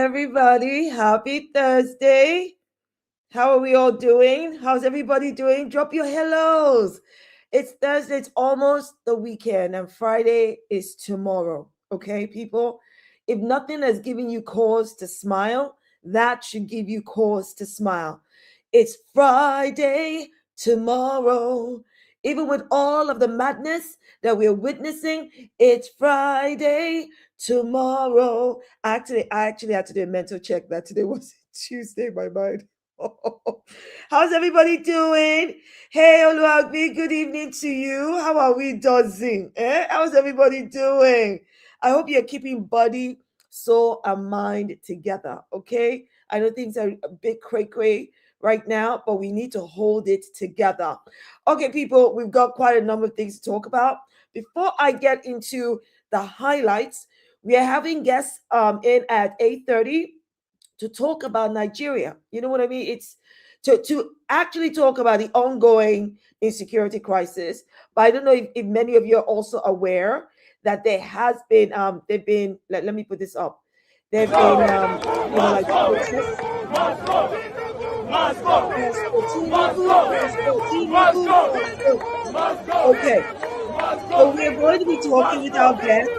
everybody. Happy Thursday. How are we all doing? How's everybody doing? Drop your hellos. It's Thursday. It's almost the weekend, and Friday is tomorrow. Okay, people? If nothing has given you cause to smile, that should give you cause to smile. It's Friday tomorrow. Even with all of the madness that we're witnessing, it's Friday tomorrow. I actually had to do a mental check that today was Tuesday, my mind. How's everybody doing? Hey, Oluwagbi, good evening to you. How are we doing? How's everybody doing? I hope you're keeping body, soul, and mind together, okay? I know things are a bit cray-cray right now, but we need to hold it together. Okay, people, we've got quite a number of things to talk about. Before I get into the highlights, we are having guests in at 8:30 to talk about Nigeria. You know what I mean? It's to actually talk about the ongoing insecurity crisis. But I don't know if many of you are also aware that there has been let me put this up. There have been like protests. Okay, so we're going to be talking with our guest,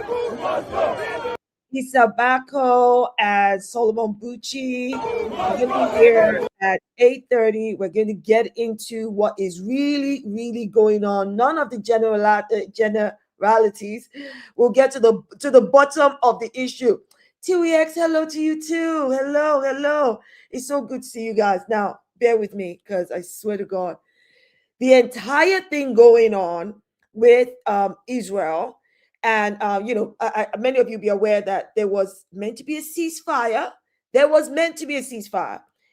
Isa Bako and Solomon Buchi. We're going to be here at 8:30. We're going to get into what is really, really going on. None of the generalities. We'll get to the bottom of the issue. TWX, hello to you too. Hello. It's so good to see you guys. Now, bear with me because I swear to God, the entire thing going on with Israel. And, many of you be aware that there was meant to be a ceasefire.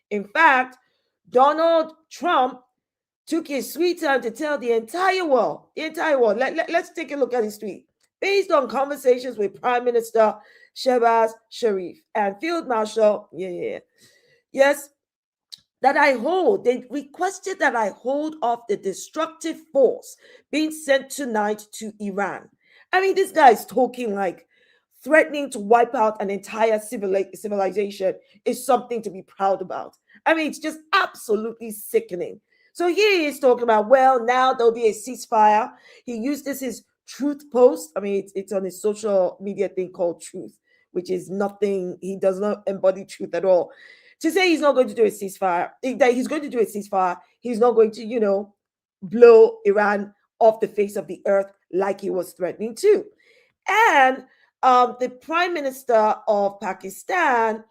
In fact, Donald Trump took his sweet time to tell the entire world. Let's take a look at his tweet. Based on conversations with Prime Minister Shehbaz Sharif and Field Marshal, yes, they requested that I hold off the destructive force being sent tonight to Iran. I mean, this guy is talking like threatening to wipe out an entire civilization is something to be proud about. I mean, it's just absolutely sickening. So here he is talking about, well, now there'll be a ceasefire. He used his truth post. I mean, it's on his social media thing called Truth, which is nothing. He does not embody truth at all. To say he's not going to do a ceasefire, that he's going to do a ceasefire, he's not going to, blow Iran off the face of the earth like he was threatening to. And the Prime Minister of Pakistan,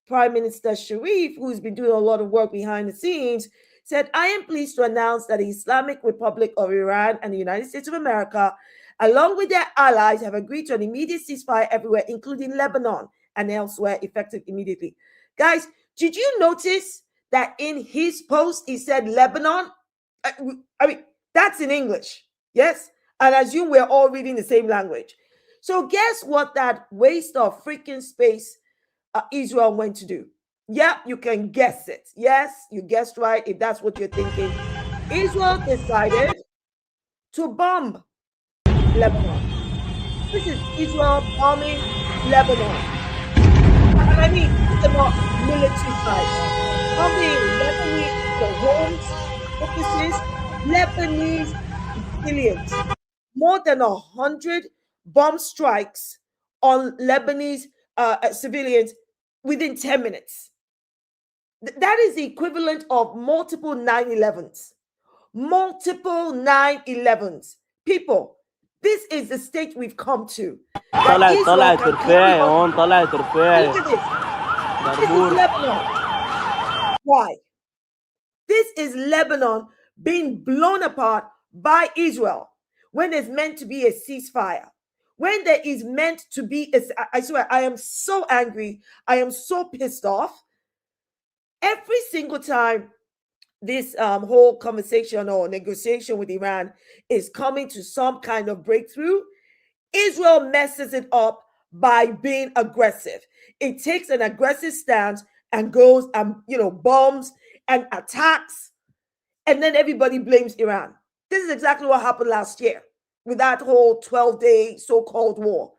Prime Minister Sharif, who's been doing a lot of work behind the scenes, said, I am pleased to announce that the Islamic Republic of Iran and the United States of America, along with their allies, have agreed to an immediate ceasefire everywhere, including Lebanon and elsewhere, effective immediately. Guys, did you notice that in his post, he said Lebanon? I mean, that's in English, yes? And I assume we're all reading the same language. So guess what that waste of freaking space Israel went to do? Yeah, you can guess it. Yes, you guessed right if that's what you're thinking. Israel decided to bomb Lebanon. This is Israel bombing Lebanon. I mean, it's about military sites. Bombing Lebanese homes, offices, Lebanese civilians. More than 100 bomb strikes on Lebanese civilians within 10 minutes. That is the equivalent of multiple 9/11s. Multiple 9/11s. People, this is the state we've come to. Look at this. This is Lebanon. Why? This is Lebanon being blown apart by Israel when there's meant to be a ceasefire. When there is meant to be I swear, I am so angry. I am so pissed off. Every single time this whole conversation or negotiation with Iran is coming to some kind of breakthrough, Israel messes it up by being aggressive. It takes an aggressive stance and goes and bombs and attacks, and then everybody blames Iran. This is exactly what happened last year with that whole 12-day so-called war.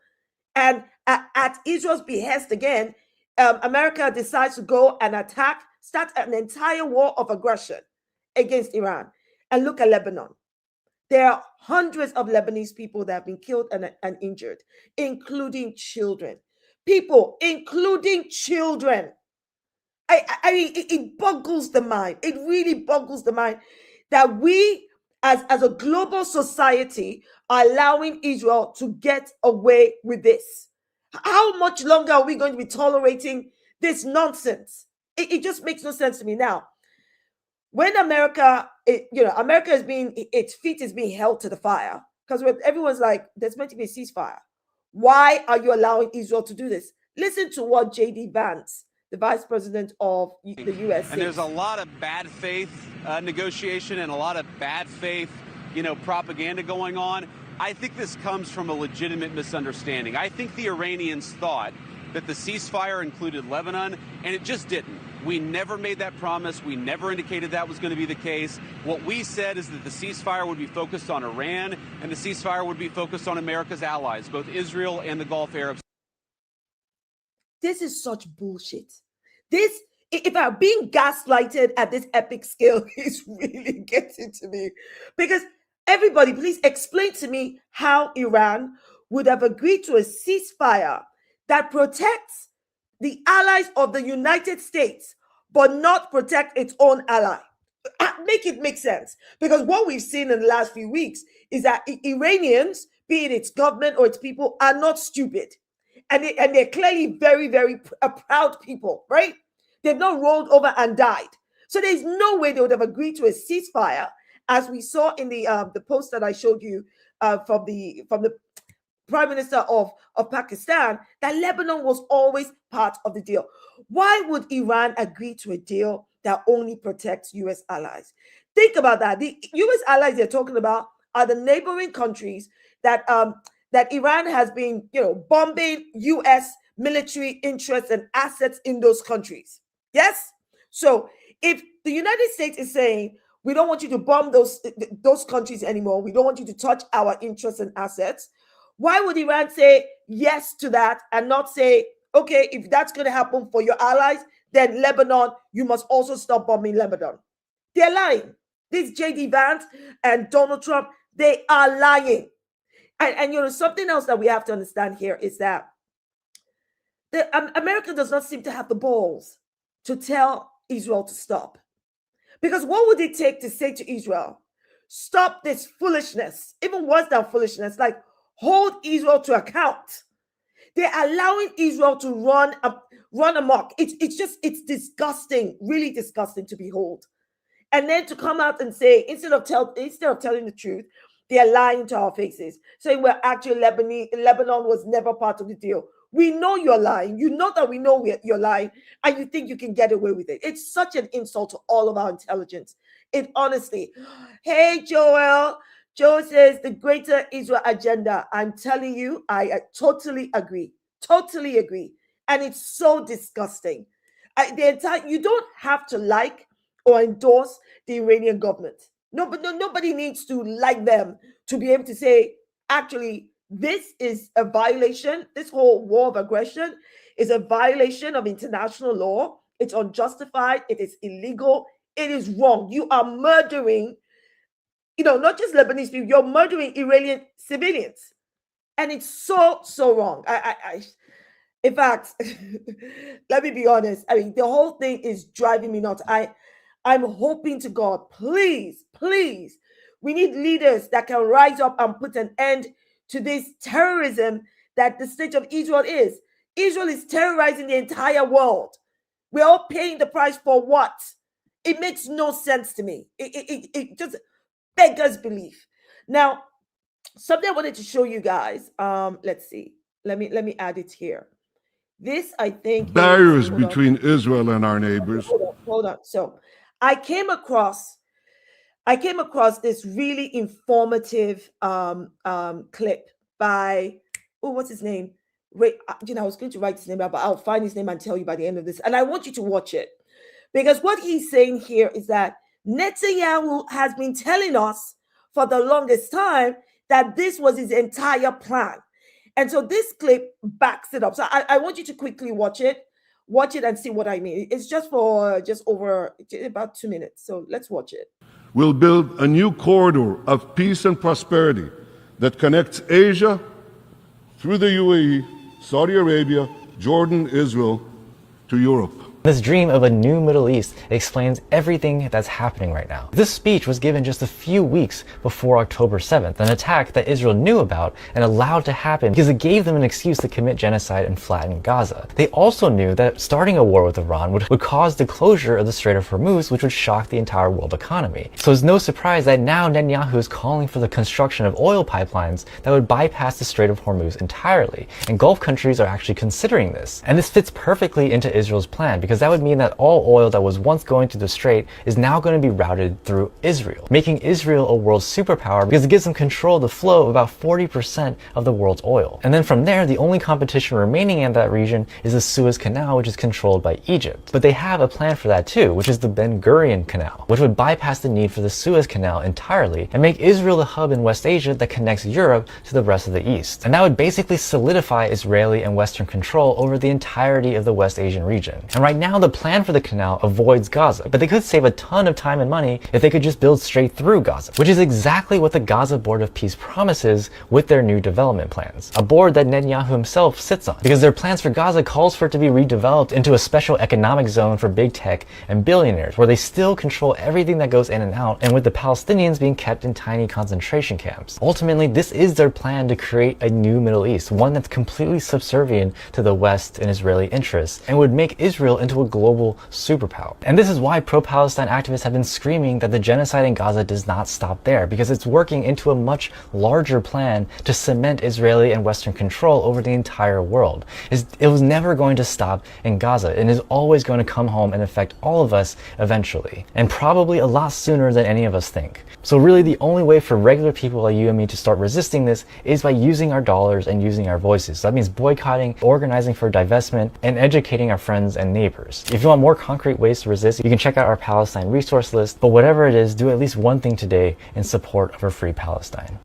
And at Israel's behest again, America decides to go and start an entire war of aggression against Iran. And look at Lebanon. There are hundreds of Lebanese people that have been killed and injured, including children. People, including children. I mean, it boggles the mind. It really boggles the mind that we, as a global society, are allowing Israel to get away with this. How much longer are we going to be tolerating this nonsense? It just makes no sense to me. Now, when America, America is being, its feet is being held to the fire because everyone's like, there's meant to be a ceasefire. Why are you allowing Israel to do this? Listen to what J.D. Vance, the vice president of the U.S. And there's a lot of bad faith negotiation and a lot of bad faith, propaganda going on. I think this comes from a legitimate misunderstanding. I think the Iranians thought that the ceasefire included Lebanon, and it just didn't. We never made that promise. We never indicated that was going to be the case. What we said is that the ceasefire would be focused on Iran, and the ceasefire would be focused on America's allies, both Israel and the Gulf Arabs. This is such bullshit. This, if I'm being gaslighted at this epic scale, is really getting to me. Because everybody, please explain to me how Iran would have agreed to a ceasefire that protects the allies of the United States, but not protect its own ally. Make it make sense. Because what we've seen in the last few weeks is that Iranians, be it its government or its people, are not stupid. And they're clearly very, very proud people, right? They've not rolled over and died. So there's no way they would have agreed to a ceasefire, as we saw in the post that I showed you from the Prime Minister of Pakistan, that Lebanon was always part of the deal. Why would Iran agree to a deal that only protects U.S. allies? Think about that. The U.S. allies they're talking about are the neighboring countries that Iran has been, bombing U.S. military interests and assets in those countries. Yes? So if the United States is saying, we don't want you to bomb those countries anymore, we don't want you to touch our interests and assets, why would Iran say yes to that and not say, okay, if that's going to happen for your allies, then Lebanon, you must also stop bombing Lebanon? They're lying. This J.D. Vance and Donald Trump, they are lying. And something else that we have to understand here is that America does not seem to have the balls to tell Israel to stop. Because what would it take to say to Israel, stop this foolishness, even worse than foolishness, like hold Israel to account? They're allowing Israel to run amok. It's disgusting, really disgusting to behold. And then to come out and say, instead of telling the truth, they're lying to our faces, saying, well, actually, Lebanon was never part of the deal. We know you're lying. You know that we know you're lying, and you think you can get away with it. It's such an insult to all of our intelligence. It honestly. Hey, Joel. Joel says the greater Israel agenda. I'm telling you, I totally agree. Totally agree. And it's so disgusting. You don't have to like or endorse the Iranian government. Nobody needs to like them to be able to say, actually, this is a violation. This whole war of aggression is a violation of international law. It's unjustified. It is illegal. It is wrong. You are murdering, not just Lebanese people, you're murdering Iranian civilians. And it's so, so wrong. In fact, let me be honest. I mean, the whole thing is driving me nuts. I'm hoping to God, please, please, we need leaders that can rise up and put an end to this terrorism that the state of Israel is. Israel is terrorizing the entire world. We're all paying the price for what? It makes no sense to me. It just beggars belief. Now, something I wanted to show you guys. Let's see. Let me add it here. This, I think, barriers between Israel and our neighbors. Hold on. So I came across this really informative clip by, what's his name? Wait, I was going to write his name out, but I'll find his name and tell you by the end of this. And I want you to watch it, because what he's saying here is that Netanyahu has been telling us for the longest time that this was his entire plan. And so this clip backs it up. So I want you to quickly watch it. Watch it and see what I mean. It's just for just over about 2 minutes. So let's watch it. Will build a new corridor of peace and prosperity that connects Asia through the UAE, Saudi Arabia, Jordan, Israel, to Europe. This dream of a new Middle East explains everything that's happening right now. This speech was given just a few weeks before October 7th, an attack that Israel knew about and allowed to happen because it gave them an excuse to commit genocide and flatten Gaza. They also knew that starting a war with Iran would cause the closure of the Strait of Hormuz, which would shock the entire world economy. So it's no surprise that now Netanyahu is calling for the construction of oil pipelines that would bypass the Strait of Hormuz entirely. And Gulf countries are actually considering this. And this fits perfectly into Israel's plan, because that would mean that all oil that was once going through the strait is now going to be routed through Israel, making Israel a world superpower because it gives them control of the flow of about 40% of the world's oil. And then from there, the only competition remaining in that region is the Suez Canal, which is controlled by Egypt. But they have a plan for that too, which is the Ben Gurion Canal, which would bypass the need for the Suez Canal entirely and make Israel the hub in West Asia that connects Europe to the rest of the East. And that would basically solidify Israeli and Western control over the entirety of the West Asian region. And right now, the plan for the canal avoids Gaza, but they could save a ton of time and money if they could just build straight through Gaza, which is exactly what the Gaza Board of Peace promises with their new development plans. A board that Netanyahu himself sits on, because their plans for Gaza calls for it to be redeveloped into a special economic zone for big tech and billionaires, where they still control everything that goes in and out, and with the Palestinians being kept in tiny concentration camps. Ultimately, this is their plan to create a new Middle East, one that's completely subservient to the West and Israeli interests, and would make Israel into a global superpower. And this is why pro-Palestine activists have been screaming that the genocide in Gaza does not stop there, because it's working into a much larger plan to cement Israeli and Western control over the entire world. It was never going to stop in Gaza and is always going to come home and affect all of us eventually, and probably a lot sooner than any of us think. So really the only way for regular people like you and me to start resisting this is by using our dollars and using our voices. So that means boycotting, organizing for divestment, and educating our friends and neighbors. If you want more concrete ways to resist, you can check out our Palestine resource list, but whatever it is, do at least one thing today in support of a free Palestine.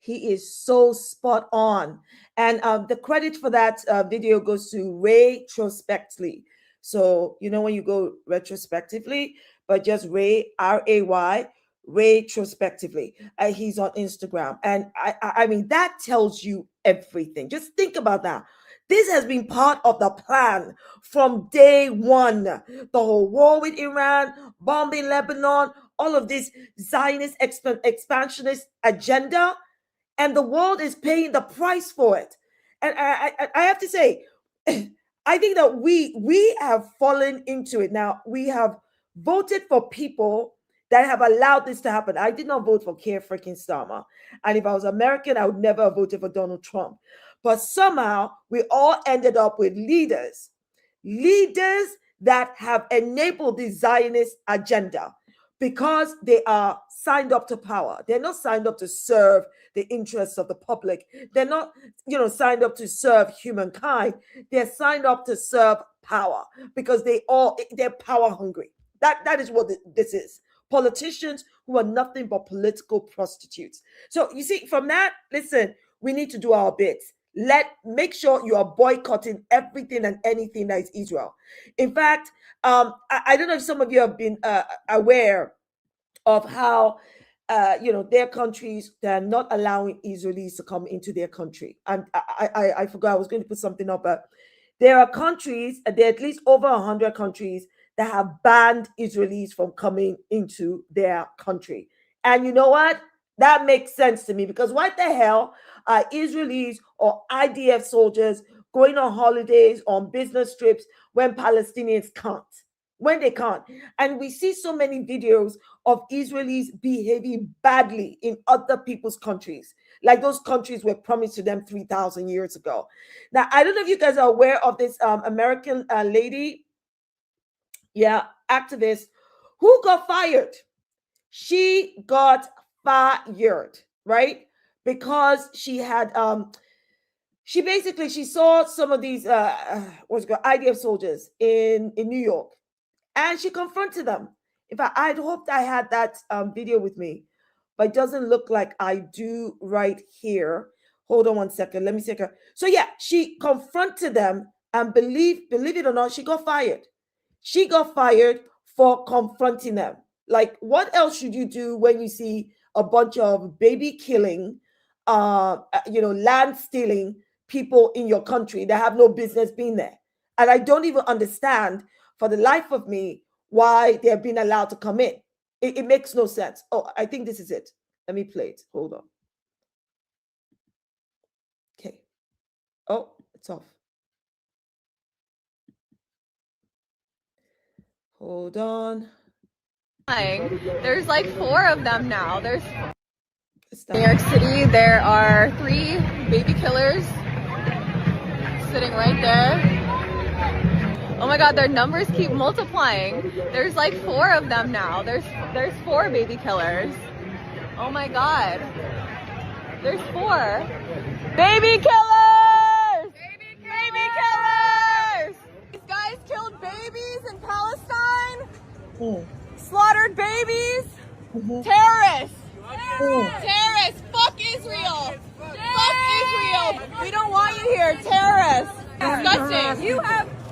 He is so spot on. And the credit for that video goes to retrospectively. So, you know, when you go retrospectively, but just Ray, R-A-Y, retrospectively. He's on Instagram. And I mean, that tells you everything. Just think about that. This has been part of the plan from day one. The whole war with Iran, bombing Lebanon, all of this Zionist expansionist agenda. And the world is paying the price for it. And I have to say, I think that we have fallen into it. Now, we have voted for people that have allowed this to happen. I did not vote for Keir freaking Starmer. And if I was American, I would never have voted for Donald Trump. But somehow we all ended up with leaders that have enabled the Zionist agenda because they are signed up to power. They're not signed up to serve the interests of the public. They're not, signed up to serve humankind. They're signed up to serve power because they're power hungry. That is what this is. Politicians who are nothing but political prostitutes. So you see, from that, listen, we need to do our bit. Make sure you are boycotting everything and anything that is Israel. In fact, I don't know if some of you have been aware of how their countries, they're not allowing Israelis to come into their country. And I forgot, I was going to put something up, but there are countries, there are at least over 100 countries that have banned Israelis from coming into their country. And you know what? That makes sense to me, because what the hell are Israelis or IDF soldiers going on holidays, on business trips when Palestinians can't? When they can't. And we see so many videos of Israelis behaving badly in other people's countries, like those countries were promised to them 3,000 years ago. Now, I don't know if you guys are aware of this American lady, activist, who got fired. She got fired, right? Because she had she saw some of these IDF soldiers in New York, and she confronted them. In fact, I'd hoped I had that video with me, but it doesn't look like I do right here. Hold on one second. Let me check her. So yeah, she confronted them And believe it or not, she got fired. She got fired for confronting them. Like, what else should you do when you see a bunch of baby killing, land stealing people in your country that have no business being there? And I don't even understand for the life of me why they're being allowed to come in. It makes no sense. Oh, I think this is it. Let me play it. Hold on. Okay. Oh, it's off. Hold on. There's like 4 of them now. There's New York City. There are 3 baby killers sitting right there. Oh my God, their numbers keep multiplying. There's like 4 of them now. There's 4 baby killers. Oh my God. There's 4 baby killers. Baby killers. These guys killed babies in Palestine. Slaughtered babies. Terrorists. Terrorists. Fuck Israel. Fuck Israel. We don't want you here. Terrorists. Disgusting.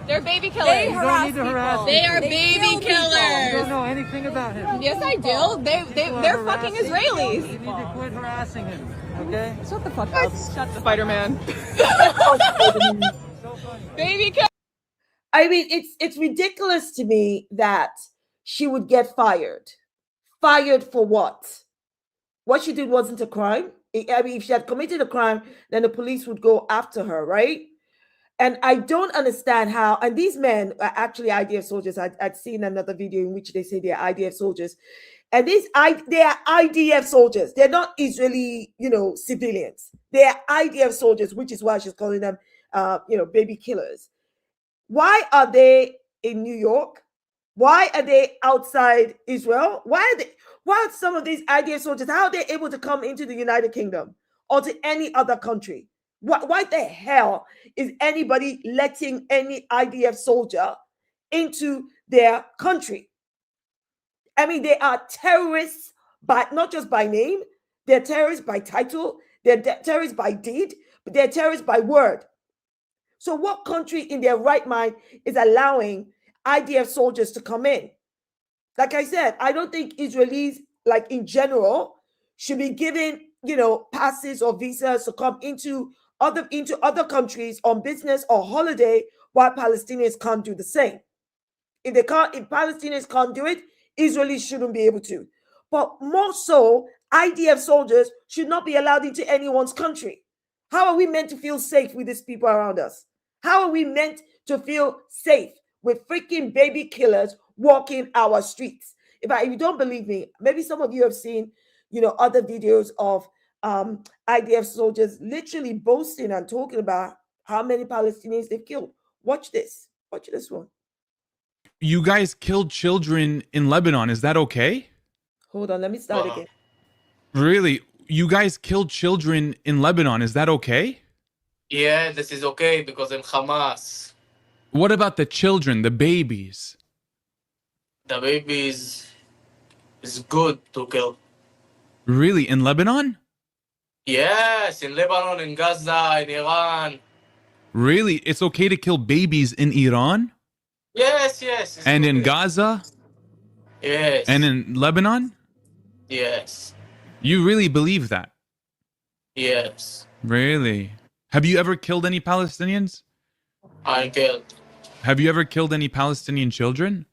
They're baby killers. They harass people. They are baby killers. You don't know anything about him. Yes, I do. They're fucking Israelis. You need to quit harassing him, okay? Shut the fuck up. Shut the Spider-Man. Baby killers. I mean, it's ridiculous to me that she would get fired. Fired for what? What she did wasn't a crime. I mean, if she had committed a crime, then the police would go after her, right? And I don't understand how, and these men are actually IDF soldiers. I'd seen another video in which they say they're IDF soldiers. And they are IDF soldiers. They're not Israeli, civilians. They are IDF soldiers, which is why she's calling them, baby killers. Why are they in New York? Why are they outside Israel? Why are some of these IDF soldiers, how are they able to come into the United Kingdom or to any other country? Why the hell is anybody letting any IDF soldier into their country? I mean, they are terrorists, but not just by name. They're terrorists by title. They're terrorists by deed, but they're terrorists by word. So what country in their right mind is allowing IDF soldiers to come in? Like I said, I don't think Israelis, like in general, should be given, passes or visas to come into other countries on business or holiday, while Palestinians can't do the same. If Palestinians can't do it, Israelis shouldn't be able to. But more so, IDF soldiers should not be allowed into anyone's country. How are we meant to feel safe with these people around us? How are we meant to feel safe with freaking baby killers walking our streets? If you don't believe me, maybe some of you have seen, other videos of IDF soldiers literally boasting and talking about how many Palestinians they've killed. Watch this. Watch this one. You guys killed children in Lebanon. Is that okay? Hold on. Let me start again. Really? You guys killed children in Lebanon. Is that okay? Yeah, this is okay because in Hamas. What about the children, the babies? The babies is good to kill. Really? In Lebanon? Yes, in Lebanon, in Gaza, in Iran. Really? It's okay to kill babies in Iran? Yes. And okay. in Gaza? Yes. And in Lebanon? Yes. You really believe that? Yes. Really? Have you ever killed any Palestinians? I killed. Have you ever killed any Palestinian children?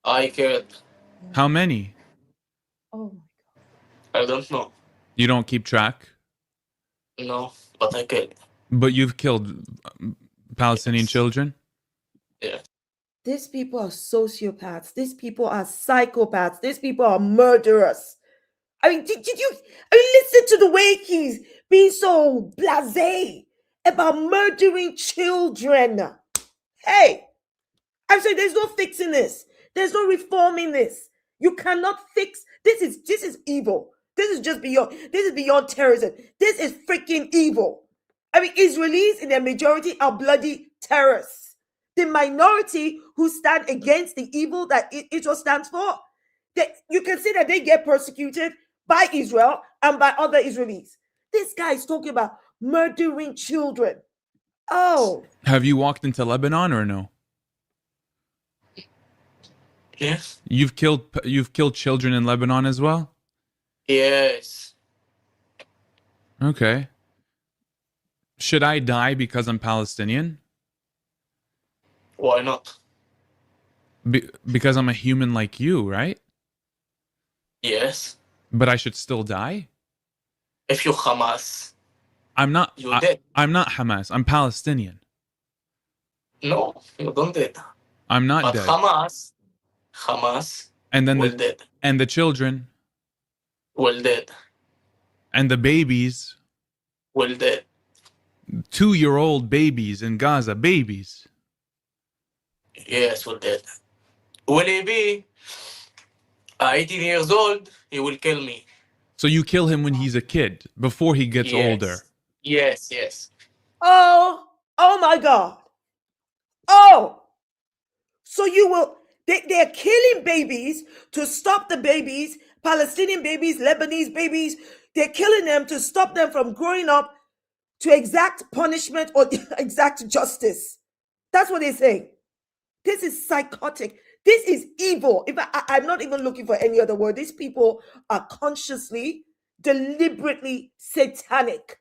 I killed. How many? Oh my I don't know. You don't keep track? No, but I killed. But you've killed Palestinian children? Yeah. These people are sociopaths. These people are psychopaths. These people are murderers. I mean, did you listen to the way he's being so blasé about murdering children? Hey, I'm saying there's no fixing this. There's no reforming this. You cannot fix this. Is evil. This is just beyond terrorism. This is freaking evil. I mean, Israelis in their majority are bloody terrorists. The minority who stand against the evil that Israel stands for, you can see that they get persecuted by Israel and by other Israelis. This guy is talking about murdering children. Oh, Have you walked into Lebanon or no? Yes. You've killed children in Lebanon as well? Yes. Okay. Should I die because I'm Palestinian? Why not? Because I'm a human like you, right? Yes. But I should still die? If you Hamas, I'm not you dead. I'm not Hamas. I'm Palestinian. No, you don't dead. I'm not But dead. Hamas And then will dead. and the children Will dead. and the babies, Will dead. 2-year-old babies in Gaza, babies. Yes, will dead. Will he be 18 years old? He will kill me. So you kill him when he's a kid, before he gets Yes. older. Yes, yes. oh my God. Oh, so you will, they're killing babies to stop the babies, Palestinian babies, Lebanese babies. They're killing them to stop them from growing up to exact punishment or exact justice. That's what they're saying. This is psychotic. This is evil. I'm not even looking for any other word. These people are consciously, deliberately satanic.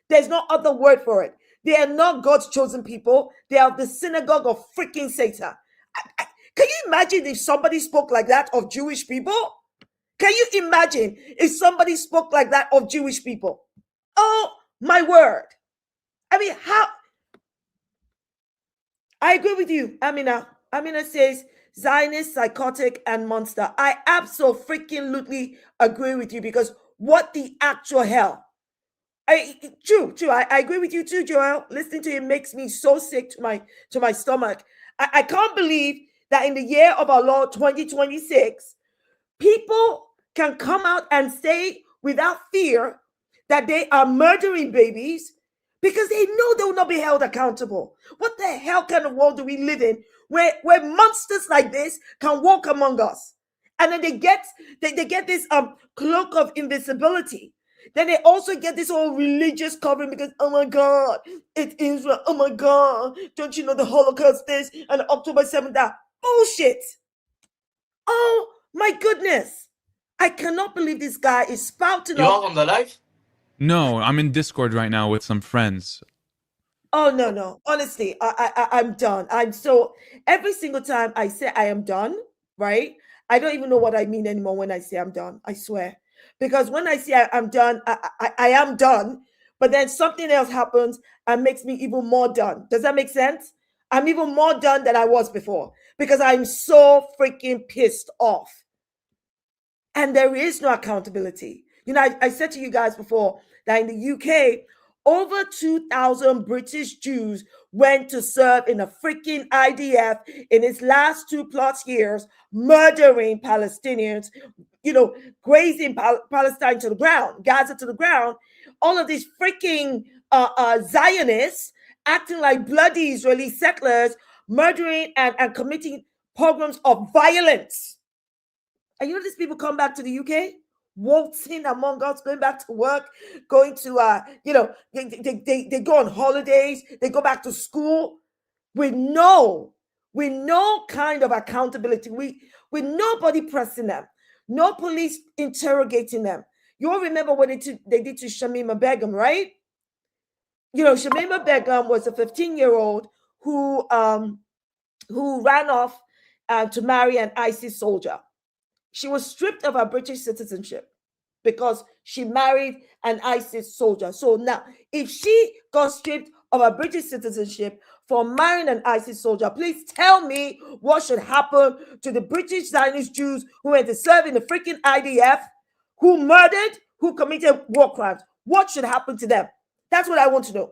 There's no other word for it. They are not God's chosen people. They are the synagogue of freaking Satan. Can you imagine if somebody spoke like that of Jewish people? Can you imagine if somebody spoke like that of Jewish people? Oh, my word. I mean, how? I agree with you, Amina. Amina says, Zionist, psychotic, and monster. I absolutely agree with you, because what the actual hell? True. I agree with you too, Joel. Listening to him makes me so sick to my stomach. I can't believe that in the year of our Lord 2026, people can come out and say without fear that they are murdering babies because they know they will not be held accountable. What the hell kind of world do we live in where monsters like this can walk among us? And then they get this cloak of invisibility. Then they also get this whole religious covering because, oh my God, it's Israel. Oh my God, don't you know the Holocaust this and October 7th that? Bullshit. Oh my goodness. I cannot believe this guy is spouting You off. are on the live? No, I'm in Discord right now with some friends. Oh no. Honestly, I'm done. I'm so, every single time I say I am done, right? I don't even know what I mean anymore when I say I'm done. I swear. Because when I say I'm done, I am done, but then something else happens and makes me even more done. Does that make sense? I'm even more done than I was before because I'm so freaking pissed off. And there is no accountability. You know, I said to you guys before that in the UK, over 2,000 British Jews went to serve in a freaking IDF in its last 2+ years, murdering Palestinians, you know, grazing Palestine to the ground, Gaza to the ground. All of these freaking Zionists acting like bloody Israeli settlers, murdering and committing pogroms of violence. And you know, these people come back to the UK, waltzing among us, going back to work, going to, you know, they go on holidays, they go back to school with no kind of accountability, with nobody pressing them, no police interrogating them. You all remember what they did to Shamima Begum, right? You know, Shamima Begum was a 15-year-old who ran off to marry an ISIS soldier. She was stripped of her British citizenship because she married an ISIS soldier. So now, if she got stripped of her British citizenship for marrying an ISIS soldier, please tell me what should happen to the British Zionist Jews who went to serve in the freaking IDF, who murdered, who committed war crimes. What should happen to them? That's what I want to know.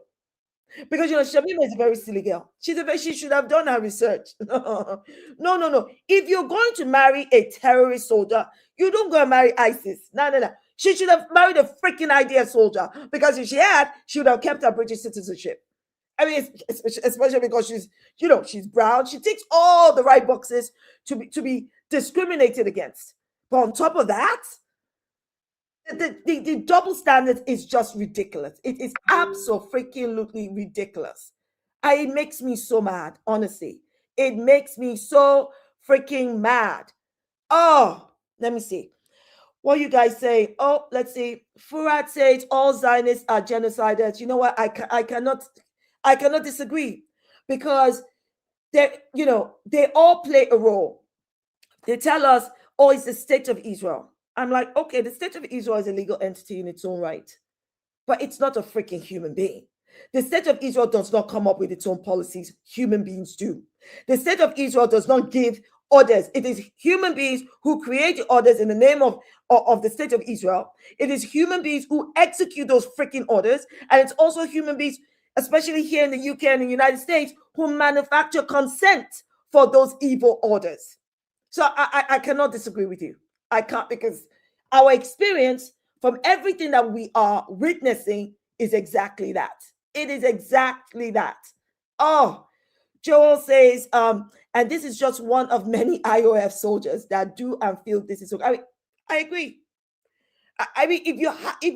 Because, you know, Shamima is a very silly girl. She should have done her research. No. If you're going to marry a terrorist soldier, you don't go and marry ISIS. No. She should have married a freaking IDF soldier, because if she had, she would have kept her British citizenship. I mean, especially because she's, you know, she's brown. She ticks all the right boxes to be discriminated against. But on top of that, the double standard is just ridiculous. It is absolutely ridiculous. It makes me so mad, honestly. It makes me so freaking mad. Oh, let me see. What you guys say? Oh, let's see. Furat says all Zionists are genociders. You know what? I cannot disagree, because they all play a role. They tell us, oh, it's the state of Israel. I'm like, okay, the state of Israel is a legal entity in its own right, but it's not a freaking human being. The state of Israel does not come up with its own policies. Human beings do. The state of Israel does not give orders. It is human beings who create the orders in the name of the state of Israel. It is human beings who execute those freaking orders. And it's also human beings, especially here in the UK and the United States, who manufacture consent for those evil orders. So I cannot disagree with you. I can't, because our experience from everything that we are witnessing is exactly that. It is exactly that. Oh, Joel says, and this is just one of many IOF soldiers that do and feel this is okay. I agree. I mean, if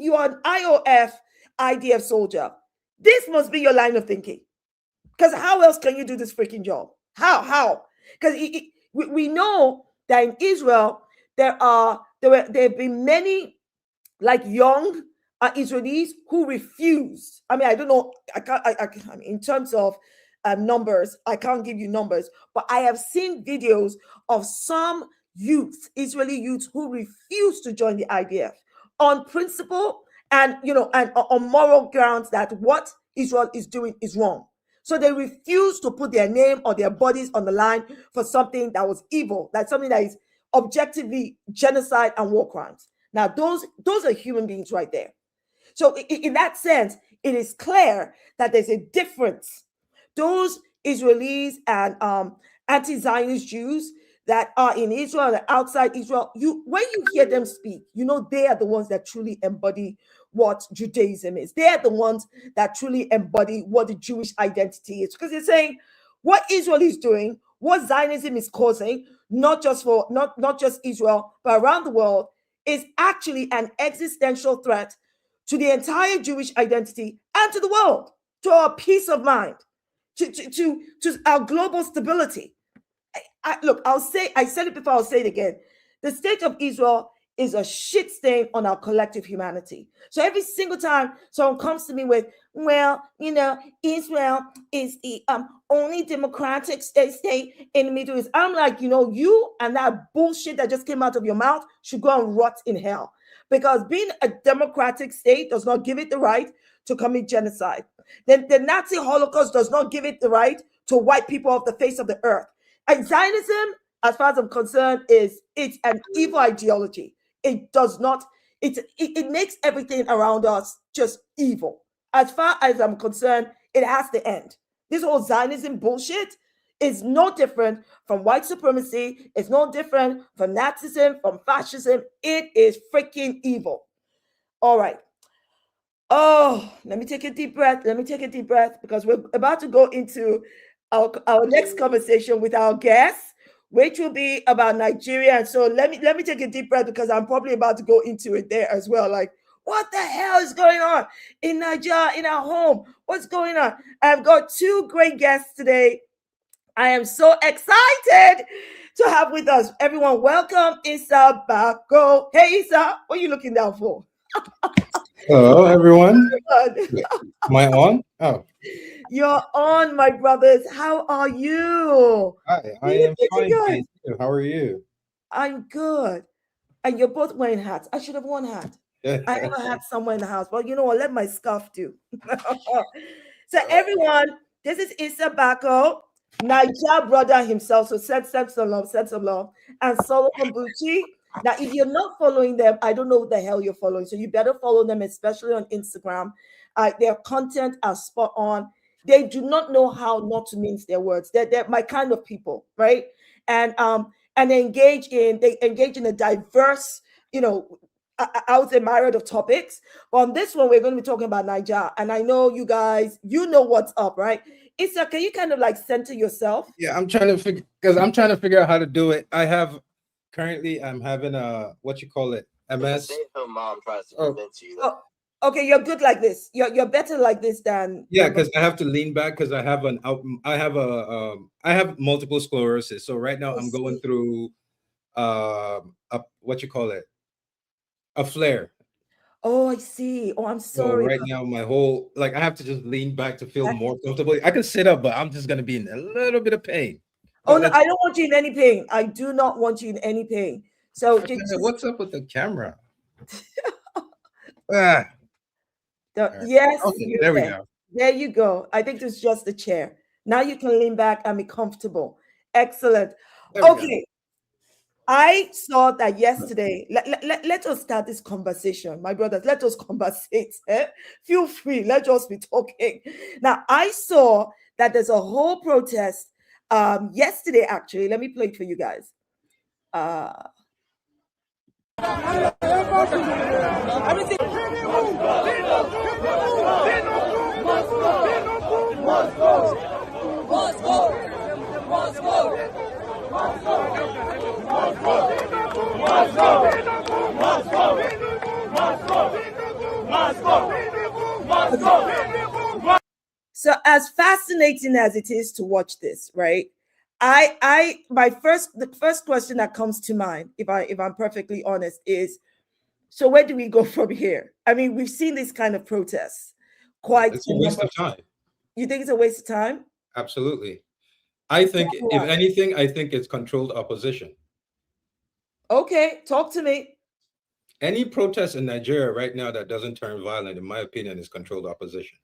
you are an IOF IDF soldier, this must be your line of thinking. Because how else can you do this freaking job? How? Because we know that in Israel there have been many like young Israelis who refused. I mean, I don't know. I mean, in terms of numbers, I can't give you numbers, but I have seen videos of some youth, Israeli youths, who refuse to join the IDF on principle and and on moral grounds that what Israel is doing is wrong. So they refuse to put their name or their bodies on the line for something that was evil, that's something that is objectively genocide and war crimes. Now, those are human beings right there. So in that sense, it is clear that there's a difference. Those Israelis and anti-Zionist Jews that are in Israel and outside Israel, when you hear them speak, they are the ones that truly embody what Judaism is. They are the ones that truly embody what the Jewish identity is. Because they're saying what Israel is doing, what Zionism is causing, not just Israel, but around the world, is actually an existential threat to the entire Jewish identity and to the world, to our peace of mind, to our global stability. Look, I said it before, I'll say it again. The state of Israel is a shit stain on our collective humanity. So every single time someone comes to me with, well, Israel is the only democratic state in the Middle East, I'm like, you and that bullshit that just came out of your mouth should go and rot in hell. Because being a democratic state does not give it the right to commit genocide. Then the Nazi Holocaust does not give it the right to wipe people off the face of the earth. And Zionism, as far as I'm concerned, it's an evil ideology. It does not, it makes everything around us just evil. As far as I'm concerned, it has to end. This whole Zionism bullshit is no different from white supremacy. It's no different from Nazism, from fascism. It is freaking evil. All right. Oh, let me take a deep breath. Because we're about to go into our next conversation with our guests, which will be about Nigeria. And so let me take a deep breath, because I'm probably about to go into it there as well. Like, what the hell is going on in Nigeria, in our home? What's going on? I've got two great guests today. I am so excited to have with us. Everyone, welcome Isa Bako. Hey, Isa, what are you looking down for? Hello, everyone. Am I on? Oh. You're on, my brothers. How are you? Hi, I am fine. Thank you. How are you? I'm good. And you're both wearing hats. I should have worn hat. I never had somewhere in the house. Well, I'll let my scarf do. So everyone, this is Isa Bako, Niger brother himself. So send some love. And Solomon Buchi. Now, if you're not following them, I don't know what the hell you're following. So you better follow them, especially on Instagram. Their content are spot on. They do not know how not to mince their words. They're my kind of people, right? And they engage in a diverse, I would say myriad of topics. But on this one, we're going to be talking about Niger. And I know you guys, know what's up, right? Isa, can you kind of like center yourself? Yeah, I'm trying to figure out how to do it. I'm having a, what you call it, MS. Oh, Okay, you're good like this. You're better like this than Yeah, because I have to lean back because I have I have multiple sclerosis. So right now I'm going through what you call it, a flare. Oh, I see. Oh, I'm So sorry. right now my whole I have to just lean back to feel more comfortable. I can sit up, but I'm just gonna be in a little bit of pain. Oh no, I don't want you in any pain. I do not want you in any pain. So what's up with the camera? Yes, okay, there we go. There you go. I think it's just the chair. Now you can lean back and be comfortable. Excellent. Okay. I saw that yesterday. Let us start this conversation, my brothers. Let us conversate. Feel free. Let's just be talking. Now, I saw that there's a whole protest yesterday, actually. Let me play it for you guys. So as fascinating as it is to watch this, right? The first question that comes to mind, if I'm perfectly honest, is so where do we go from here? I mean, we've seen this kind of protests It's a waste of time. You think it's a waste of time? Absolutely. I think, if anything, I think it's controlled opposition. Okay, talk to me. Any protest in Nigeria right now that doesn't turn violent, in my opinion, is controlled opposition.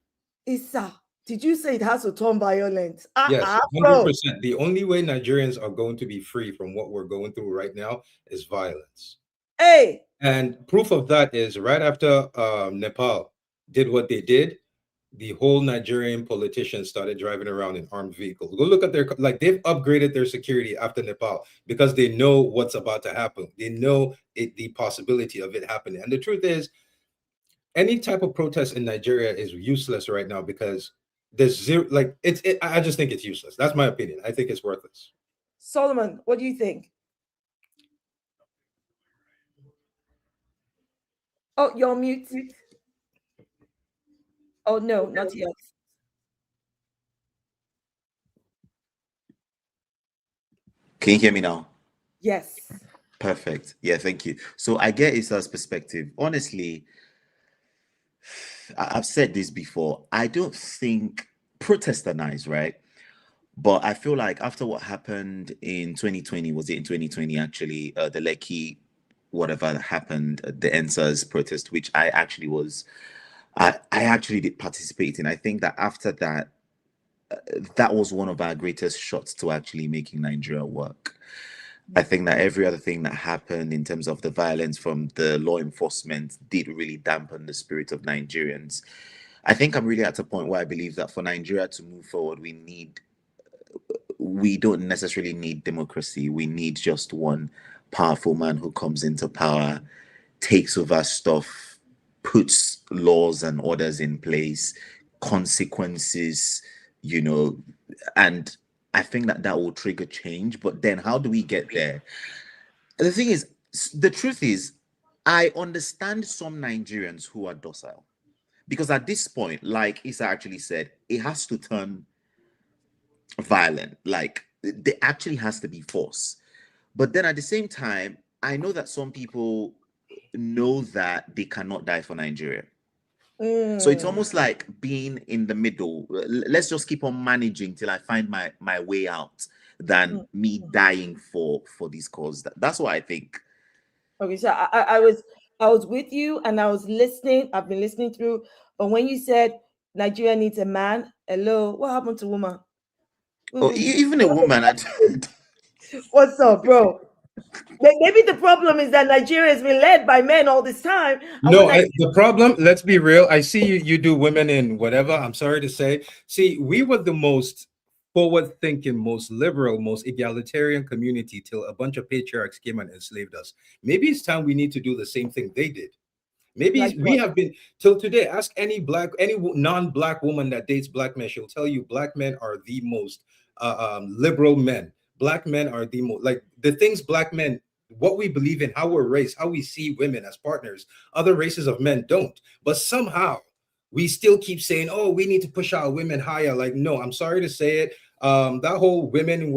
Isa, did you say it has to turn violent? Yes, 100%. The only way Nigerians are going to be free from what we're going through right now is violence. Hey. And proof of that is right after Nepal did what they did, the whole Nigerian politicians started driving around in armed vehicles. Go look at they've upgraded their security after Nepal because they know what's about to happen. They know the possibility of it happening. And the truth is, any type of protest in Nigeria is useless right now because there's zero, I just think it's useless. That's my opinion. I think it's worthless. Solomon, what do you think? Oh, you're mute. Oh, no, not yet. Can you hear me now? Yes. Perfect. Yeah, thank you. So I get Isa's perspective. Honestly, I've said this before. I don't think protests are nice, right? But I feel like after what happened in 2020, was it in 2020 actually, the Lekki, whatever happened, the NSAS protest, which I actually did participate in. I think that after that, that was one of our greatest shots to actually making Nigeria work. I think that every other thing that happened in terms of the violence from the law enforcement did really dampen the spirit of Nigerians. I think I'm really at a point where I believe that for Nigeria to move forward, we don't necessarily need democracy. We need just one powerful man who comes into power, takes over stuff, puts laws and orders in place, consequences, and I think that will trigger change. But then how do we get there? The truth is, I understand some Nigerians who are docile, because at this point, like Isa actually said, it has to turn violent. Like, there actually has to be force. But then at the same time, I know that some people know that they cannot die for Nigeria. So it's almost like being in the middle. Let's just keep on managing till I find my way out than me dying for this cause. That's what I think. Okay, so I was with you and I was listening. I've been listening through. But when you said Nigeria needs a man, hello, what happened to woman? Oh, even a woman. What's up, bro? Maybe the problem is that Nigeria has been led by men all this time. No, the problem, let's be real. I see you do women in whatever. I'm sorry to say. See, we were the most forward-thinking, most liberal, most egalitarian community till a bunch of patriarchs came and enslaved us. Maybe it's time we need to do the same thing they did. Maybe we have been till today. Ask any non-black woman that dates black men. She'll tell you black men are the most liberal men. Black men are the most, like, the things black men what we believe in, how we're raised, how we see women as partners. Other races of men don't. But somehow we still keep saying, oh, we need to push our women higher. Like, no, I'm sorry to say it. That whole women,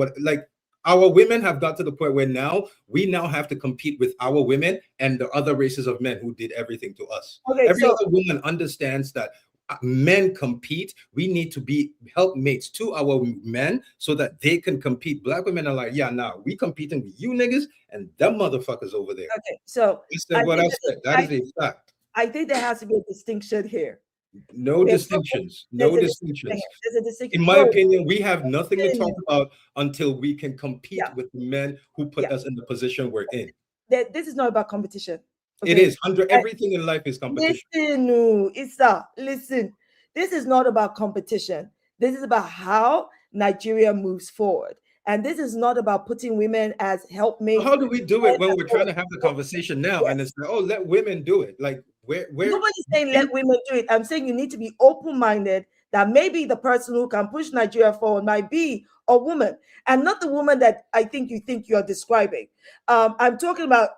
our women have got to the point where now we have to compete with our women and the other races of men who did everything to us. Okay, Every other woman understands that men compete. We need to be helpmates to our men so that they can compete. Black women are like, yeah, nah, we competing with you niggas and them motherfuckers over there. Okay, so what I said. That is a fact. I think there has to be a distinction here. No distinctions. No distinctions. There's a distinction. In my opinion, we have nothing to talk about until we can compete with the men who put us in the position we're in. This is not about competition. Okay? It is. Everything in life is competition. Listen, Isa, listen. This is not about competition. This is about how Nigeria moves forward. And this is not about putting women as helpmates. How do we do it when we're trying to have the conversation now? And it's like, oh, let women do it. Like, where nobody's saying let women do it. I'm saying you need to be open-minded that maybe the person who can push Nigeria forward might be a woman and not the woman that I think you're describing. I'm talking about,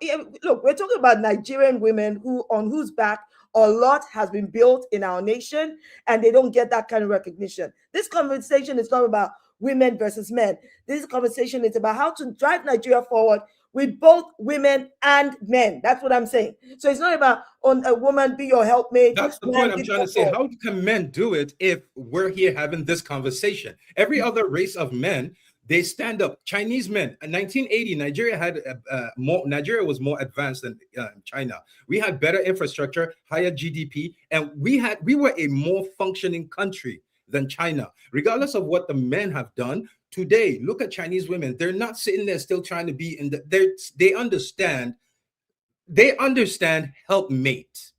look, we're talking about Nigerian women on whose back a lot has been built in our nation, and they don't get that kind of recognition. This conversation is not about women versus men. This conversation is about how to drive Nigeria forward with both women and men. That's what I'm saying. So it's not about on a woman be your helpmate. That's the point I'm trying to say. How can men do it if we're here having this conversation? Every other race of men, they stand up. Chinese men. In 1980, Nigeria was more advanced than China. We had better infrastructure, higher GDP, and we were a more functioning country than China. Regardless of what the men have done, today, look at Chinese women. They're not sitting there still trying to be in they understand helpmate.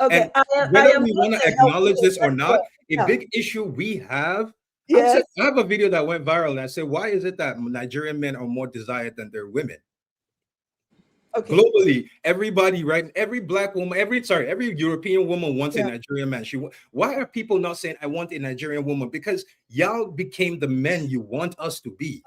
Okay. Whether we want to acknowledge this or not, a big issue we have. Yes. I have a video that went viral and I said, why is it that Nigerian men are more desired than their women? Okay. Globally, everybody, right? Every black woman, every European woman wants a Nigerian man. Why are people not saying, I want a Nigerian woman? Because y'all became the men you want us to be.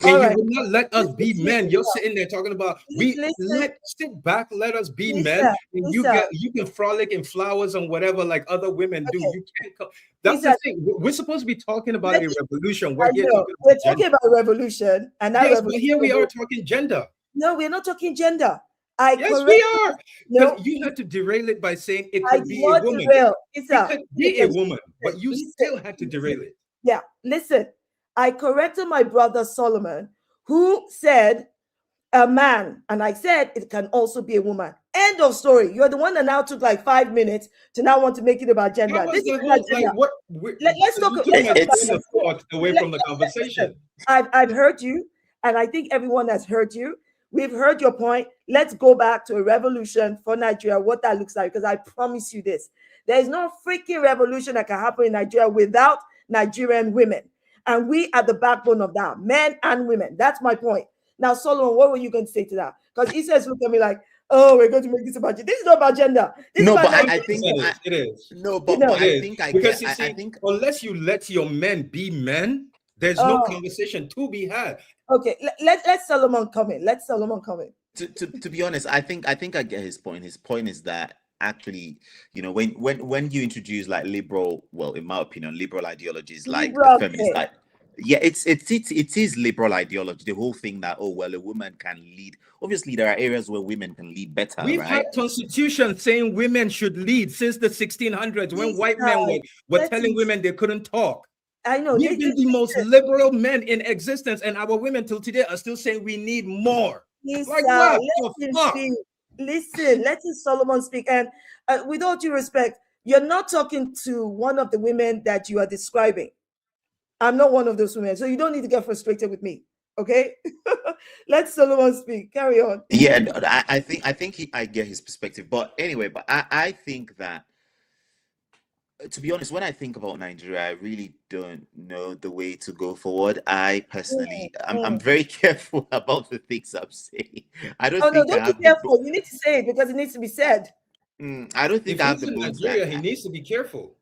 And you would not let us be men. You're sitting there talking about sit back, let us be men. And you can frolic in flowers and whatever like other women do. You can't come. That's the thing. We're supposed to be talking about a revolution. We're talking about a revolution, and yes, but here we are talking gender. No, we're not talking gender. Yes, we are. No, you had to derail it by saying it could be a woman. It could be a woman, but you still had to derail it. Yeah, listen. I corrected my brother Solomon, who said a man, and I said it can also be a woman. End of story. You're the one that now took like 5 minutes to now want to make it about gender. This is about gender. Let's talk away from the conversation. I've heard you, and I think everyone has heard you. We've heard your point. Let's go back to a revolution for Nigeria, what that looks like, because I promise you this. There is no freaking revolution that can happen in Nigeria without Nigerian women. And we are the backbone of that, men and women. That's my point. Now, Solomon, what were you going to say to that? Because he says, look at me like, oh, we're going to make this about gender. This is not about gender. I think it is. No, but I think I think unless you let your men be men, there's no conversation to be had. Okay, let Solomon come in. Let Solomon come in. To be honest, I think I get his point. His point is that actually, when you introduce like liberal, well, in my opinion, liberal ideologies like the feminist, it is liberal ideology. The whole thing that a woman can lead. Obviously, there are areas where women can lead better. We've had constitutions saying women should lead since the 1600s when white men were telling women they couldn't talk. I know. We've been the most liberal men in existence, and our women till today are still saying we need more. Like what? Listen, let Solomon speak. And with all due respect, you're not talking to one of the women that you are describing. I'm not one of those women, so you don't need to get frustrated with me. Okay, let Solomon speak. Carry on. Yeah, I think I get his perspective, but anyway, I think that, to be honest, when I think about Nigeria, I really don't know the way to go forward. I personally, I'm very careful about the things I'm saying. I don't think don't be careful. You need to say it because it needs to be said. I don't think I have the bones. Nigeria, he needs to be careful.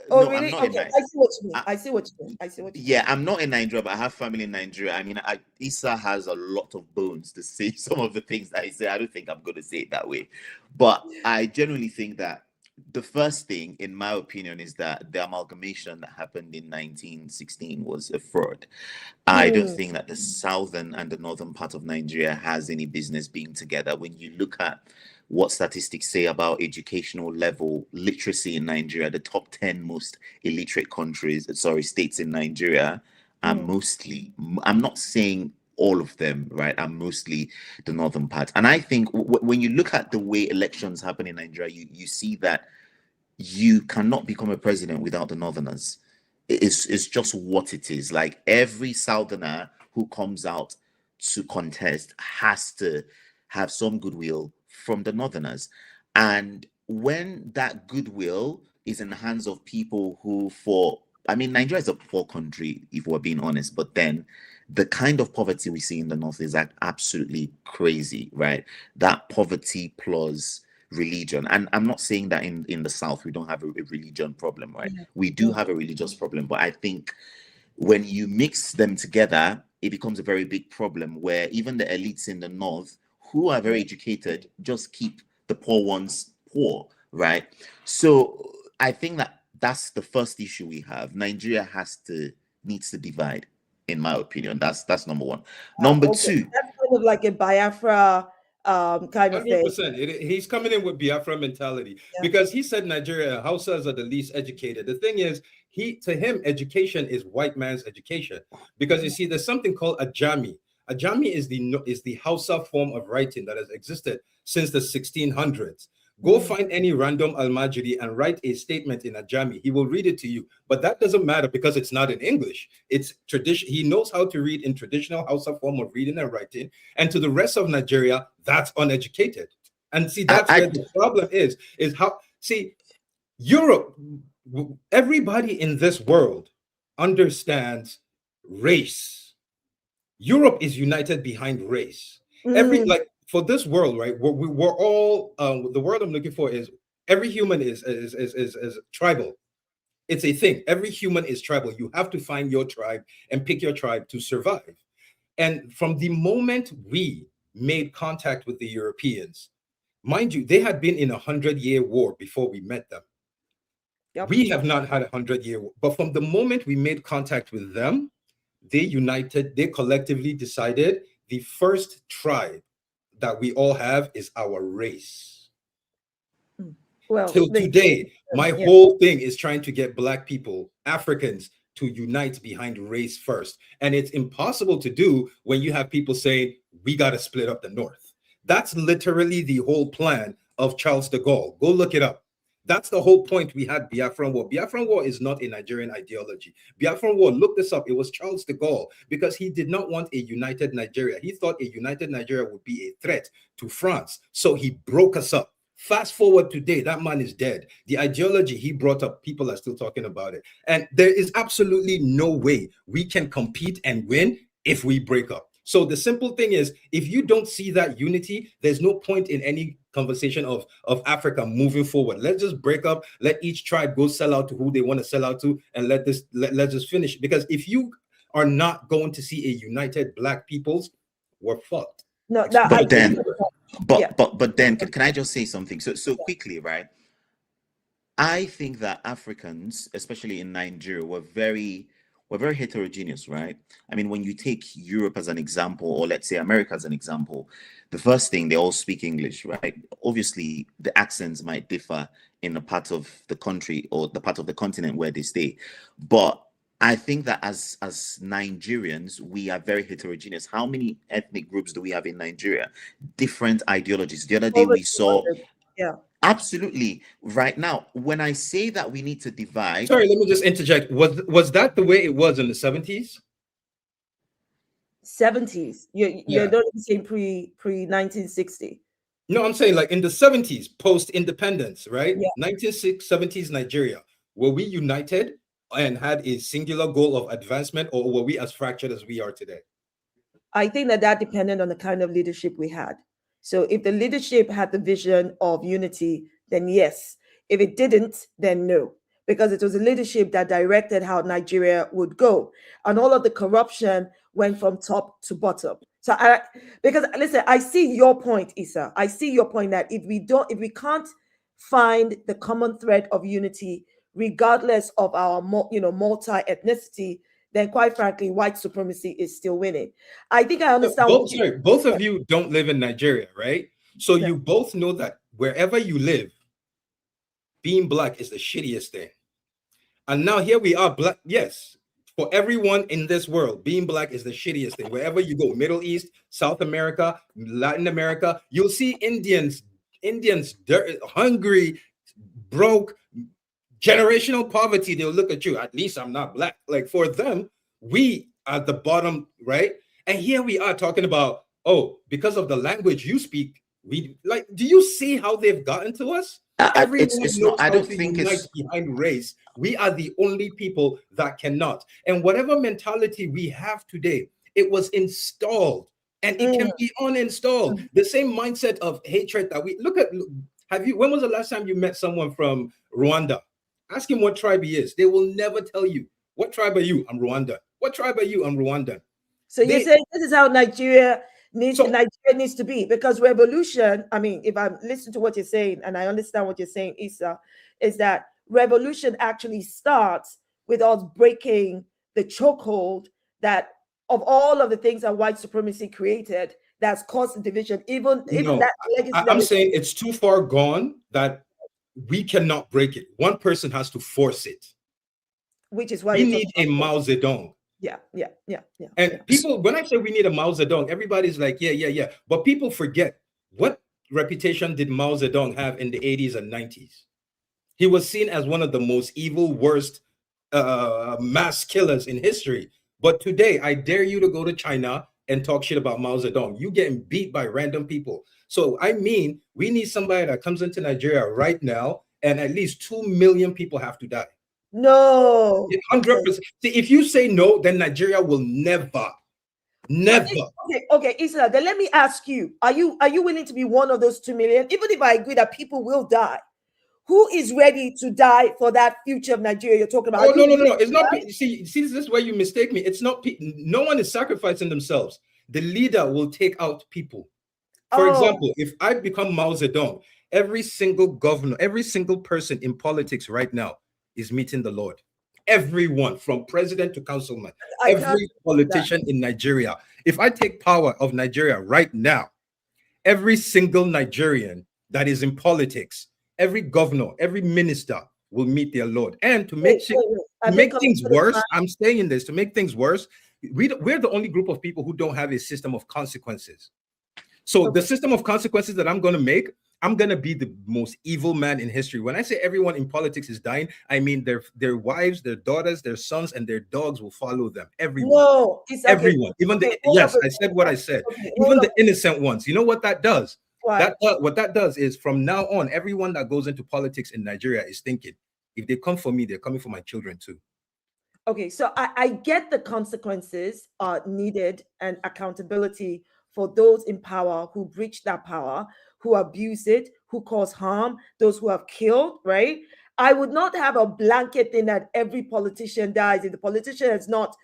Oh, No, I'm really? not in Okay, Nigeria. I see what you mean. I see what you mean. I see what you Yeah, I'm not in Nigeria, but I have family in Nigeria. I mean, Isa has a lot of bones to say some of the things that he said. I don't think I'm going to say it that way. But I genuinely think that the first thing, in my opinion, is that the amalgamation that happened in 1916 was a fraud. I don't mean. think that the southern and the northern part of Nigeria has any business being together. When you look at what statistics say about educational level literacy in Nigeria, the top 10 most illiterate states in Nigeria are mostly, I'm not saying all of them, right? Are mostly the northern part. And I think when you look at the way elections happen in Nigeria, you see that you cannot become a president without the northerners. It's just what it is. Like every southerner who comes out to contest has to have some goodwill from the northerners. And when that goodwill is in the hands of people who, Nigeria is a poor country, if we're being honest, but then the kind of poverty we see in the north is absolutely crazy, right? That poverty plus religion. And I'm not saying that in the south we don't have a religion problem, right? We do have a religious problem, but I think when you mix them together, it becomes a very big problem where even the elites in the north who are very educated just keep the poor ones poor, right? So I think that that's the first issue we have. Nigeria needs to divide, in my opinion. That's number one. Number two, that's kind of like a Biafra kind of thing. 100%. He's coming in with Biafra mentality because he said Nigeria Hausas are the least educated. The thing is, to him, education is white man's education, because you see, there's something called Ajami. Ajami is the Hausa form of writing that has existed since the 1600s. Go find any random Almajiri and write a statement in Ajami. He will read it to you, but that doesn't matter because it's not in English. It's tradition. He knows how to read in traditional Hausa form of reading and writing. And to the rest of Nigeria, that's uneducated. And see, that's where the problem is how, see, Europe, everybody in this world understands race. Europe is united behind race. For this world, right? We're all the word I'm looking for is every human is tribal. It's a thing. Every human is tribal. You have to find your tribe and pick your tribe to survive. And from the moment we made contact with the Europeans, mind you, they had been in 100-year war before we met them. We have not had 100-year war, but from the moment we made contact with them, they collectively decided the first tribe that we all have is our race. Well, till today, my whole thing is trying to get Black people, Africans, to unite behind race first. And it's impossible to do when you have people saying, we got to split up the North. That's literally the whole plan of Charles de Gaulle. Go look it up. That's the whole point we had Biafran War. Biafran War is not a Nigerian ideology. Biafran War, look this up. It was Charles de Gaulle because he did not want a united Nigeria. He thought a united Nigeria would be a threat to France. So he broke us up. Fast forward today, that man is dead. The ideology he brought up, people are still talking about it. And there is absolutely no way we can compete and win if we break up. So the simple thing is, if you don't see that unity, there's no point in any conversation of Africa moving forward. Let's just break up. Let each tribe go sell out to who they want to sell out to, and let's just finish. Because if you are not going to see a united Black peoples, we're fucked. No, but then can I just say something? So quickly, right? I think that Africans, especially in Nigeria, we're very heterogeneous, right? I mean, when you take Europe as an example, or let's say America as an example, the first thing, they all speak English, right? Obviously, the accents might differ in the part of the country or the part of the continent where they stay. But I think that as Nigerians, we are very heterogeneous. How many ethnic groups do we have in Nigeria? Different ideologies. The other day we saw... Yeah. Absolutely. Right now, when I say that we need to divide... Sorry, let me just interject. Was that the way it was in the 70s? 70s. You're not saying pre-1960. No, I'm saying like in the 70s, post-independence, right? Yeah. 1970s Nigeria. Were we united and had a singular goal of advancement, or were we as fractured as we are today? I think that depended on the kind of leadership we had. So if the leadership had the vision of unity, then yes. If it didn't, then no. because it was the leadership that directed how Nigeria would go. And all of the corruption went from top to bottom. So because listen, I see your point, Isa. I see your point that if we can't find the common thread of unity, regardless of our multi-ethnicity, then quite frankly, white supremacy is still winning. I think I understand. Both of you don't live in Nigeria, right? So you both know that wherever you live, being black is the shittiest thing. And now here we are, black. Yes, for everyone in this world, being black is the shittiest thing. Wherever you go, Middle East, South America, Latin America, you'll see Indians, hungry, broke, generational poverty. They'll look at you. At least I'm not black. Like for them, we are the bottom, right? And here we are talking about, oh, because of the language you speak, we like. Do you see how they've gotten to us? It's not. I don't think it's behind race. We are the only people that cannot. And whatever mentality we have today, it was installed, and it can be uninstalled. The same mindset of hatred that we look at. When was the last time you met someone from Rwanda? Ask him what tribe he is. They will never tell you. What tribe are you? I'm Rwanda. What tribe are you? I'm Rwandan. So you're saying this is how Nigeria needs to be, because revolution, I mean, if I listen to what you're saying and I understand what you're saying, Isa, is that revolution actually starts with us breaking the chokehold that of all of the things that white supremacy created that's caused the division. Even that legacy. I'm saying it's too far gone that we cannot break it. One person has to force it. Which is why we need a Mao Zedong. Yeah. And people, when I say we need a Mao Zedong, everybody's like, yeah. But people forget, what reputation did Mao Zedong have in the 80s and 90s? He was seen as one of the most evil, worst mass killers in history. But today, I dare you to go to China and talk shit about Mao Zedong. You getting beat by random people. So, I mean, we need somebody that comes into Nigeria right now, and at least 2 million people have to die. No. 100%. See, if you say no, then Nigeria will never. Okay, Isa, then let me ask you, are you willing to be one of those 2 million? Even if I agree that people will die, who is ready to die for that future of Nigeria you're talking about? Oh, no. It's not. See, this is where you mistake me. It's not. No one is sacrificing themselves. The leader will take out people. For example, if I become Mao Zedong, every single governor, every single person in politics right now is meeting the Lord. Everyone, from president to councilman, every politician in Nigeria. If I take power of Nigeria right now, every single Nigerian that is in politics, every governor, every minister will meet their Lord. And to make things worse, I'm saying this, to make things worse, we're the only group of people who don't have a system of consequences. So the system of consequences that I'm going to make, I'm going to be the most evil man in history. When I say everyone in politics is dying, I mean their wives, their daughters, their sons, and their dogs will follow them. Everyone. No, everyone. Even yes, I said what I said. Even the innocent ones. You know what that does? What that does is from now on, everyone that goes into politics in Nigeria is thinking, if they come for me, they're coming for my children too. Okay, so I get the consequences are needed and accountability for those in power who breach that power, who abuse it, who cause harm, those who have killed, right? I would not have a blanket thing that every politician dies if the politician has not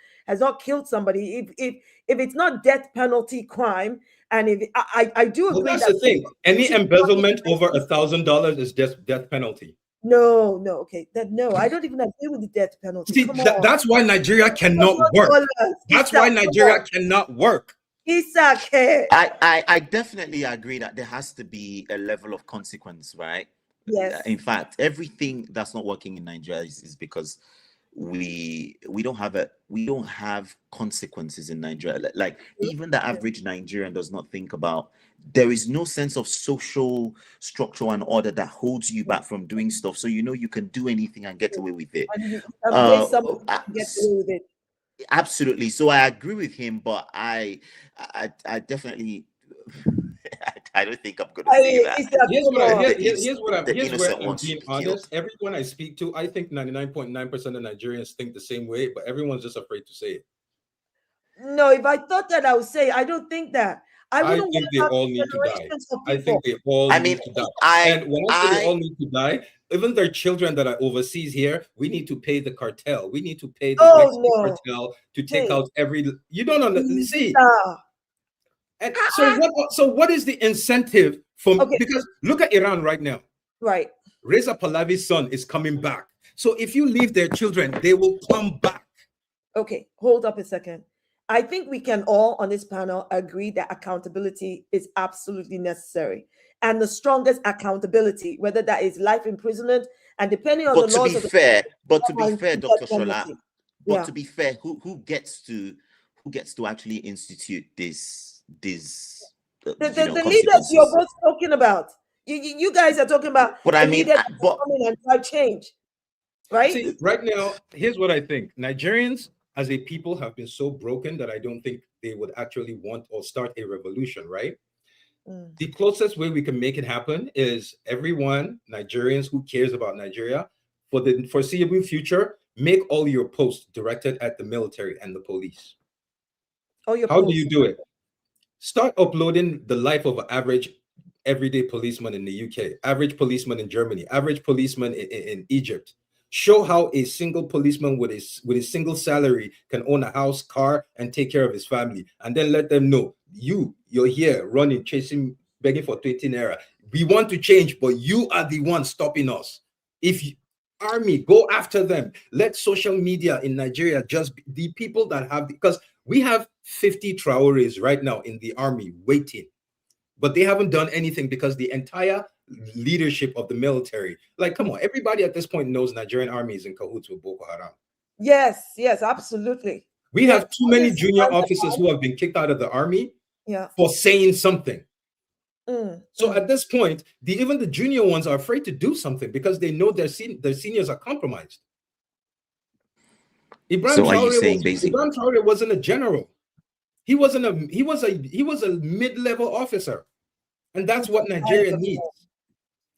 killed somebody. If it's not death penalty crime, and if I do agree. Well, that's the thing. Any embezzlement over $1,000 is just death penalty. No, okay. No, I don't even agree with the death penalty. See, that's why Nigeria cannot work. That's why Nigeria cannot work. I definitely agree that there has to be a level of consequence, right? Yes. In fact, everything that's not working in Nigeria is because we don't have consequences in Nigeria. Like even the average Nigerian does not think about. There is no sense of social structure and order that holds you back from doing stuff. So you can do anything and get away with it. Absolutely. So I agree with him, but I definitely I don't think I'm going to say that. Here's where I'm being honest. Everyone I speak to, I think 99.9% of Nigerians think the same way, but everyone's just afraid to say it. No, if I thought that, I would say I don't think that. I I wouldn't think want they to have all need to die. generations of I people. think they all I need mean, to die. I And when I say they all need to die, even their children that are overseas here, we need to pay the cartel. We need to pay the Oh Mexican no. cartel to take Hey. out every. You don't understand. See, Nah. and so what is the incentive from? Okay. Because look at Iran right now. Right. Reza Pahlavi's son is coming back. So if you leave their children, they will come back. Okay, hold up a second. I think we can all on this panel agree that accountability is absolutely necessary. And the strongest accountability, whether that is life imprisonment and depending on the laws of the but to be fair, Dr. Shola, yeah. to be fair, who gets to actually institute this the leaders you're both talking about. You guys are talking about but I mean, coming and drive change. Right? See, right now, here's what I think. Nigerians as a people have been so broken that I don't think they would actually want or start a revolution, right? The closest way we can make it happen is everyone, Nigerians who cares about Nigeria, for the foreseeable future, make all your posts directed at the military and the police. How do you do it? Start uploading the life of an average everyday policeman in the UK, average policeman in Germany, average policeman in Egypt. Show how a single policeman with a single salary can own a house, car, and take care of his family. And then let them know, you're here running, chasing, begging for 20 naira. We want to change, but you are the one stopping us. If army, go after them. Let social media in Nigeria just be the people that have, because we have 50 Traores right now in the army waiting, but they haven't done anything because the entire leadership of the military, like, come on, everybody at this point knows Nigerian army is in cahoots with Boko Haram. Yes, absolutely. We have too many junior officers who have been kicked out of the army for saying something. So at this point, even the junior ones are afraid to do something because they know their seniors are compromised. Ibrahim Traore wasn't a general. He was a mid-level officer, and that's what Nigeria needs.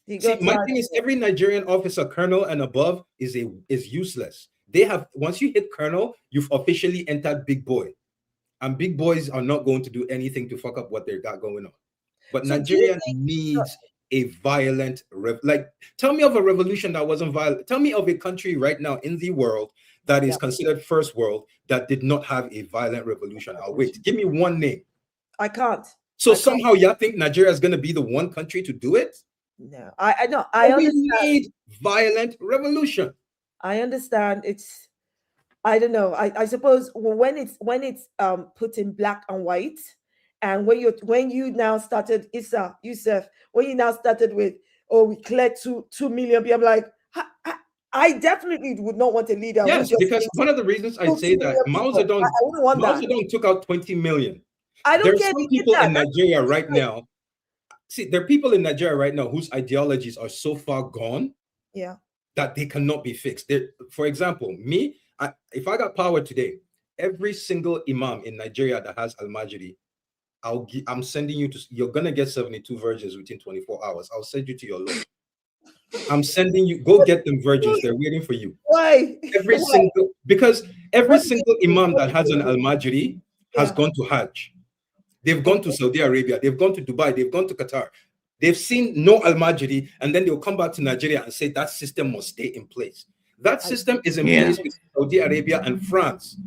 See, my thing is every Nigerian officer, colonel and above, is useless. They have, once you hit colonel, you've officially entered big boy, and big boys are not going to do anything to fuck up what they got going on. But so Nigeria needs a violent, tell me of a revolution that wasn't violent. Tell me of a country right now in the world that is considered first world that did not have a violent revolution. I'll wait. Give me one name. I can't. So somehow y'all think Nigeria is going to be the one country to do it? No, I know. I understand. We need violent revolution. I understand. It's, I don't know. I suppose when it's put in black and white, and when you now started, Isa, Yusuf, when you now started with, we cleared 2 million people, I'm like, I definitely would not want a leader. Yes, because one of the reasons I say that Mao Zedong took out 20 million. There's some people in Nigeria right now. See, there are people in Nigeria right now whose ideologies are so far gone that they cannot be fixed. For example, me, if I got power today, every single imam in Nigeria that has Al-Majiri, I'm sending you to, you're going to get 72 virgins within 24 hours. I'll send you to your Lord. I'm sending you, go get them virgins. They're waiting for you. Why? Because every single imam that has an Al-Majiri has gone to Hajj. They've gone to Saudi Arabia. They've gone to Dubai. They've gone to Qatar. They've seen no Al-Majiri, and then they'll come back to Nigeria and say that system must stay in place. That system is in place with Saudi Arabia and France.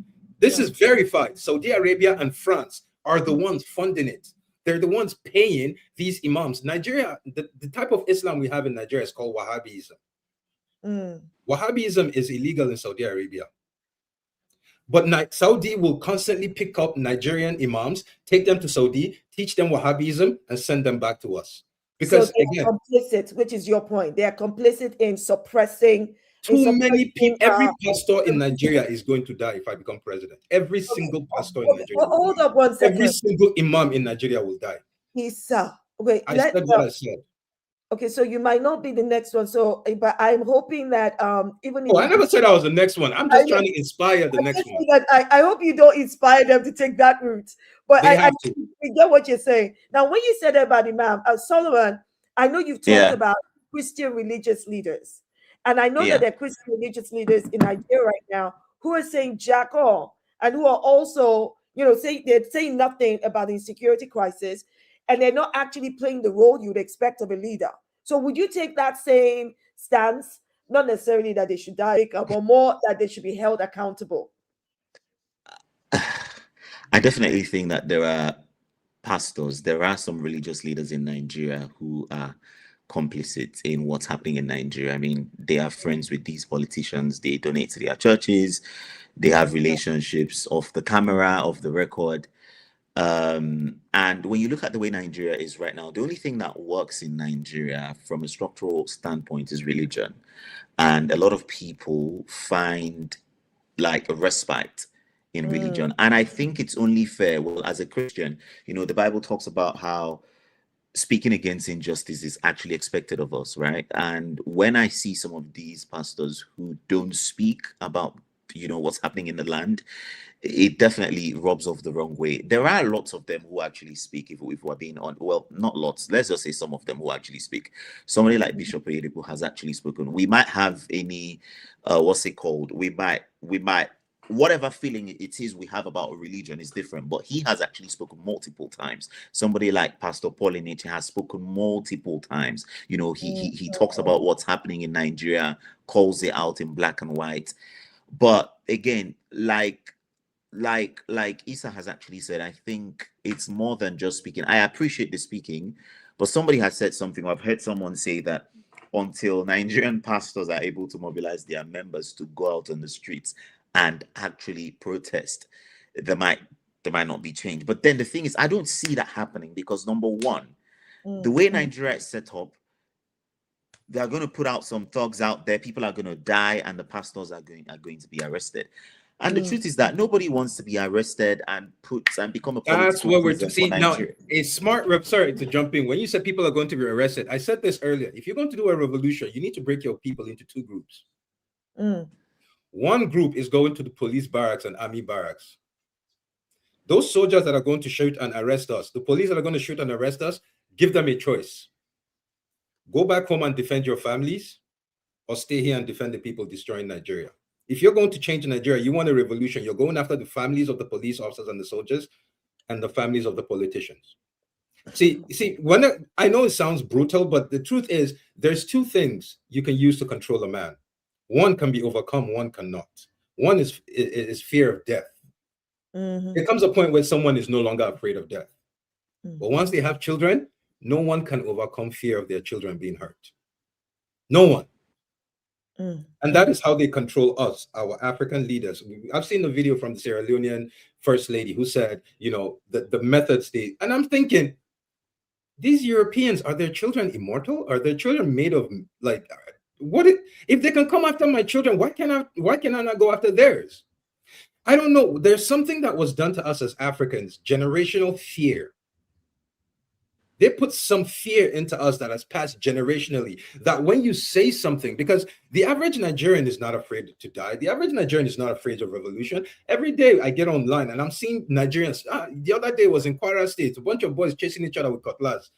This is verified. Saudi Arabia and France are the ones funding it. They're the ones paying these imams. Nigeria, the type of Islam we have in Nigeria is called Wahhabism. Wahhabism is illegal in Saudi Arabia. But Saudi will constantly pick up Nigerian imams, take them to Saudi, teach them Wahhabism, and send them back to us. Because so they're complicit, which is your point. They are complicit in suppressing. Too many people. Every pastor in Nigeria is going to die if I become president. Every single pastor in Nigeria. Well, hold up one second. Every single imam in Nigeria will die. Isa, wait. I said what I said. Okay, so you might not be the next one. So, but I'm hoping that even. I never said I was the next one. I'm just trying to inspire the next one. I hope you don't inspire them to take that route. But I get what you're saying. Now, when you said about Imam Solomon, I know you've talked about Christian religious leaders. And I know that there are Christian religious leaders in Nigeria right now who are saying jack all and who are also they're saying nothing about the insecurity crisis, and they're not actually playing the role you'd expect of a leader. So would you take that same stance? Not necessarily that they should die, but more that they should be held accountable. I definitely think that there are pastors, there are some religious leaders in Nigeria who are complicit in what's happening in Nigeria. I mean, they are friends with these politicians, they donate to their churches, they have relationships off the camera, off the record. And when you look at the way Nigeria is right now, the only thing that works in Nigeria from a structural standpoint is religion. And a lot of people find like a respite in religion. And I think it's only fair. Well, as a Christian, the Bible talks about how speaking against injustice is actually expected of us, right? And when I see some of these pastors who don't speak about, what's happening in the land, it definitely rubs off the wrong way. There are lots of them who actually speak, if we're being on, well, not lots, let's just say some of them who actually speak. Somebody like Bishop Oyedepo has actually spoken. We might have any, what's it called? We might, whatever feeling it is we have about a religion is different, but he has actually spoken multiple times. Somebody like Pastor Paul Enenche has spoken multiple times. He talks about what's happening in Nigeria, calls it out in black and white. But again, like Isa has actually said, I think it's more than just speaking. I appreciate the speaking, but somebody has said something. I've heard someone say that until Nigerian pastors are able to mobilize their members to go out on the streets and actually protest, there might not be change. But then the thing is, I don't see that happening because number one, the way Nigeria is set up, they're going to put out some thugs out there. People are going to die, and the pastors are going to be arrested. And the truth is that nobody wants to be arrested and become a. That's what we're see now. It's smart. Sorry to jump in. When you said people are going to be arrested, I said this earlier. If you're going to do a revolution, you need to break your people into two groups. One group is going to the police barracks and army barracks. Those soldiers that are going to shoot and arrest us, the police that are going to shoot and arrest us, give them a choice. Go back home and defend your families, or stay here and defend the people destroying Nigeria. If you're going to change Nigeria, you want a revolution, you're going after the families of the police officers and the soldiers and the families of the politicians. See, I know it sounds brutal, but the truth is there's two things you can use to control a man. One can be overcome, one cannot. One is fear of death. There comes a point where someone is no longer afraid of death. But once they have children, no one can overcome fear of their children being hurt. No one. And that is how they control us, our African leaders. I've seen the video from the Sierra Leonean First Lady who said, the methods and I'm thinking, these Europeans, are their children immortal? Are their children made of what if they can come after my children? Why can I not go after theirs? I don't know. There's something that was done to us as Africans, generational fear. They put some fear into us that has passed generationally, that when you say something, because the average Nigerian is not afraid to die. The average Nigerian is not afraid of revolution. Every day I get online and I'm seeing Nigerians. The other day was in Kwara State, a bunch of boys chasing each other with cutlass.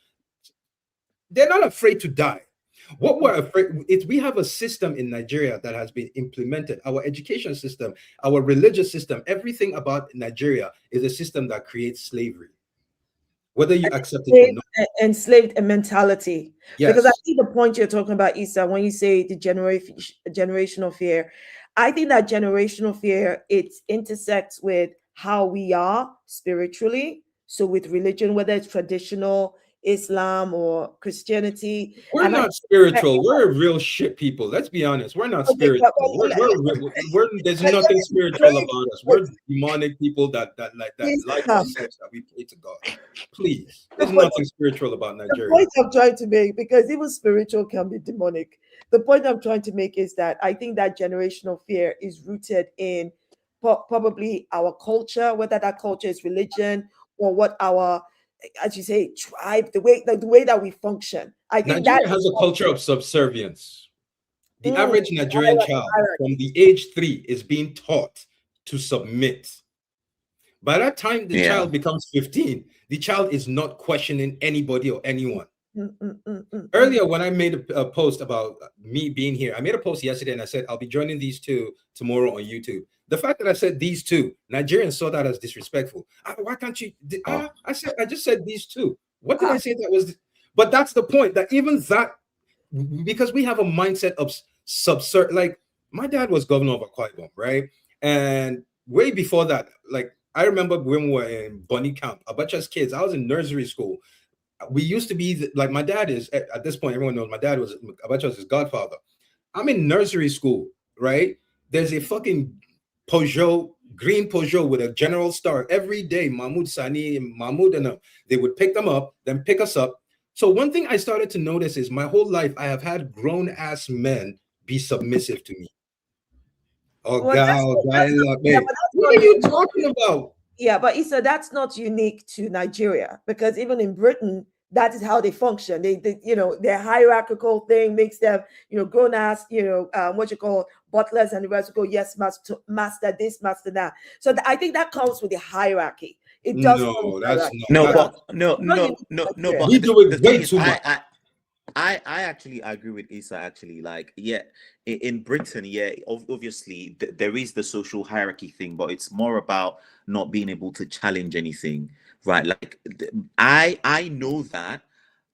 They're not afraid to die. What we're afraid is we have a system in Nigeria that has been implemented. Our education system, our religious system, everything about Nigeria is a system that creates slavery. Whether you accept it or not. Enslaved mentality. Yes. Because I think the point you're talking about, Isa, when you say the generational fear, I think that generational fear, it intersects with how we are spiritually. So with religion, whether it's traditional Islam or Christianity. We're not spiritual. We're real shit people. Let's be honest. We're not spiritual. There's nothing spiritual about us. We're demonic people that like sex, that we pray to God. Please. There's nothing spiritual about Nigeria. The point I'm trying to make, because even spiritual can be demonic. The point I'm trying to make is that I think that generational fear is rooted in probably our culture, whether that culture is religion or what our, as you say, tribe, the way that we function. I think Nigeria has a culture of subservience. The average Nigerian child from the age 3 is being taught to submit. By that time the child becomes 15, the child is not questioning anybody or anyone. Earlier, when I made a post about me being here, I made a post yesterday and I said, I'll be joining these two tomorrow on YouTube. The fact that I said these two, Nigerians saw that as disrespectful. Why can't you? I just said these two. What did I say that was? But that's the point. That even that, because we have a mindset of subvert. Like my dad was governor of Akwa Ibom, right? And way before that, like I remember when we were in Bunny Camp, Abacha's kids. I was in nursery school. We used to be like my dad is at this point. Everyone knows my dad was Abacha was his godfather. I'm in nursery school, right? There's a fucking Peugeot, green Peugeot with a General Star every day. Mahmoud Sani and Mahmoud and them, they would pick them up, then pick us up. So one thing I started to notice is my whole life I have had grown ass men be submissive to me. Oh Well, God, yeah, what are you talking about? Yeah, but Issa, that's not unique to Nigeria, because even in Britain, that is how they function. They you know, their hierarchical thing makes them, you know, grown ass, you know, what you call butlers, and the rest go, yes, master this, master that. So I think that comes with the hierarchy. It does. No, that's no. But we do it way too much. I actually agree with Isa. Actually, like, yeah, in Britain, yeah, obviously there is the social hierarchy thing, but it's more about not being able to challenge anything, right? Like, I know that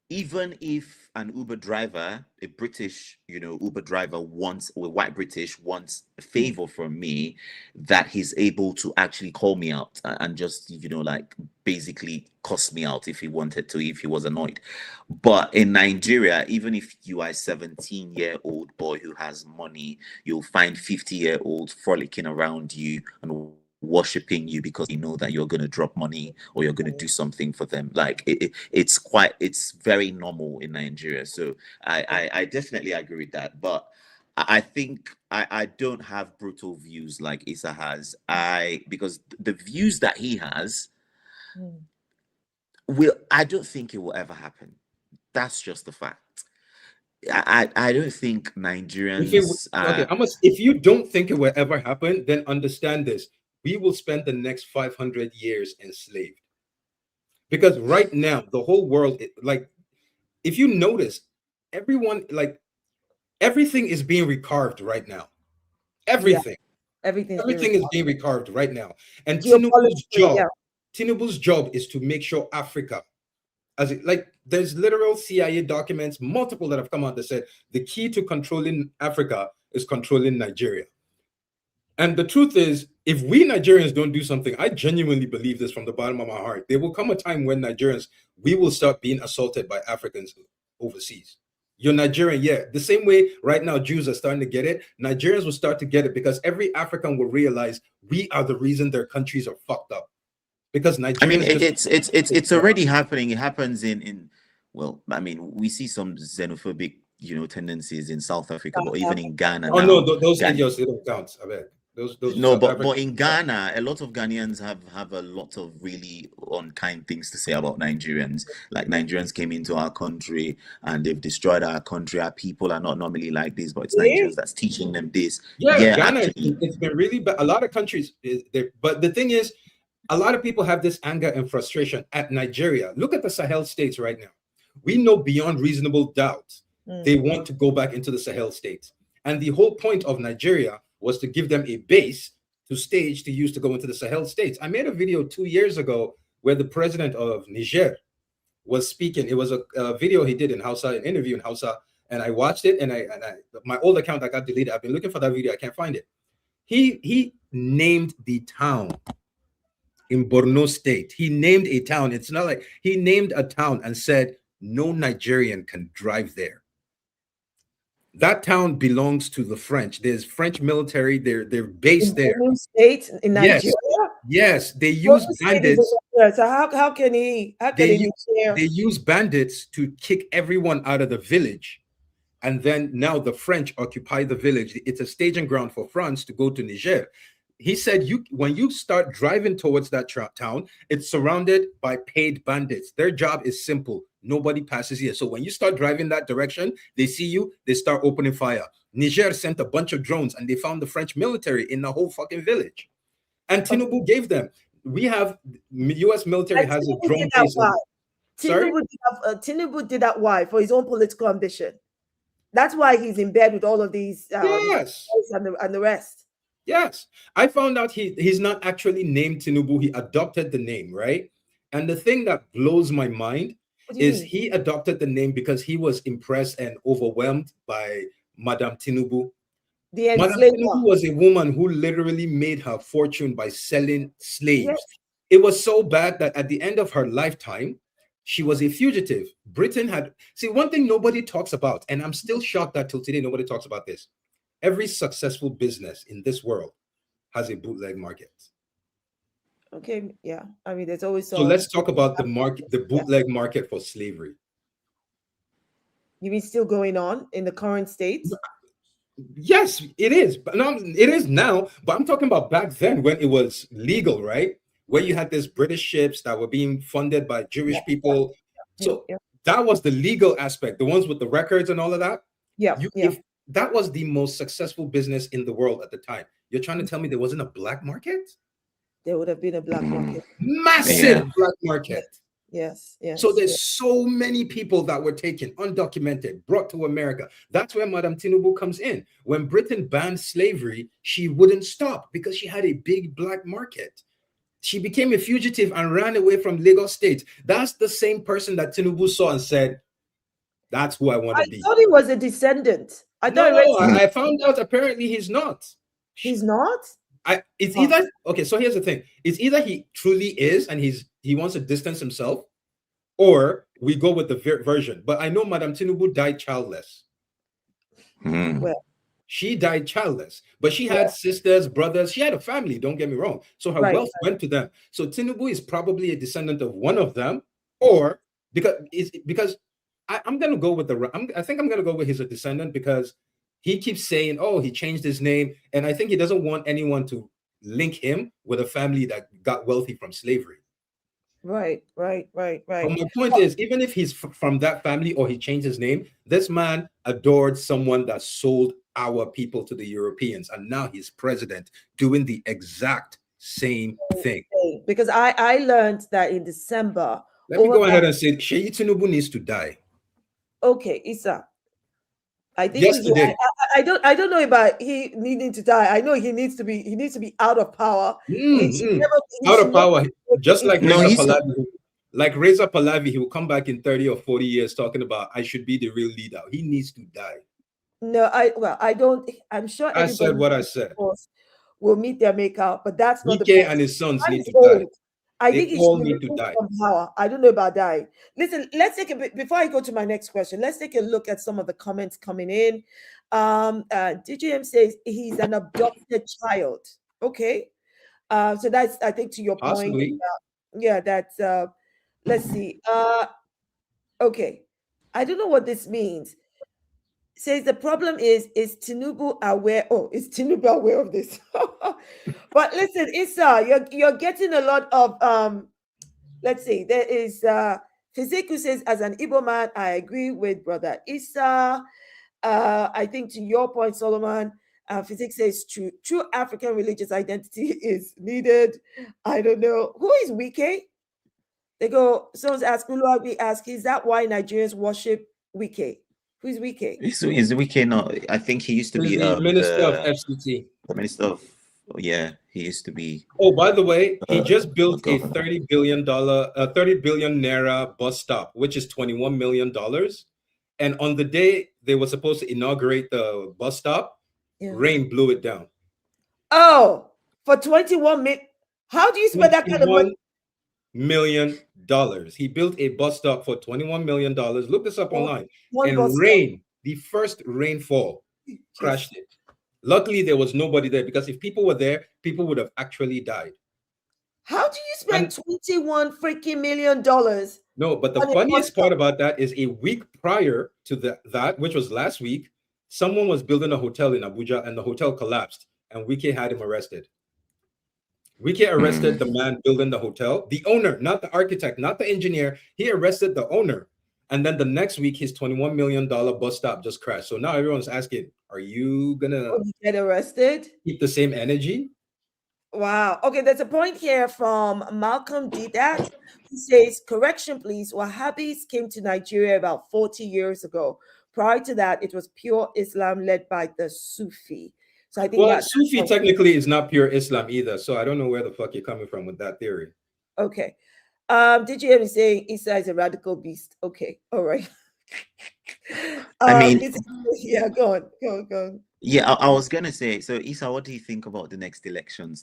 even if an Uber driver, a British, you know, Uber driver wants, or white British wants a favor from me, that he's able to actually call me out and just, you know, like basically cuss me out if he wanted to, if he was annoyed. But in Nigeria, even if you are a 17-year-old boy who has money, you'll find 50-year-olds frolicking around you and worshipping you because you know that you're going to drop money or you're going to do something for them. Like it's very normal in Nigeria. So I definitely agree with that. But I think I don't have brutal views like Isa has. Because the views that he has I don't think it will ever happen. That's just the fact. I don't think Nigerians. If you don't think it will ever happen, then understand this: we will spend the next 500 years enslaved. Because right now, the whole world, like, if you notice, everyone, like, everything is being recarved right now. Everything, everything is being recarved right now. And Tinubu's job is to make sure Africa, there's literal CIA documents, multiple that have come out that said the key to controlling Africa is controlling Nigeria. And the truth is, if we Nigerians don't do something, I genuinely believe this from the bottom of my heart, there will come a time when Nigerians, we will start being assaulted by Africans overseas. You're Nigerian, yeah. The same way right now Jews are starting to get it, Nigerians will start to get it, because every African will realize we are the reason their countries are fucked up. Because Nigerians, I mean, it's already happening. It happens in well, I mean, we see some xenophobic, you know, tendencies in South Africa, but even in Ghana. Oh, no, those idiots, they don't count. I bet. Those no, but in Ghana, a lot of Ghanaians have a lot of really unkind things to say about Nigerians. Like, Nigerians came into our country and they've destroyed our country. Our people are not normally like this, but it's Nigerians that's teaching them this. Yeah, Ghana, actually, it's been really bad. A lot of countries, but the thing is, a lot of people have this anger and frustration at Nigeria. Look at the Sahel states right now. We know beyond reasonable doubt they want to go back into the Sahel states. And the whole point of Nigeria was to give them a base to stage to use to go into the Sahel states. I made a video 2 years ago where the president of Niger was speaking. It was a video he did in Hausa, an interview in Hausa, and I watched it, and I my old account that got deleted. I've been looking for that video. I can't find it. He named the town in Borno State. He named a town. It's not like he named a town and said no Nigerian can drive there. That town belongs to the French. There's French military. They're based there. State in Nigeria. Yes, they use bandits. So how can he? They use bandits to kick everyone out of the village, and then now the French occupy the village. It's a staging ground for France to go to Niger. He said, when you start driving towards that town, it's surrounded by paid bandits. Their job is simple. Nobody passes here. So when you start driving that direction, they see you, they start opening fire. Niger sent a bunch of drones and they found the French military in the whole fucking village. And Tinubu gave them. We have, U.S. military has a drone base. Tinubu did that why? For his own political ambition. That's why he's in bed with all of these and the rest. Yes. I found out he's not actually named Tinubu. He adopted the name, right? And the thing that blows my mind What do you is mean? he adopted the name because he was impressed and overwhelmed by Madame Tinubu. The Madame enslaver. Tinubu was a woman who literally made her fortune by selling slaves. Yes. It was so bad that at the end of her lifetime, she was a fugitive. Britain had, see, one thing nobody talks about, and I'm still shocked that till today nobody talks about this. Every successful business in this world has a bootleg market. Okay, yeah. I mean, there's always So let's talk about the market, the bootleg market for slavery. You mean still going on in the current state? Yes, it is. But no, it is now. But I'm talking about back then when it was legal, right? Where you had these British ships that were being funded by Jewish people. So that was the legal aspect, the ones with the records and all of that. If that was the most successful business in the world at the time, you're trying to tell me there wasn't a black market? There would have been a black market. Massive black market. Yes. So there's so many people that were taken, undocumented, brought to America. That's where Madame Tinubu comes in. When Britain banned slavery, she wouldn't stop because she had a big black market. She became a fugitive and ran away from Lagos State. That's the same person that Tinubu saw and said, that's who I want to be. I thought he was a descendant. I found out apparently he's not. He's not? It's either, okay, so here's the thing. It's either he truly is and he wants to distance himself, or we go with the version. But I know Madame Tinubu died childless. Well, she died childless, but she had sisters, brothers. She had a family, don't get me wrong. So her wealth went to them. So Tinubu is probably a descendant of one of them, or because I'm going to go with I think I'm going to go with he's a descendant because he keeps saying, oh, he changed his name. And I think he doesn't want anyone to link him with a family that got wealthy from slavery. Right. But my point is, even if he's from that family or he changed his name, this man adored someone that sold our people to the Europeans. And now he's president doing the exact same thing. Because I learned that in December. Let me go ahead and say, Sheyi Tinubu needs to die. Okay, Isa. I think yesterday. I don't know about he needing to die. I know he needs to be out of power. Out of power, just like Reza Pahlavi. Like Reza Pahlavi, he will come back in 30 or 40 years talking about I should be the real leader. He needs to die. No, I don't. I'm sure I said what I said. Will meet their maker, but that's not the point. And his sons need to die. I think he should need to die. From power. I don't know about dying. Listen, let's take a bit before I go to my next question. Let's take a look at some of the comments coming in. DJM says he's an adopted child. Okay, so that's I think to your point. That's let's see. Okay, I don't know what this means. Says the problem is Tinubu aware? Oh, is Tinubu aware of this? But listen, Isa, you're getting a lot of let's see. There is Fizik who says, as an Igbo man, I agree with brother Isa. I think to your point, Solomon, Fizik says true African religious identity is needed. I don't know who is Wike. They go. Someone's asking. Uluagbi ask, is that why Nigerians worship Wike? Who's Wike? Is Wike not? I think he used to be the minister of FCT. The minister of, he used to be. Oh, by the way, he just built a $30 billion naira bus stop, which is $21 million. And on the day they were supposed to inaugurate the bus stop, rain blew it down. Oh, for 21 million. How do you spend that kind of money? $21 million. He built a bus stop for $21 million. Look this up online. And rain, the first rainfall, crashed it. Luckily, there was nobody there because if people were there, people would have actually died. How do you spend $21 freaking million? No, but the funniest part about that is a week prior to that, which was last week, someone was building a hotel in Abuja and the hotel collapsed and Wike had him arrested. Wike arrested the man building the hotel, the owner, not the architect, not the engineer. He arrested the owner. And then the next week, his $21 million bus stop just crashed. So now everyone's asking, are you going to get arrested? Keep the same energy? Wow. Okay, there's a point here from Malcolm Didat who says, correction, please. Wahhabis came to Nigeria about 40 years ago. Prior to that, it was pure Islam led by the Sufi. So I think Well, that. Sufi technically is not pure Islam either, so I don't know where the fuck you're coming from with that theory. Okay. Did you hear me say Isa is a radical beast? Okay, all right. I mean, yeah, go on. Yeah, I was gonna say. So, Isa, what do you think about the next elections?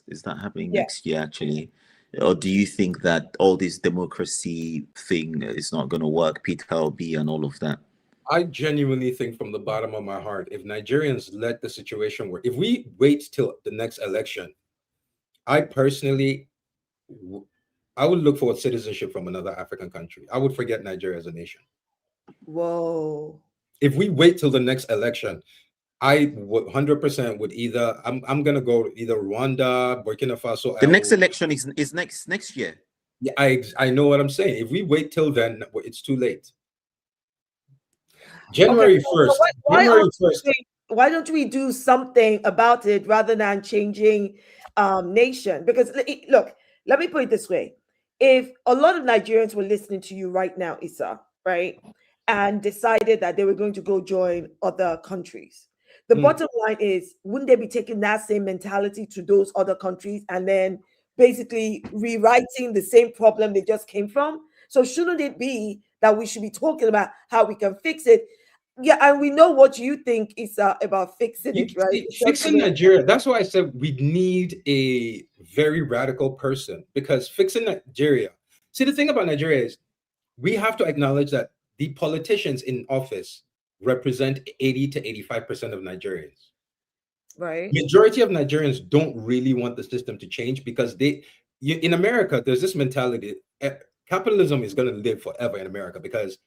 Is that happening Yeah. next year actually, or do you think that all this democracy thing is not gonna work? Peter Obi and all of that. I genuinely think from the bottom of my heart, if Nigerians let the situation work, if we wait till the next election, I personally, I would look for citizenship from another African country. I would forget Nigeria as a nation. Whoa. If we wait till the next election, I would 100% would either, I'm gonna go either Rwanda, Burkina Faso. The next election is next year. Yeah, I know what I'm saying. If we wait till then, it's too late. January 1st. Why don't we do something about it rather than changing nation? Because look, let me put it this way. If a lot of Nigerians were listening to you right now, Isa, right, and decided that they were going to go join other countries, the bottom line is, wouldn't they be taking that same mentality to those other countries and then basically rewriting the same problem they just came from? So shouldn't it be that we should be talking about how we can fix it? Yeah, and we know what you think is about fixing it, right? Fixing Nigeria. That's why I said we need a very radical person, because fixing Nigeria. See, the thing about Nigeria is we have to acknowledge that the politicians in office represent 80 to 85% of Nigerians. Right. Majority of Nigerians don't really want the system to change because in America, there's this mentality. Capitalism is going to live forever in America because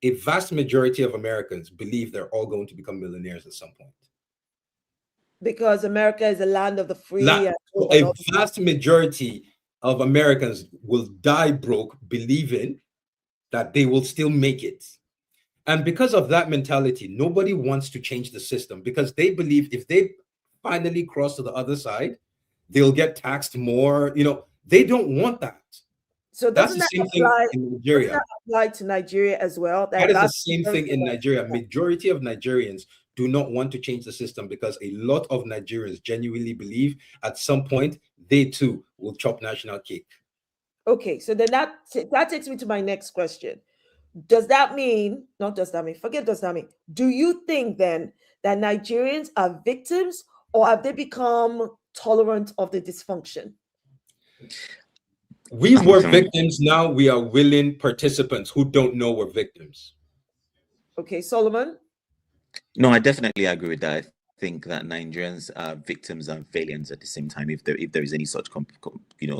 a vast majority of Americans believe they're all going to become millionaires at some point. Because America is a land of the free. A vast majority of Americans will die broke believing that they will still make it. And because of that mentality, nobody wants to change the system because they believe if they finally cross to the other side, they'll get taxed more. They don't want that. So that's the same thing in Nigeria. Does that apply to Nigeria as well? That is the same thing in Nigeria. Majority of Nigerians do not want to change the system because a lot of Nigerians genuinely believe at some point they too will chop national cake. Okay, so then that takes me to my next question. Does that mean, forget does that mean, do you think then that Nigerians are victims or have they become tolerant of the dysfunction? We were victims. Now we are willing participants who don't know we're victims. Okay, Solomon? No, I definitely agree with that. I think that Nigerians are victims and valiants at the same time, if there is any such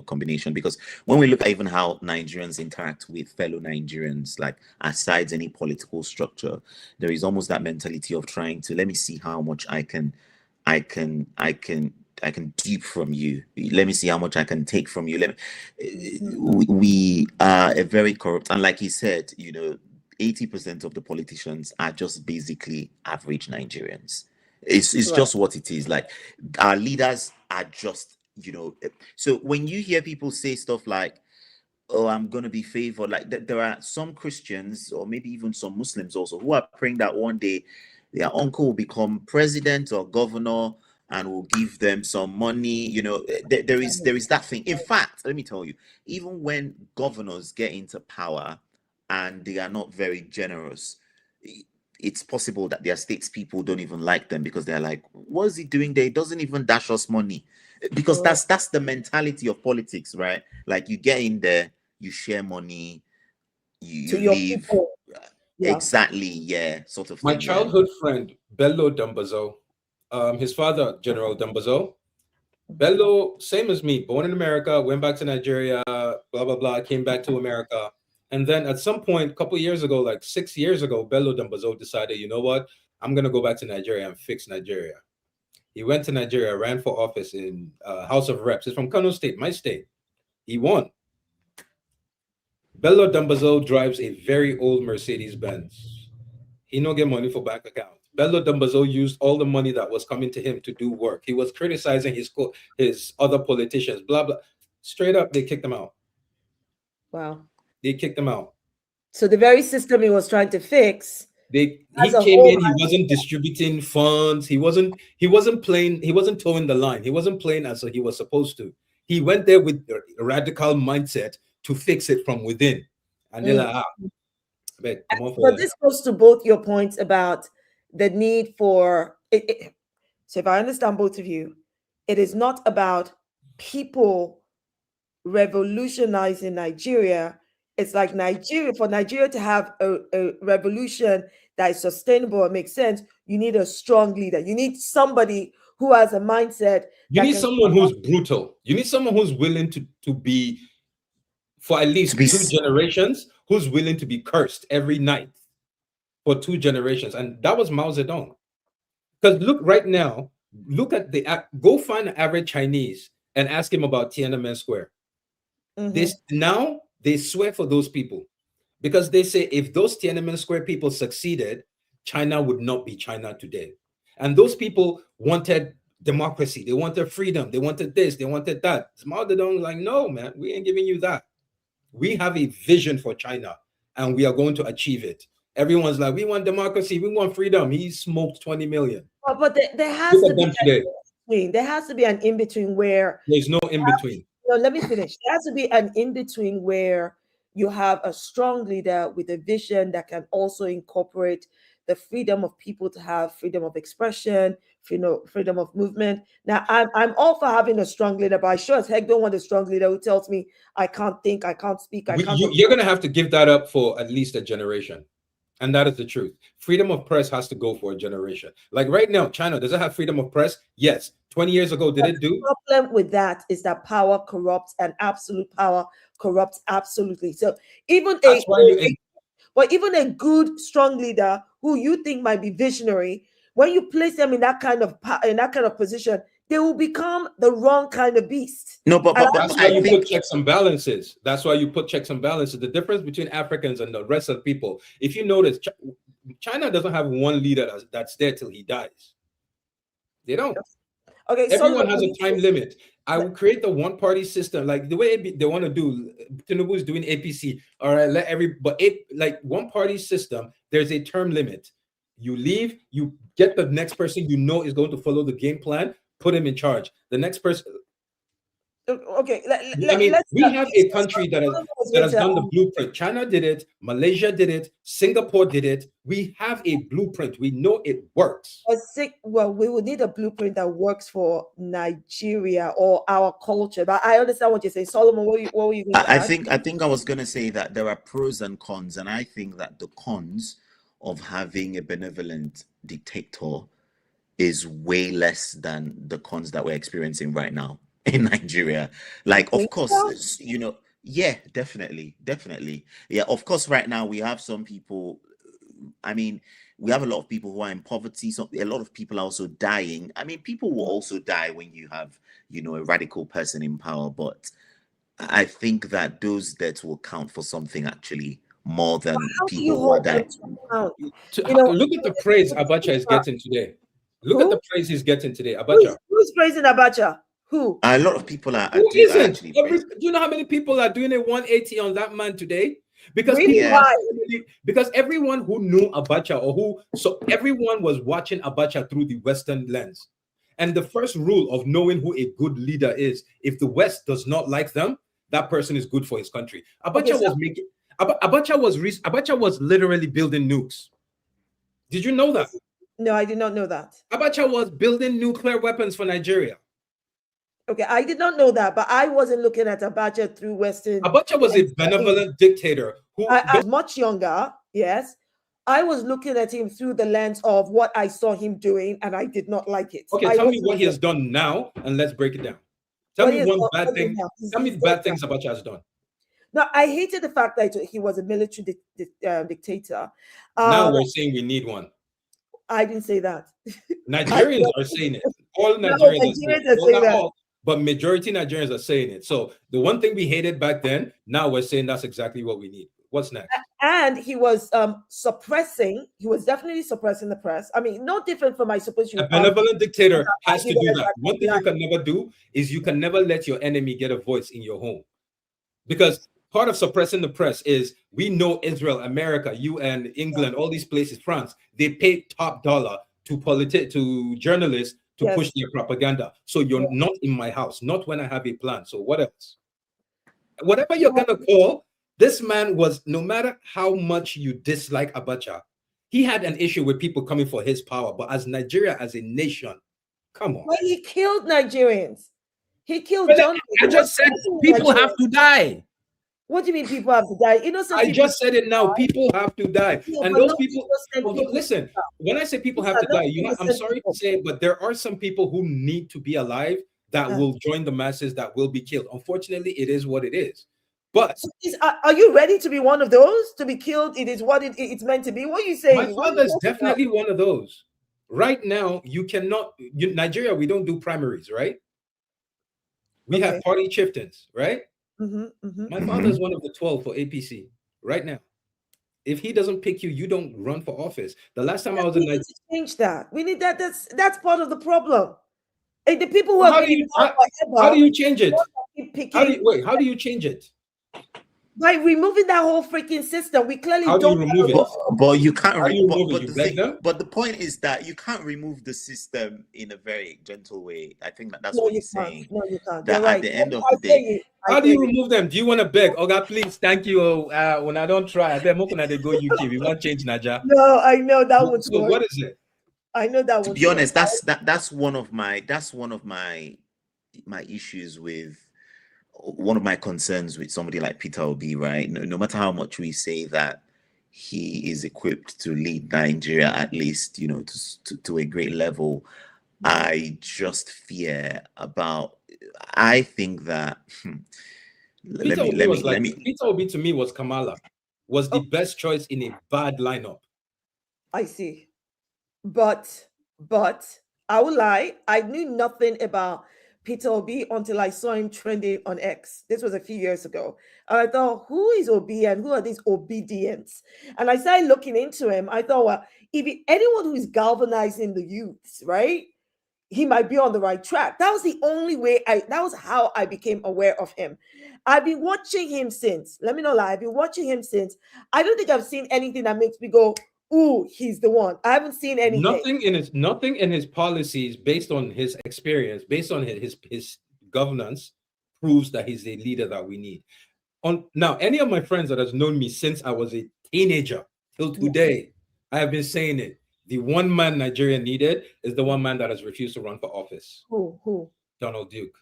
combination. Because when we look at even how Nigerians interact with fellow Nigerians, like aside any political structure, there is almost that mentality of trying to let me see how much I can dupe from you. Let me see how much I can take from you. We are a very corrupt, and like he said, 80% of the politicians are just basically average Nigerians. It's right. Just what it is. Like our leaders are just, so when you hear people say stuff like, oh, I'm going to be favored, like there are some Christians or maybe even some Muslims also who are praying that one day their uncle will become president or governor and will give them some money. There is that thing. In fact, let me tell you, even when governors get into power and they are not very generous, it's possible that their statespeople don't even like them because they're like, what is he doing there? He doesn't even dash us money. Because that's the mentality of politics, right? Like you get in there, you share money, you leave. Exactly, yeah, sort of My thing. childhood friend, Bello Dumbazo, his father, General Dumbazo. Bello, same as me, born in America, went back to Nigeria, blah, blah, blah, came back to America. And then at some point, a couple of years ago, like 6 years ago, Bello Dumbazo decided, you know what? I'm going to go back to Nigeria and fix Nigeria. He went to Nigeria, ran for office in House of Reps. He's from Kano State, my state. He won. Bello Dumbazo drives a very old Mercedes-Benz. He don't get money for bank account. Bello Dumbazo used all the money that was coming to him to do work. He was criticizing his other politicians, blah, blah. Straight up, they kicked him out. Wow. They kicked him out. So the very system he was trying to fix He As a came whole in, he wasn't distributing funds, he wasn't playing, he wasn't towing the line, he wasn't playing as he was supposed to. He went there with a radical mindset to fix it from within. And they're like, but this goes to both your points about the need for it. So if I understand both of you, it is not about people revolutionizing Nigeria. It's like for Nigeria to have a revolution that is sustainable and makes sense, you need a strong leader. You need somebody who has a mindset. You need someone who's brutal. You need someone who's willing to be, for at least 2 generations, who's willing to be cursed every night for 2 generations. And that was Mao Zedong. Because look right now, go find an average Chinese and ask him about Tiananmen Square. Now they swear for those people, because they say if those Tiananmen Square people succeeded, China would not be China today. And those people wanted democracy, they wanted freedom, they wanted this, they wanted that. Mao Zedong was like, no, man, we ain't giving you that. We have a vision for China, and we are going to achieve it. Everyone's like, we want democracy, we want freedom. He smoked 20 million. But there has to be an in-between. There has to be an in-between where there's no in-between. No, let me finish. There has to be an in-between where you have a strong leader with a vision that can also incorporate the freedom of people to have freedom of expression, freedom of movement. Now, I'm all for having a strong leader, but I sure as heck don't want a strong leader who tells me I can't think, I can't speak, I can't. You're going to have to give that up for at least a generation. And that is the truth. Freedom of press has to go for a generation. Like right now, China, does it have freedom of press? Yes. 20 years ago, did it do? The problem with that is that power corrupts, and absolute power corrupts absolutely. So even even a good, strong leader who you think might be visionary, when you place them in that kind of position, they will become the wrong kind of beast. No, but that's why you put checks and balances. That's why you put checks and balances. The difference between Africans and the rest of the people, if you notice, China doesn't have one leader that's there till he dies. They don't. Okay, everyone has a time limit. I will create the one-party system, like the way they want to do. Tinubu is doing APC. All right, one-party system. There's a term limit. You leave, you get the next person you know is going to follow the game plan. Put him in charge. The next person. Okay. We have a country that has done the blueprint. China did it. Malaysia did it. Singapore did it. We have a blueprint. We know it works. Well, we would need a blueprint that works for Nigeria or our culture. But I understand what you're saying. Solomon, what were you going to add? I think I was going to say that there are pros and cons. And I think that the cons of having a benevolent dictator is way less than the cons that we're experiencing right now in Nigeria. Like, of course, yeah, definitely. Yeah, of course, right now we have some people, we have a lot of people who are in poverty. So a lot of people are also dying. People will also die when you have, a radical person in power. But I think that those deaths will count for something actually more than people who are dying. Look at the praise Abacha is getting today. Look at the praise he's getting today. Abacha. Who's praising Abacha? Who? A lot of people are. Who isn't? Do you know how many people are doing a 180 on that man today? Because because everyone who knew Abacha everyone was watching Abacha through the Western lens. And the first rule of knowing who a good leader is, if the West does not like them, that person is good for his country. Abacha was literally building nukes. Did you know that? No, I did not know that. Abacha was building nuclear weapons for Nigeria. Okay, I did not know that, but I wasn't looking at Abacha through Western. Abacha was a benevolent dictator who I was much younger. Yes, I was looking at him through the lens of what I saw him doing, and I did not like it. Okay, tell me what he has done now, and let's break it down. Tell me one bad thing. Tell me the bad things Abacha has done. No, I hated the fact that he was a military dictator. Now we're saying we need one. I didn't say that. Nigerians are saying it. All Nigerians are saying that. But majority Nigerians are saying it. So the one thing we hated back then, now we're saying that's exactly what we need. What's next? And he was suppressing. He was definitely suppressing the press. No different from, I suppose, a benevolent dictator has to do that. One thing you can never do is you can never let your enemy get a voice in your home, because part of suppressing the press is we know Israel, America, UN, England, all these places, France, they pay top dollar to journalists to push their propaganda. So you're not in my house, not when I have a plan. So what else? Whatever you're gonna call, this man was, no matter how much you dislike Abacha, he had an issue with people coming for his power. But as Nigeria, as a nation, come on. Well, he killed Nigerians. He killed John. I just said people have to die. What do you mean people have to die? Innocent I just said it now. People have to die. And those people, listen, when I say people have to die, I'm sorry to say, but there are some people who need to be alive that will join the masses that will be killed. Unfortunately, it is what it is. But are you ready to be one of those to be killed? It is what it's meant to be. What are you saying? My father is definitely one of those. Right now, you cannot. Nigeria, we don't do primaries, right? We have party chieftains, right? My father is one of the 12 for APC right now. If he doesn't pick you, you don't run for office. The last time I was in Nigeria, change that. We need that. That's part of the problem. And the people who how do you change it? How do you change it? By removing that whole freaking system. We clearly don't remove it. But you can't but the point is that you can't remove the system in a very gentle way. I think that's what he's saying. No, you can't. That at the end of the day, how do you remove them? Do you want to beg? Oh God, please, thank you. When I don't try, then how can I go UK? We won't change Nigeria. No, I know that would. So what is it? I know that. To be honest, that's one of my issues with. One of my concerns with somebody like Peter Obi, right? No matter how much we say that he is equipped to lead Nigeria, at least, to a great level, I just fear about. I think that. Peter Obi to me was Kamala, was the best choice in a bad lineup. I see, but I will lie. I knew nothing about Peter Obi until I saw him trending on X. This was a few years ago. And I thought, who is Obi and who are these obedients? And I started looking into him. I thought, well, if anyone who is galvanizing the youths, right, he might be on the right track. That was the only way that was how I became aware of him. I've been watching him since. Let me not lie. I've been watching him since. I don't think I've seen anything that makes me go, ooh, he's the one. I haven't seen anything. Nothing in his policies, based on his experience, based on his governance, proves that he's the leader that we need. Now, any of my friends that has known me since I was a teenager till today, I have been saying it. The one man Nigeria needed is the one man that has refused to run for office. Who? Donald Duke.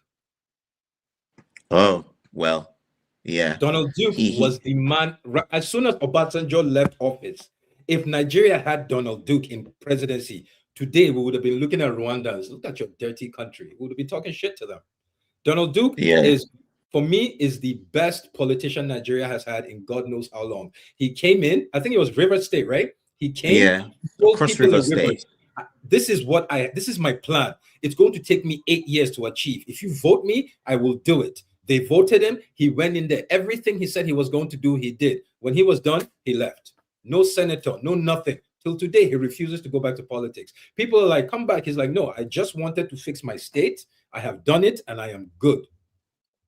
Oh, well, yeah. Donald Duke was the man. As soon as Obasanjo left office, if Nigeria had Donald Duke in presidency, today we would have been looking at Rwandans. Look at your dirty country. We would have been talking shit to them. Donald Duke for me, is the best politician Nigeria has had in God knows how long. He came in, I think it was River State, right? He came, Cross River State. This is my plan. It's going to take me 8 years to achieve. If you vote me, I will do it. They voted him. He went in there. Everything he said he was going to do, he did. When he was done, he left. No senator, no nothing. Till today, he refuses to go back to politics. People are like, come back. He's like, no, I just wanted to fix my state. I have done it, and I am good.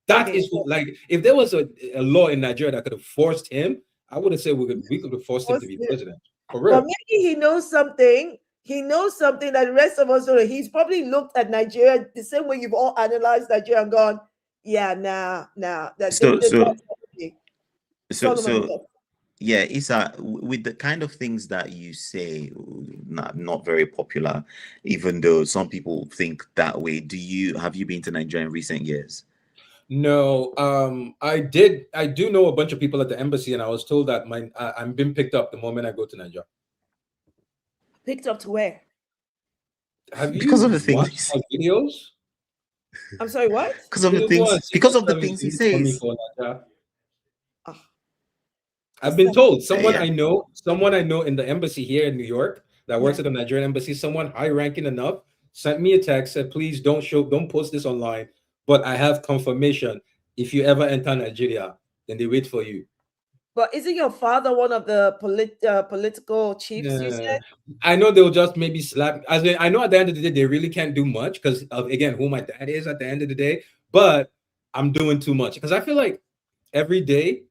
That is like, if there was a law in Nigeria that could have forced him, I would have said we could have forced him to be president. For real. Well, maybe he knows something. He knows something that the rest of us don't know. He's probably looked at Nigeria the same way you've all analyzed Nigeria and gone, yeah, nah. Yeah, Isa, with the kind of things that you say, not very popular, even though some people think that way. Have you been to Nigeria in recent years? No, I do know a bunch of people at the embassy, and I was told that I'm being picked up the moment I go to Nigeria. Picked up to where? Because of the things videos. I'm sorry, what? Because of the things he says. I've been told someone I know in the embassy here in New York that works at the Nigerian embassy, someone high ranking enough, sent me a text, said, please don't post this online, but I have confirmation. If you ever enter Nigeria, then they wait for you. But isn't your father one of the political chiefs, you said? I know they'll just maybe slap. I know at the end of the day, they really can't do much because of, again, who my dad is at the end of the day. But I'm doing too much because I feel like every day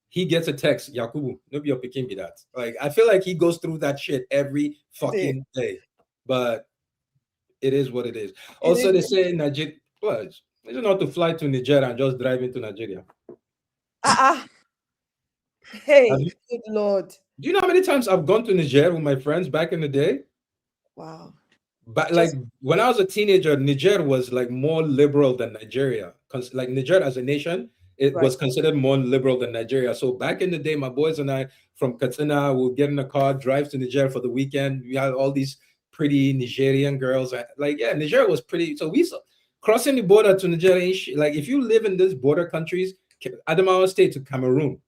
he gets a text, Yakubu, nobody your picking be that. Like, I feel like he goes through that shit every fucking day. But it is what it is. Also, they say in Nigeria, well, it's not to fly to Nigeria and just drive into Nigeria. Hey, good Lord. Do you know how many times I've gone to Niger with my friends back in the day? Wow. But like when I was a teenager, Niger was like more liberal than Nigeria. Like Niger as a nation, it was considered more liberal than Nigeria. So back in the day, my boys and I from Katsina would get in a car, drive to Niger for the weekend. We had all these pretty Nigerian girls. Like, yeah, Niger was pretty. So we saw crossing the border to Nigeria. Like if you live in these border countries, Adamawa State to Cameroon.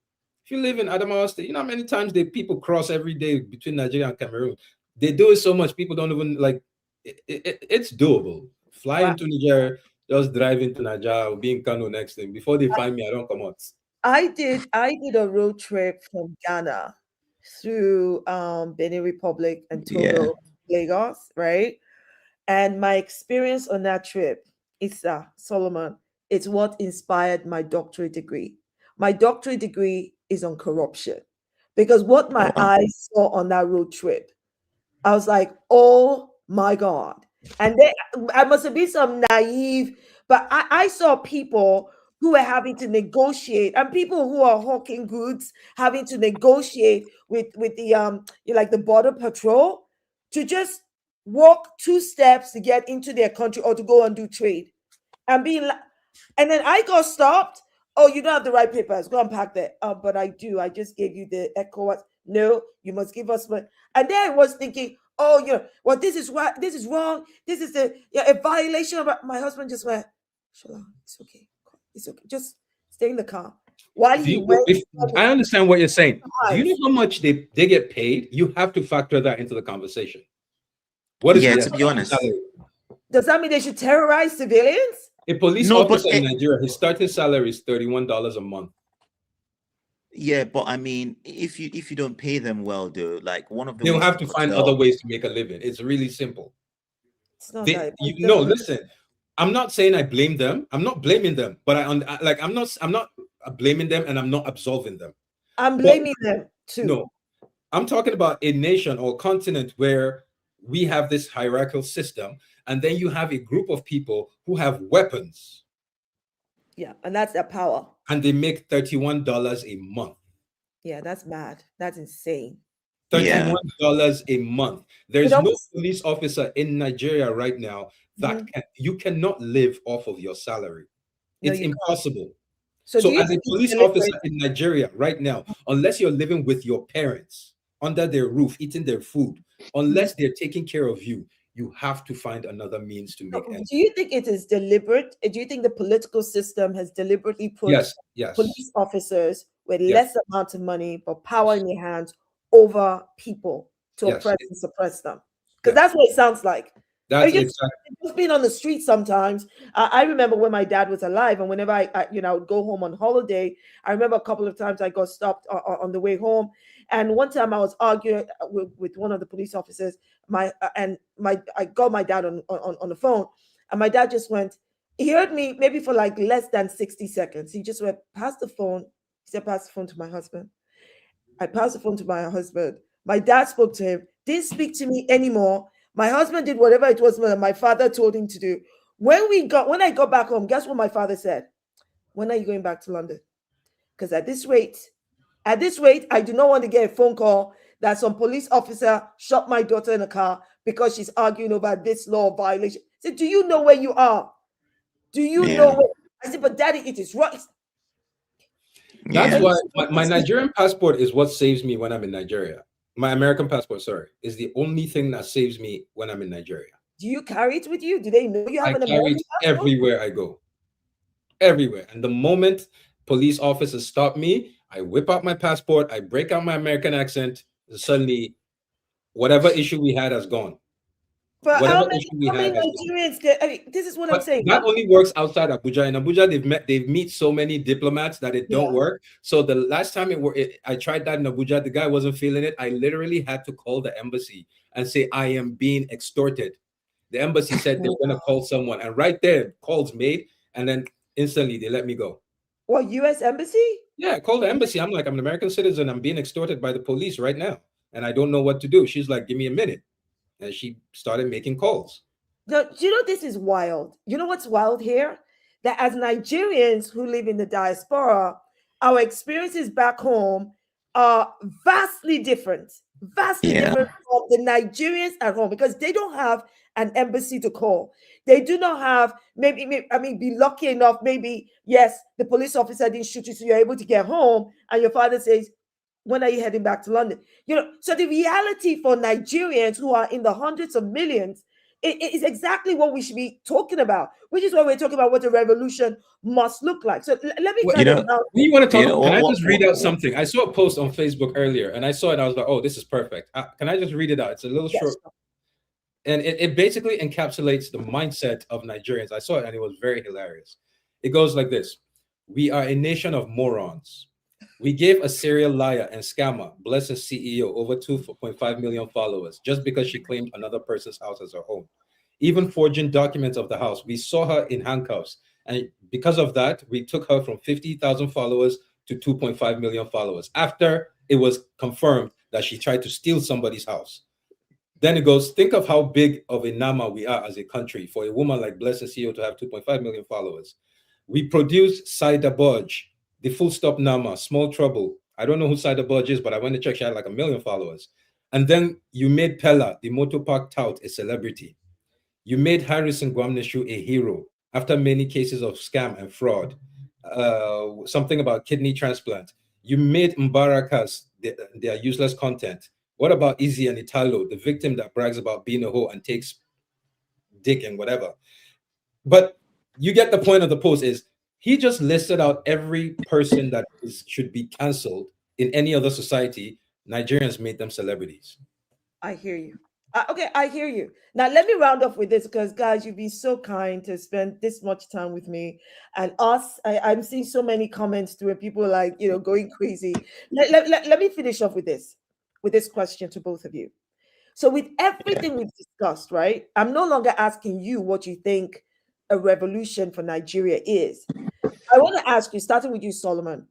If you live in Adamawa State, you know how many times people cross every day between Nigeria and Cameroon. They do it so much, people don't even like it's doable. Fly into Nigeria, just drive into Nigeria, be in Kano next thing. Before they find me, I don't come out. I did a road trip from Ghana through Benin Republic and Togo, Lagos, right? And my experience on that trip, Isa Solomon, it's what inspired my doctorate degree. My doctorate degree is on corruption, because what my eyes saw on that road trip, I was like, oh my God. And then I must have been some naive, but I saw people who were having to negotiate, and people who are hawking goods having to negotiate with the like the border patrol to just walk 2 steps to get into their country or to go and do trade. And and then I got stopped. Oh, you don't have the right papers. Go and pack that. But I do. I just gave you the ECOWAS. No, you must give us money. And then I was thinking, oh, well, this is why this is wrong. This is a violation of my husband just went, Shola, it's okay. It's okay. Just stay in the car. While I understand what you're saying. Do you know how much they get paid? You have to factor that into the conversation. What is to be honest. Does that mean they should terrorize civilians? A police officer in Nigeria, his starting salary is $31 a month. Yeah, but I mean, if you don't pay them well, though, like one of the they'll have to find other ways to make a living. It's really simple. It's not listen. I'm not saying I blame them. I'm not blaming them, but I'm not blaming them, and I'm not absolving them. I'm blaming them too. No, I'm talking about a nation or continent where we have this hierarchical system, and then you have a group of people who have weapons. Yeah, and that's their power. And they make $31 a month. Yeah, that's mad. That's insane. $31 a month. There's no police officer in Nigeria right now that you cannot live off of your salary. It's impossible. So as a police officer in Nigeria right now, unless you're living with your parents under their roof, eating their food, unless they're taking care of you, you have to find another means to make ends. Do you think it is deliberate? Do you think the political system has deliberately put police officers with less amount of money but power in their hands over people to oppress and suppress them? Because that's what it sounds like. That's just being on the street sometimes. I remember when my dad was alive, and whenever I would go home on holiday, I remember a couple of times I got stopped on the way home. And one time I was arguing with one of the police officers. I got my dad on the phone, and my dad just went. He heard me maybe for like less than 60 seconds. He just went, pass the phone. He said, pass the phone to my husband. I passed the phone to my husband. My dad spoke to him. Didn't speak to me anymore. My husband did whatever it was my father told him to do. When I got back home, guess what my father said? When are you going back to London? Because at this rate, I do not want to get a phone call that some police officer shot my daughter in a car because she's arguing over this law violation. I said, do you know where you are? Do you know where? I said, but daddy, it is right. That's why my Nigerian passport is what saves me when I'm in Nigeria. My American passport, is the only thing that saves me when I'm in Nigeria. Do you carry it with you? Do they know you have an American passport? Everywhere I go. Everywhere. And the moment police officers stop me, I whip out my passport, I break out my American accent, and suddenly whatever issue we had has gone. But how many Nigerians this is what I'm saying. That only works outside Abuja. In Abuja, they've met so many diplomats that it don't work. So the last time I tried that in Abuja, the guy wasn't feeling it. I literally had to call the embassy and say, I am being extorted. The embassy said they're going to call someone. And right there, calls made. And then instantly they let me go. What, U.S. embassy? Yeah, I called the embassy. I'm like, I'm an American citizen. I'm being extorted by the police right now, and I don't know what to do. She's like, give me a minute. And she started making calls. Do you know this is wild? You know what's wild here? That as Nigerians who live in the diaspora, our experiences back home are vastly different, vastly Yeah. different from the Nigerians at home because they don't have an embassy to call. They do not have, be lucky enough, maybe, yes, the police officer didn't shoot you, so you're able to get home, and your father says, when are you heading back to London? You know, so the reality for Nigerians who are in the hundreds of millions it is exactly what we should be talking about, which is what we're talking about, what a revolution must look like. So let me Well, kind of we want to talk. you know, can I what- just read out something? I saw a post on Facebook earlier, and I saw it. And I was like, "Oh, this is perfect." Can I just read it out? It's a little Yes. short, and it basically encapsulates the mindset of Nigerians. I saw it, and it was very hilarious. It goes like this: "We are a nation of morons. We gave a serial liar and scammer, Blessing CEO, over 2.5 million followers just because she claimed another person's house as her home, even forging documents of the house. We saw her in handcuffs. And because of that, we took her from 50,000 followers to 2.5 million followers after it was confirmed that she tried to steal somebody's house." Then it goes, think of how big of a nama we are as a country for a woman like Blessing CEO to have 2.5 million followers. We produced Saida Budge, the full stop Nama, Small Trouble. I don't know who Saida Budge is, but I went to check. She had like 1 million followers. And then you made Pella, the motor park tout, a celebrity. You made Harrison Gwamneshu a hero after many cases of scam and fraud. Something about kidney transplant. You made Mbarakas their useless content. What about Izzy and Italo, the victim that brags about being a hoe and takes dick and whatever? But you get the point of the post is he just listed out every person that should be canceled in any other society. Nigerians made them celebrities. I hear you. Okay, I hear you. Now let me round off with this because, guys, you've been so kind to spend this much time with me and us. I'm seeing so many comments through and people like going crazy. Let me finish off with this question to both of you. So with everything we've discussed, right? I'm no longer asking you what you think a revolution for Nigeria is. I want to ask you, starting with you, Solomon,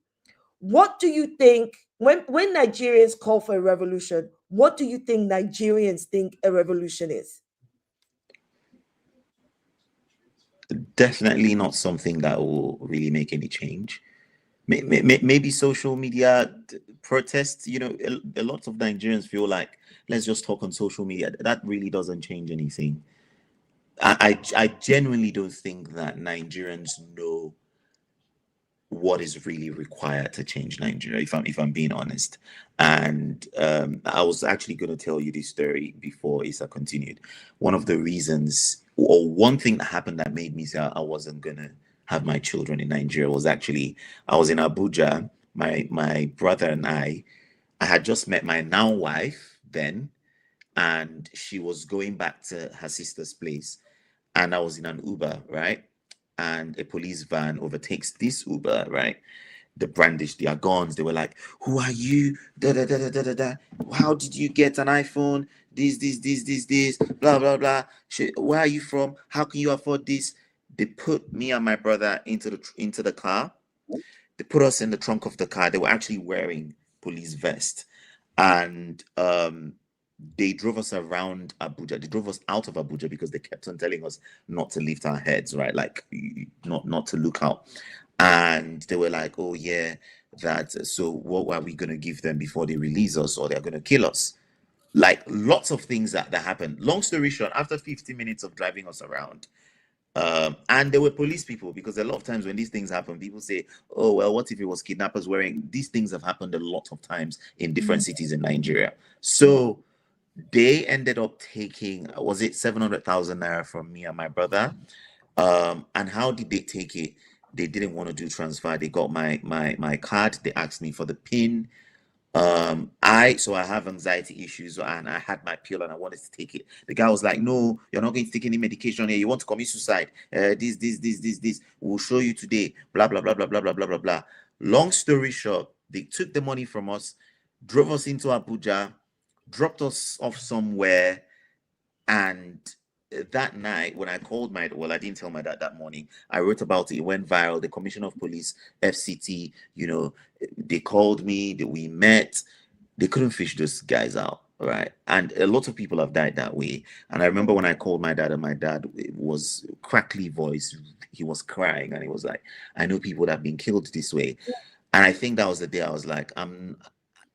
what do you think when Nigerians call for a revolution? What do you think Nigerians think a revolution is? Definitely not something that will really make any change. Maybe social media protests. A lot of Nigerians feel like, let's just talk on social media. That really doesn't change anything. I genuinely don't think that Nigerians know what is really required to change Nigeria, if I'm being honest. And I was actually going to tell you this story before Isa continued. One of the reasons, or one thing that happened that made me say I wasn't going to have my children in Nigeria was actually, I was in Abuja. My brother and I had just met my now wife then, and she was going back to her sister's place. And I was in an Uber, right? And a police van overtakes this Uber, right? They brandished their guns. They were like, "Who are you? Da da da da da da da. How did you get an iPhone? This, blah blah blah. Where are you from? How can you afford this?" They put me and my brother into the car. They put us in the trunk of the car. They were actually wearing police vests, and they drove us around Abuja. They drove us out of Abuja because they kept on telling us not to lift our heads, right? Like not to look out. And they were like, "Oh yeah, so what are we going to give them before they release us, or they're going to kill us?" Like lots of things that happened. Long story short, after 50 minutes of driving us around, and there were police people, because a lot of times when these things happen, people say, "Oh, well, what if it was kidnappers wearing?" These things have happened a lot of times in different cities in Nigeria. So they ended up taking, was it 700,000 naira from me and my brother? And how did they take it? They didn't want to do transfer. They got my card. They asked me for the PIN. I have anxiety issues, and I had my pill and I wanted to take it. The guy was like, "No, you're not going to take any medication here. You want to commit suicide. This. We'll show you today. Blah, blah, blah, blah, blah, blah, blah, blah, blah." Long story short, they took the money from us, drove us into Abuja, dropped us off somewhere, and that night when I called my, well, I didn't tell my dad that morning. I wrote about it. It went viral. The Commissioner of Police, FCT, they called me, we met. They couldn't fish those guys out, right? And a lot of people have died that way. And I remember when I called my dad, and my dad was crackly voice. He was crying, and he was like, I know people that have been killed this way. And I think that was the day I was like,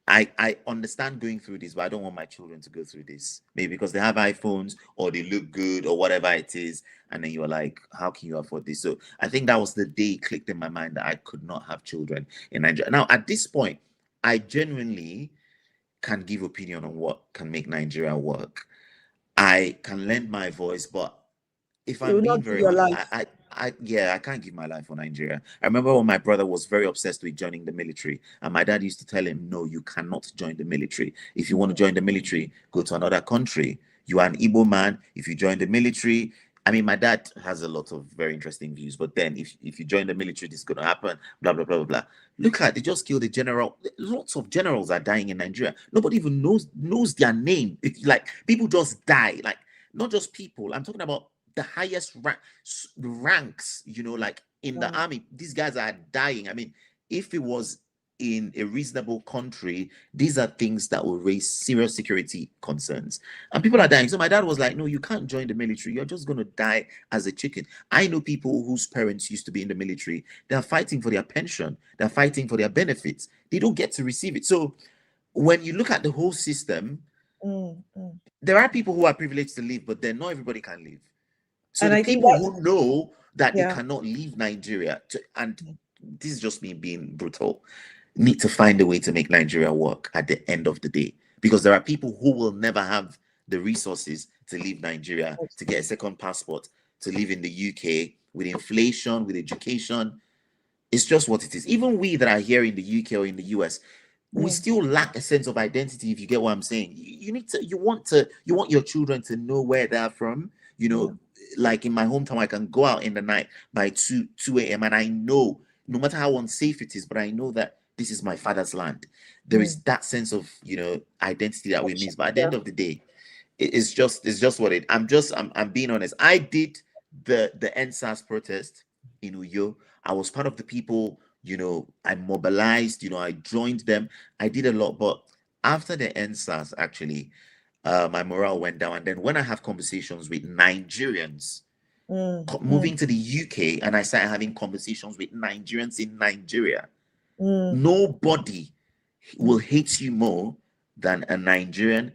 I understand going through this, but I don't want my children to go through this. Maybe because they have iPhones or they look good or whatever it is. And then you're like, how can you afford this? So I think that was the day it clicked in my mind that I could not have children in Nigeria. Now, at this point, I genuinely can give opinion on what can make Nigeria work. I can lend my voice, but if I'm being very honest, I can't give my life for Nigeria. I remember when my brother was very obsessed with joining the military, and my dad used to tell him, no, you cannot join the military. If you want to join the military, go to another country. You are an Igbo man. If you join the military, I mean, my dad has a lot of very interesting views, but then if you join the military, this is going to happen, blah, blah, blah, blah, blah. Look at, they just killed a general. Lots of generals are dying in Nigeria. Nobody even knows their name. It's like, people just die. Like, not just people. I'm talking about the highest ranks, like in the army. These guys are dying. I mean, if it was in a reasonable country, these are things that will raise serious security concerns, and people are dying. So my dad was like, no, you can't join the military. You're just going to die as a chicken. I know people whose parents used to be in the military. They're fighting for their pension. They're fighting for their benefits. They don't get to receive it. So when you look at the whole system, there are people who are privileged to live, but then not everybody can live. So and the people who know that they cannot leave Nigeria, and this is just me being brutal, need to find a way to make Nigeria work at the end of the day. Because there are people who will never have the resources to leave Nigeria, to get a second passport, to live in the UK, with inflation, with education. It's just what it is. Even we that are here in the UK or in the US, we still lack a sense of identity, if you get what I'm saying. You want your children to know where they're from. Like in my hometown, I can go out in the night by 2 a.m. and I know, no matter how unsafe it is, but I know that this is my father's land. There is that sense of, identity that we miss. But at the end of the day, it's just what it. I'm being honest. I did the NSAS protest in Uyo. I was part of the people. I mobilized. I joined them. I did a lot. But after the NSAS, actually, my morale went down. And then when I have conversations with Nigerians moving to the UK, and I started having conversations with Nigerians in Nigeria, nobody will hate you more than a Nigerian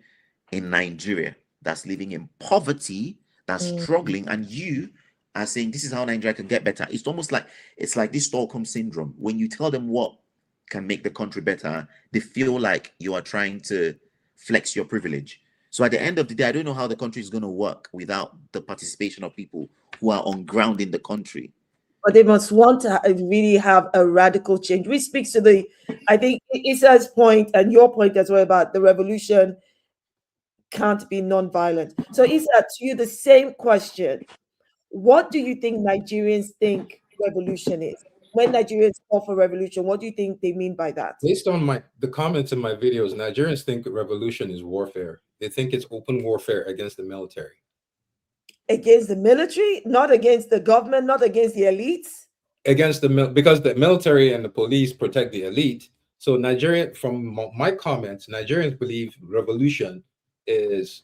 in Nigeria that's living in poverty, that's struggling, and you are saying this is how Nigeria can get better. It's almost like this Stockholm syndrome. When you tell them what can make the country better, they feel like you are trying to flex your privilege. So at the end of the day, I don't know how the country is going to work without the participation of people who are on ground in the country. But they must want to really have a radical change, which speaks to I think Isa's point and your point as well about the revolution can't be non-violent. So Isa, to you, the same question. What do you think Nigerians think revolution is? When Nigerians call for revolution, what do you think they mean by that? Based on the comments in my videos, Nigerians think revolution is warfare. They think it's open warfare against the military. Against the military, not against the government, not against the elites? Against because the military and the police protect the elite. So from my comments, Nigerians believe revolution is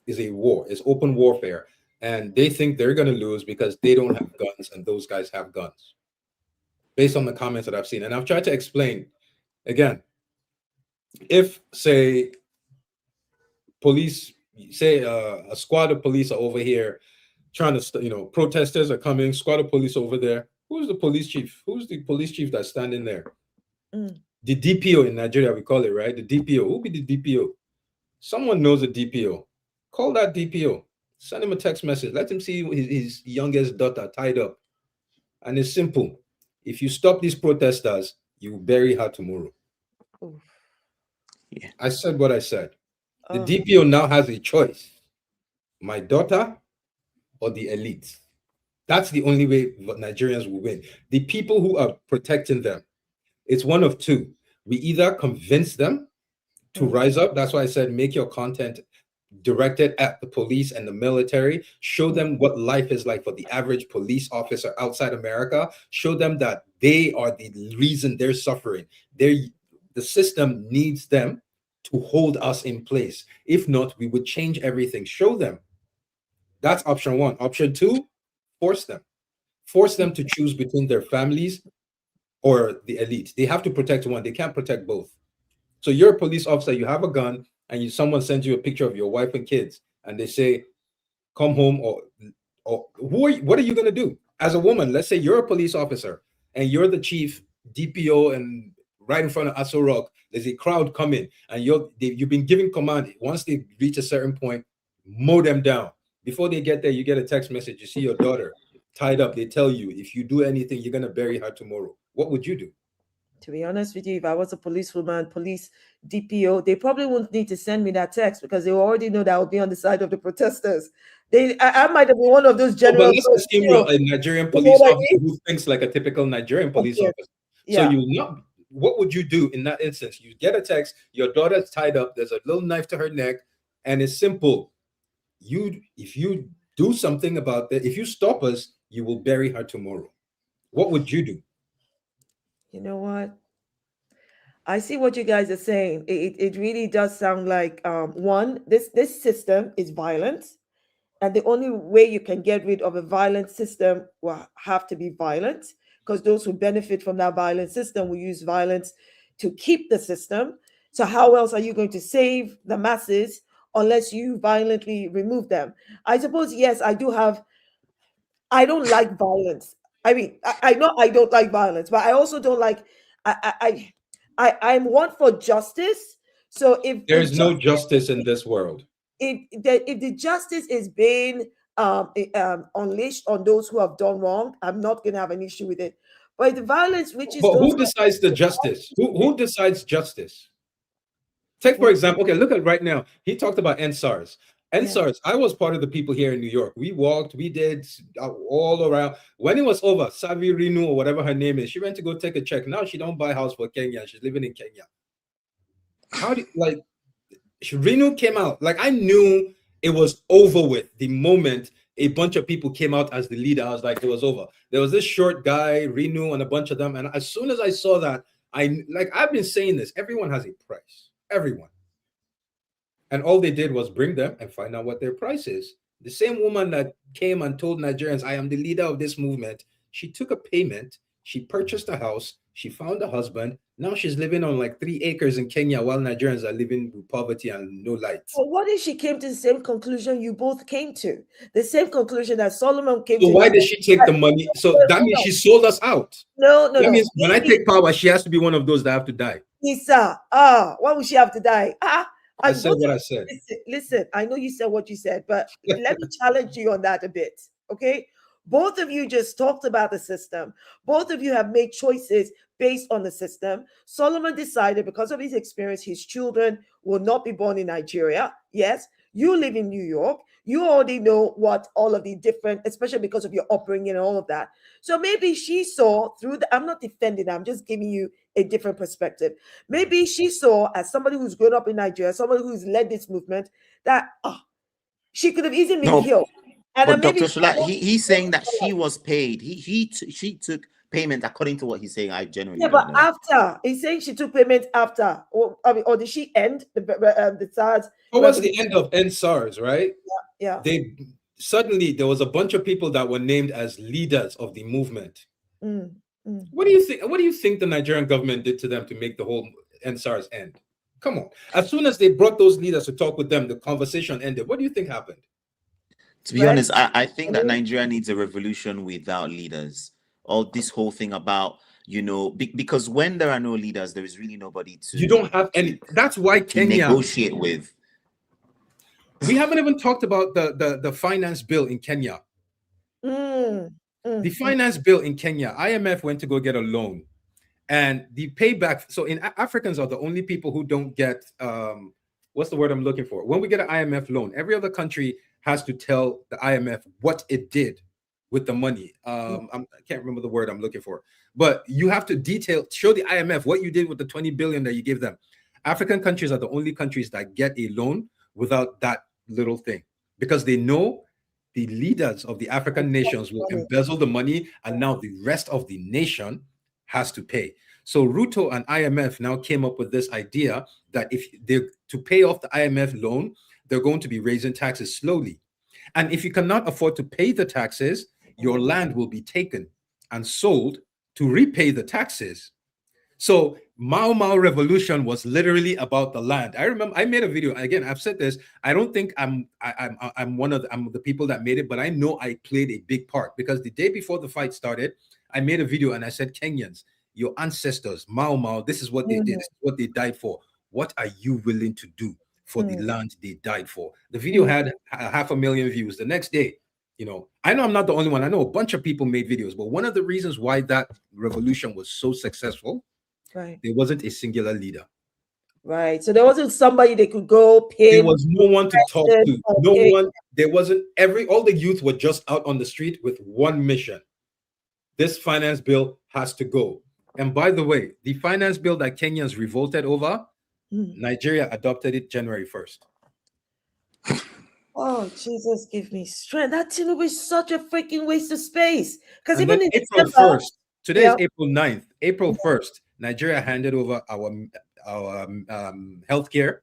a war, is open warfare. And they think they're going to lose because they don't have guns and those guys have guns. Based on the comments that I've seen. And I've tried to explain, again, if, say, a squad of police are over here trying to, protesters are coming, squad of police over there. Who's the police chief? Who's the police chief that's standing there? The DPO in Nigeria, we call it, right? The DPO. Who be the DPO? Someone knows the DPO. Call that DPO. Send him a text message. Let him see his youngest daughter tied up. And it's simple. If you stop these protesters, you will bury her tomorrow. Yeah. I said what I said. The DPO now has a choice. My daughter or the elite. That's the only way Nigerians will win. The people who are protecting them, it's one of two. We either convince them to rise up. That's why I said make your content directed at the police and the military. Show them what life is like for the average police officer outside America. Show them that they are the reason they're suffering. The system needs them to hold us in place. If not, we would change everything. Show them. That's option one. Option two, force them. Force them to choose between their families or the elite. They have to protect one. They can't protect both. So you're a police officer, you have a gun, and someone sends you a picture of your wife and kids, and they say, come home, or what are you going to do? As a woman, let's say you're a police officer, and you're the chief DPO, and right in front of Aso Rock, there's a crowd coming, and you've been giving command. Once they reach a certain point, mow them down. Before they get there, you get a text message. You see your daughter tied up. They tell you, if you do anything, you're going to bury her tomorrow. What would you do? To be honest with you, if I was a policewoman, police DPO, they probably wouldn't need to send me that text because they already know that I will be on the side of the protesters. I might have been one of those generals. But let's assume you're a Nigerian police officer who thinks like a typical Nigerian police officer. Yeah. So what would you do in that instance? You get a text, your daughter's tied up, there's a little knife to her neck, and it's simple. If you do something about that, if you stop us, you will bury her tomorrow. What would you do? You know what? I see what you guys are saying. It really does sound like one, this system is violent, and the only way you can get rid of a violent system will have to be violent, because those who benefit from that violent system will use violence to keep the system. So how else are you going to save the masses unless you violently remove them? I suppose, yes, I don't like violence. I mean, I know I don't like violence, but I also don't like, I'm one for justice. So if there's no justice in this world, if the justice is being unleashed on those who have done wrong, I'm not going to have an issue with it. But the violence, which is, but who decides the justice? Who decides justice? Take, for example, okay, look at right now. He talked about NSARS. NSARS, I was part of the people here in New York. We walked, we did all around. When it was over, Savi Rinu or whatever her name is, she went to go take a check. Now she don't buy a house for Kenya. She's living in Kenya. Rinu came out. Like, I knew it was over with the moment a bunch of people came out as the leader. I was like, it was over. There was this short guy, Rinu, and a bunch of them. And as soon as I saw that, I've been saying this, everyone has a price. Everyone. And all they did was bring them and find out what their price is. The same woman that came and told Nigerians, I am the leader of this movement, she took a payment, she purchased a house, she found a husband. Now she's living on like 3 acres in Kenya while Nigerians are living with poverty and no light. Well, what if she came to the same conclusion you both came to? The same conclusion that Solomon came to. So why did she take the money? So that means she sold us out. No. That means when I take power, she has to be one of those that have to die. Isa, why would she have to die? I said what I said. Listen, I know you said what you said, but let me challenge you on that a bit, okay? Both of you just talked about the system. Both of you have made choices based on the system. Solomon decided because of his experience, his children will not be born in Nigeria. Yes, you live in New York. You already know what all of the different, especially because of your upbringing and all of that. So maybe she saw through I'm not defending, I'm just giving you a different perspective. Maybe she saw, as somebody who's grown up in Nigeria, somebody who's led this movement, that she could have easily been killed. And but Dr. Shola, he's saying that she was paid. She took payment according to what he's saying. I genuinely but know. After he's saying she took payment after, or did she end the SARS? What was the end of NSARS, right? Yeah. There was a bunch of people that were named as leaders of the movement. What do you think? What do you think the Nigerian government did to them to make the whole NSARS end? Come on. As soon as they brought those leaders to talk with them, the conversation ended. What do you think happened? To be honest, I think that Nigeria needs a revolution without leaders. All this whole thing about, because when there are no leaders, there is really nobody to. You don't have any. That's why Kenya negotiate with. We haven't even talked about the finance bill in Kenya. The finance bill in Kenya, IMF went to go get a loan, and the payback. So Africans are the only people who don't get what's the word I'm looking for? When we get an IMF loan, every other country has to tell the IMF what it did with the money. I can't remember the word I'm looking for, but you have to show the IMF what you did with the 20 billion that you give them. African countries are the only countries that get a loan without that little thing because they know the leaders of the African nations will embezzle the money, and now the rest of the nation has to pay. So Ruto and IMF now came up with this idea that if they're to pay off the IMF loan, they're going to be raising taxes slowly. And if you cannot afford to pay the taxes, your land will be taken and sold to repay the taxes. So Mau Mau revolution was literally about the land. I remember I made a video. Again, I've said this. I don't think I'm the people that made it, but I know I played a big part because the day before the fight started, I made a video and I said, Kenyans, your ancestors, Mau Mau, this is what they did, this is what they died for. What are you willing to do for the land they died for? The video had 500,000 views. The next day, you know, I know I'm not the only one. I know a bunch of people made videos, but one of the reasons why that revolution was so successful, right, there wasn't a singular leader. Right. So there wasn't somebody they could go pay. There was no one to talk to. No one. There wasn't all the youth were just out on the street with one mission. This finance bill has to go. And by the way, the finance bill that Kenyans revolted over, Nigeria adopted it January 1st. Oh, Jesus, give me strength. That Tinubu is such a freaking waste of space. Because even in April 1st, today is April 9th, April 1st, Nigeria handed over our healthcare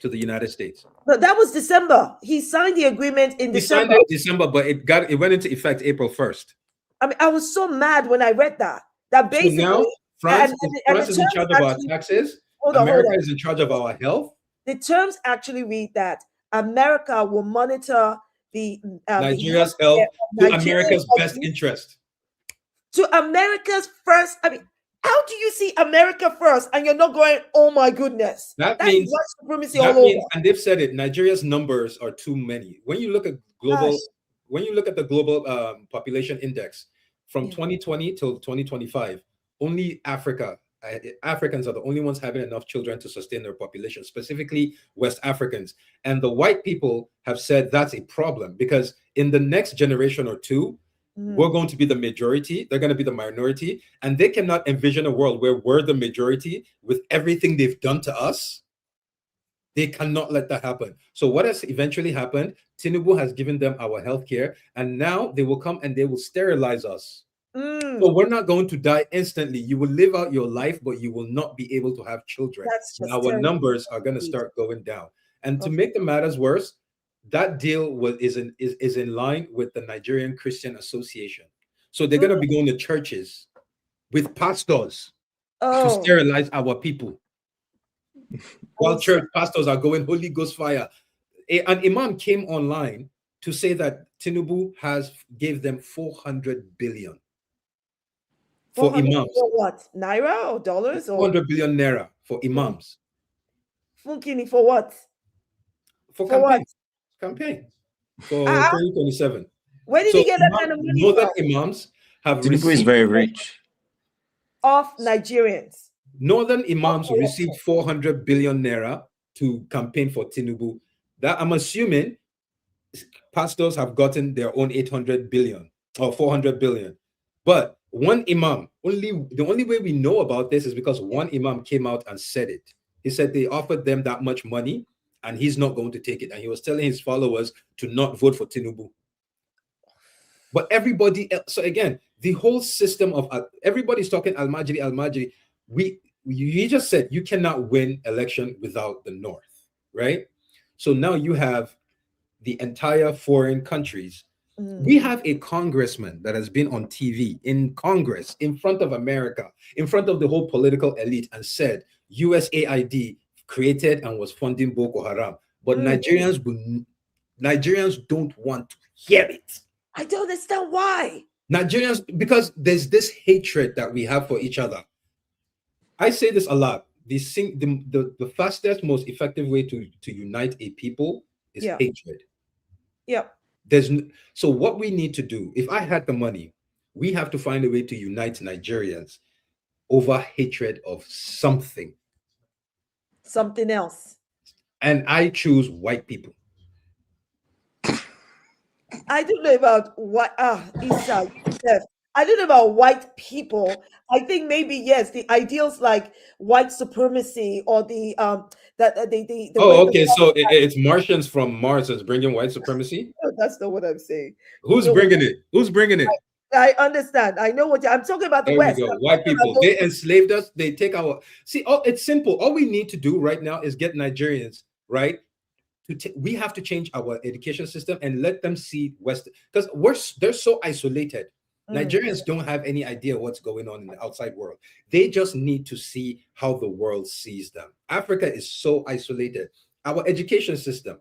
to the United States. But that was December. He signed the agreement in December. He signed it in December, but it went into effect April 1st. I mean, I was so mad when I read that. That basically so now France is in charge of our taxes. America is in charge of our health. The terms actually read that America will monitor the Nigeria's health to America's best interest. To America's first. I mean, how do you see America first and you're not going, oh my goodness? That means white supremacy all over. And they've said it, Nigeria's numbers are too many. When you look at the global population index from 2020 till 2025, only Africans are the only ones having enough children to sustain their population, specifically West Africans. And the white people have said that's a problem because in the next generation or two, we're going to be the majority, they're going to be the minority, and they cannot envision a world where we're the majority with everything they've done to us. They cannot let that happen. So what has eventually happened, Tinubu has given them our healthcare, and now they will come and they will sterilize us. So we're not going to die instantly. You will live out your life, but you will not be able to have children. Our numbers are going to start going down. And to make the matters worse, that deal is in line with the Nigerian Christian Association. So they're going to be going to churches with pastors to sterilize our people. While church pastors are going Holy Ghost fire. An imam came online to say that Tinubu gave them 400 billion. For imams. For what? Naira or dollars? 400 billion naira for imams. Funkini for what? For campaign. Campaign for 2027. Where did he get that kind of money? Northern imams have Tinubu is very rich. Of Nigerians. Northern imams received 400 billion naira to campaign for Tinubu. That I'm assuming pastors have gotten their own 800 billion or 400 billion. But one imam, the only way we know about this is because one imam came out and said it. He said they offered them that much money and he's not going to take it. And he was telling his followers to not vote for Tinubu. But everybody else, so again, the whole system of everybody's talking Al-Majri. You just said you cannot win election without the North, right? So now you have the entire foreign countries. We have a congressman that has been on TV in Congress, in front of America, in front of the whole political elite and said USAID created and was funding Boko Haram. But Nigerians don't want to hear it. I don't understand why. Nigerians, because there's this hatred that we have for each other. I say this a lot. The fastest, most effective way to unite a people is hatred. Yep. So what we need to do, if I had the money, we have to find a way to unite Nigerians over hatred of something. Something else. And I choose white people. I don't know about what Isa. I don't know about white people. I think maybe yes, the ideals like white supremacy or the way Oh, the okay. world. So it's Martians from Mars that's bringing white supremacy. No, that's not what I'm saying. You Who's know what? bringing it? Who's bringing it? I understand. I know what I'm talking about. The There we West. go. I'm White talking about people. They enslaved us. They take our. See, oh, it's simple. All we need to do right now is get Nigerians right. We have to change our education system and let them see West, because they're so isolated. Nigerians don't have any idea what's going on in the outside world. They just need to see how the world sees them. Africa is so isolated. Our education system,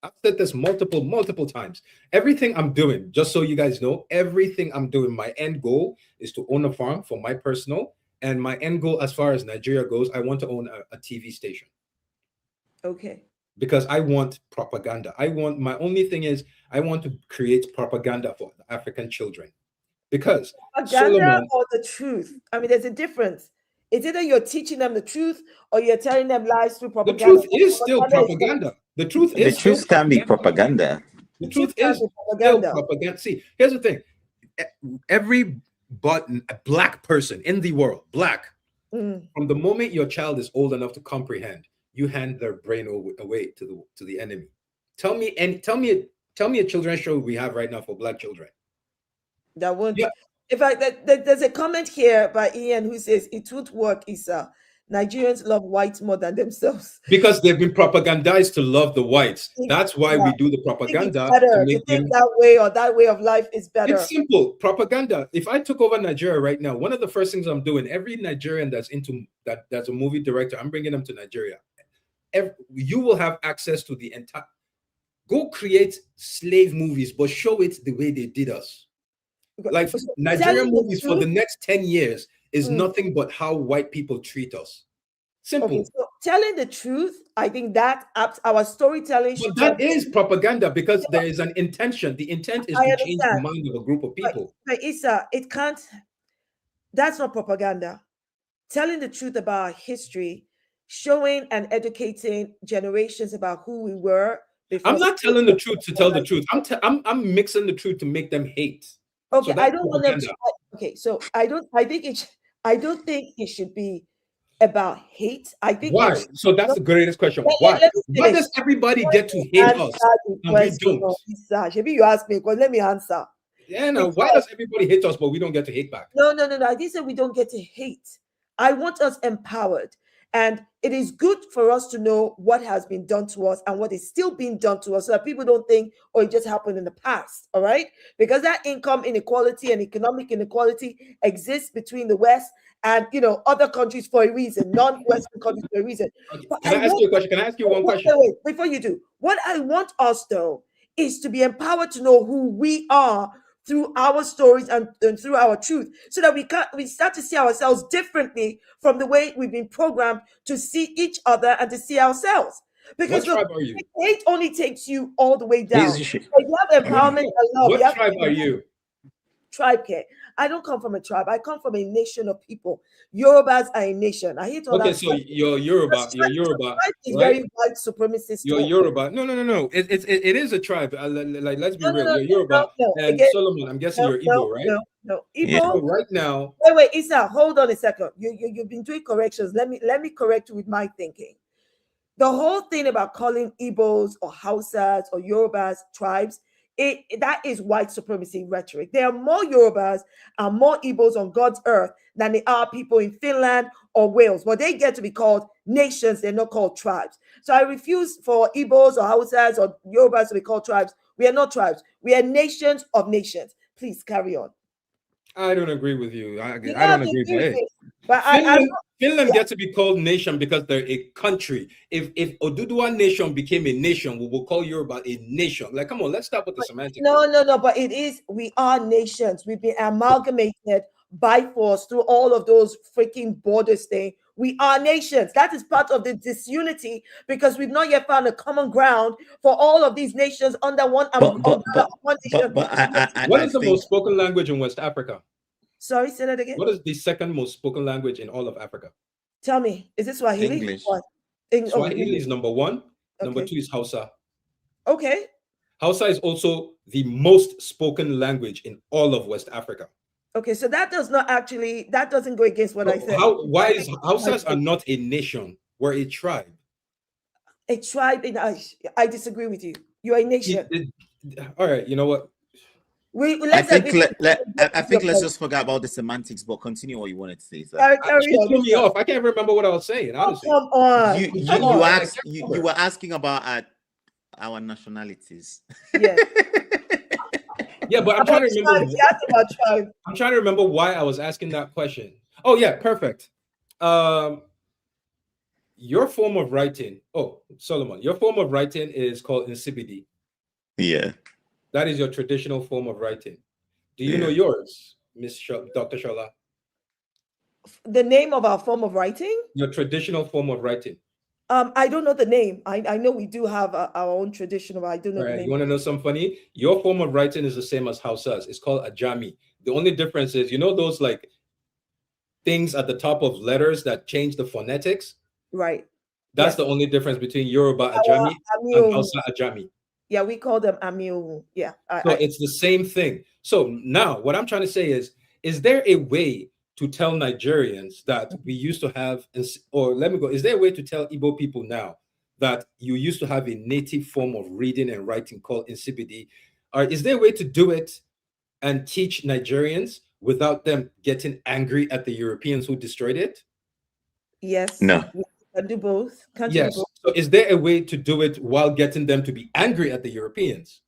I've said this multiple times. Everything I'm doing, just so you guys know, everything I'm doing, my end goal is to own a farm for my personal, and my end goal as far as Nigeria goes, I want to own a TV station. Okay. Because I want propaganda. My only thing is I want to create propaganda for the African children. Because propaganda or the truth. I mean, there's a difference. It's either you're teaching them the truth or you're telling them lies through propaganda. The truth is still propaganda. The truth can be propaganda. The truth is still propaganda. See, here's the thing. Every black person in the world, from the moment your child is old enough to comprehend, you hand their brain away to the enemy. Tell me a children's show we have right now for black children. That won't. Yeah. In fact, there's a comment here by Ian who says it won't work, Isa. Nigerians love whites more than themselves because they've been propagandized to love the whites. That's why we do the propaganda to make them that way, or that way of life is better. It's simple propaganda. If I took over Nigeria right now, one of the first things I'm doing, every Nigerian that's a movie director, I'm bringing them to Nigeria. You will have access to the entire. Go create slave movies, but show it the way they did us. Like Nigerian movies for the next 10 years is nothing but how white people treat us. Simple. Okay, so telling the truth, I think that our storytelling. But that is propaganda because there is an intention. The intent is to change the mind of a group of people. But Isa, it can't. That's not propaganda. Telling the truth about our history, showing and educating generations about who we were. I'm not telling the truth to tell the truth. I'm mixing the truth to make them hate. Okay, so I don't want them to. Okay, so I don't think it should be about hate. I think why. So that's the greatest question. Why? Why does everybody get to hate us? And we don't. Maybe you ask me, because let me answer. Yeah, no. Why does everybody hate us, but we don't get to hate back? No. I didn't say we don't get to hate. I want us empowered. And it is good for us to know what has been done to us and what is still being done to us, so that people don't think, oh, it just happened in the past. All right? Because that income inequality and economic inequality exists between the West and other countries for a reason, non-Western countries for a reason. Okay. Can I ask you a question? Can I ask you one question? Wait, before you do, what I want us though is to be empowered to know who we are through our stories and through our truth, so that we start to see ourselves differently from the way we've been programmed to see each other and to see ourselves. Because what tribe are you? Hate only takes you all the way down. So you have empowerment and love. What tribe are you? Tribe care. I don't come from a tribe. I come from a nation of people. Yorubas are a nation. I hate all that. Okay, so you're Yoruba. You're Yoruba. It's very white supremacist. You're Yoruba. No. It is a tribe. Like, let's be real. You're Yoruba. And again, Solomon, I'm guessing you're Igbo, right? No. Igbo. Yeah. So right now. Wait, Isa, hold on a second. You've been doing corrections. Let me correct you with my thinking. The whole thing about calling Igbos or Hausas or Yorubas tribes, that is white supremacy rhetoric. There are more Yorubas and more Igbos on God's earth than there are people in Finland or Wales. But they get to be called nations. They're not called tribes. So I refuse for Igbos or Hausas or Yorubas to be called tribes. We are not tribes. We are nations of nations. Please carry on. I don't agree with you. I don't agree with you. But Finland gets to be called nation because they're a country. If Oduduwa nation became a nation, we will call Yoruba a nation. Like, come on, let's stop with the semantics. No. But we are nations. We've been amalgamated by force through all of those freaking borders thing. We are nations. That is part of the disunity because we've not yet found a common ground for all of these nations under one umbrella. What is the most spoken language in West Africa? Sorry, say that again. What is the second most spoken language in all of Africa? Tell me, is it Swahili? English. Swahili is number one. Okay. Number two is Hausa. Okay. Hausa is also the most spoken language in all of West Africa. Okay, so that doesn't go against what I said. Why is Hausas are not a nation? We're a tribe. A tribe I disagree with you. You're a nation. All right, you know what? I think let's just forget about the semantics, but continue what you wanted to say, sir. She threw me off. I can't remember what I was saying. Honestly. Come on. You were asking about our nationalities. Yeah. Yeah, but I'm trying to remember. I'm trying to remember why I was asking that question. Oh yeah, perfect. Your form of writing. Oh, Solomon, your form of writing is called insipidi. Yeah. That is your traditional form of writing. Do you know yours, Dr. Shola? The name of our form of writing? Your traditional form of writing. I don't know the name. I know we do have our own traditional. I don't know. You want to know something funny? Your form of writing is the same as Hausa's. It's called Ajami. The only difference is, you know, those like things at the top of letters that change the phonetics? Right. That's the only difference between Yoruba Ajami and Hausa Ajami. Yeah, we call them Amiu. Yeah. So it's the same thing. So now what I'm trying to say is there a way to tell Nigerians that we used to have, or let me go, is there a way to tell Igbo people now that you used to have a native form of reading and writing called insipidi? Or is there a way to do it and teach Nigerians without them getting angry at the Europeans who destroyed it? Yes. No. Can do both. Yes. So is there a way to do it while getting them to be angry at the Europeans?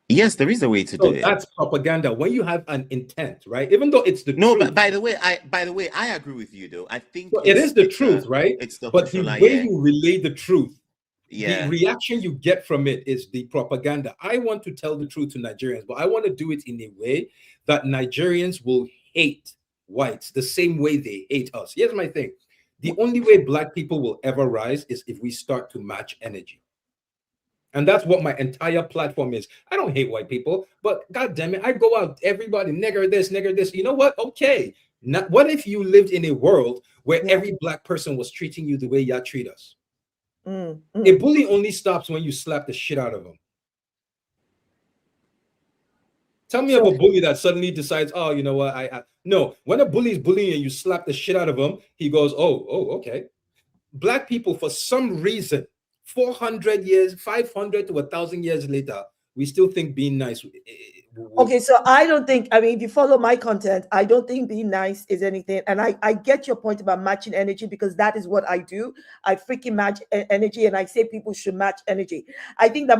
Yes, there is a way to do it. That's propaganda. When you have an intent, right? Even though it's the truth. But by the way, I agree with you though. I think it is the truth, right? It's the but the way you relay the truth, the reaction you get from it is the propaganda. I want to tell the truth to Nigerians, but I want to do it in a way that Nigerians will hate whites the same way they hate us. Here's my thing. The only way Black people will ever rise is if we start to match energy. And that's what my entire platform is. I don't hate white people, but God damn it, I go out, everybody, nigger this, nigger this. You know what? Okay. Now, what if you lived in a world where every Black person was treating you the way y'all treat us? A bully only stops when you slap the shit out of him. Tell me of a bully that suddenly decides, oh, you know what? No, when a bully is bullying and you slap the shit out of him, he goes, oh, okay. Black people, for some reason, 400 years, 500 to 1,000 years later, we still think being nice. Okay, so I don't think, if you follow my content, I don't think being nice is anything. And I get your point about matching energy, because that is what I do. I freaking match energy, and I say people should match energy. I think that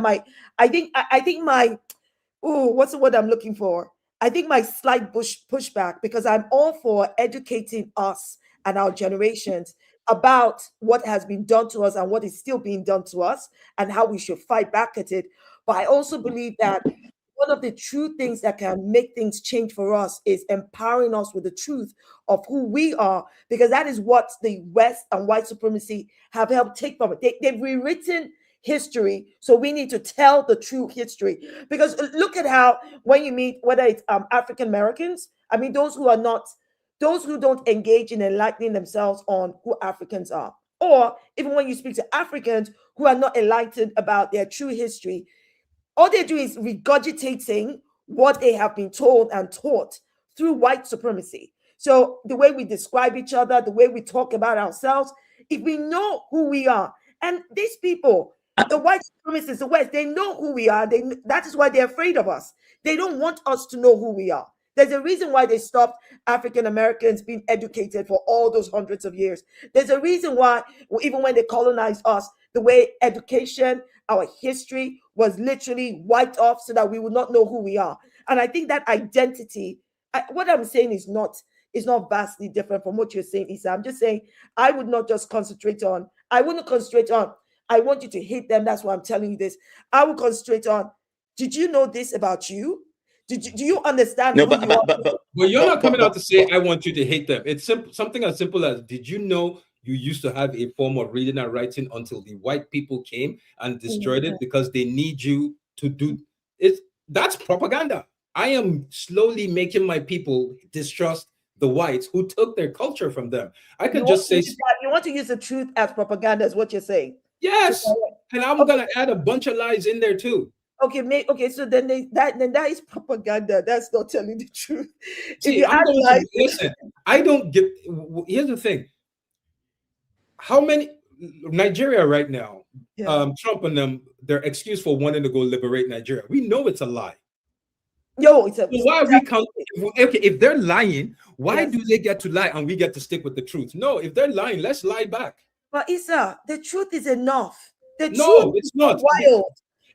what's the word I'm looking for? I think my slight pushback, because I'm all for educating us and our generations about what has been done to us and what is still being done to us and how we should fight back at it. But I also believe that one of the true things that can make things change for us is empowering us with the truth of who we are, because that is what the West and white supremacy have helped take from it. They've rewritten history, so we need to tell the true history. Because look at how, when you meet, whether it's African Americans, those who don't engage in enlightening themselves on who Africans are, or even when you speak to Africans who are not enlightened about their true history, all they do is regurgitating what they have been told and taught through white supremacy. So the way we describe each other, the way we talk about ourselves, if we know who we are, and these people, the white supremacists, the West, they know who we are. That is why they're afraid of us. They don't want us to know who we are. There's a reason why they stopped African Americans being educated for all those hundreds of years. There's a reason why, even when they colonized us, the way education, our history was literally wiped off so that we would not know who we are. And I think that identity, what I'm saying is not vastly different from what you're saying, Isa. I'm just saying I wouldn't concentrate on, I want you to hate them. That's why I'm telling you this. I would concentrate on, did you know this about you? Do you understand? No, but you're not coming out to say, I want you to hate them. It's simple, something as simple as, did you know you used to have a form of reading and writing until the white people came and destroyed it because they need you to do it? That's propaganda. I am slowly making my people distrust the whites who took their culture from them. I could just say, you want to use the truth as propaganda, is what you're saying. Yes. And I'm going to add a bunch of lies in there too. Okay, so then that is propaganda. That's not telling the truth. See, I'm going to listen. I don't get. Here's the thing. How many Nigeria right now? Trump and them, their excuse for wanting to go liberate Nigeria. We know it's a lie. It's so why are we okay, if they're lying, why do they get to lie and we get to stick with the truth? No, if they're lying, let's lie back. But Isa, the truth is enough. No, it's not. Wild.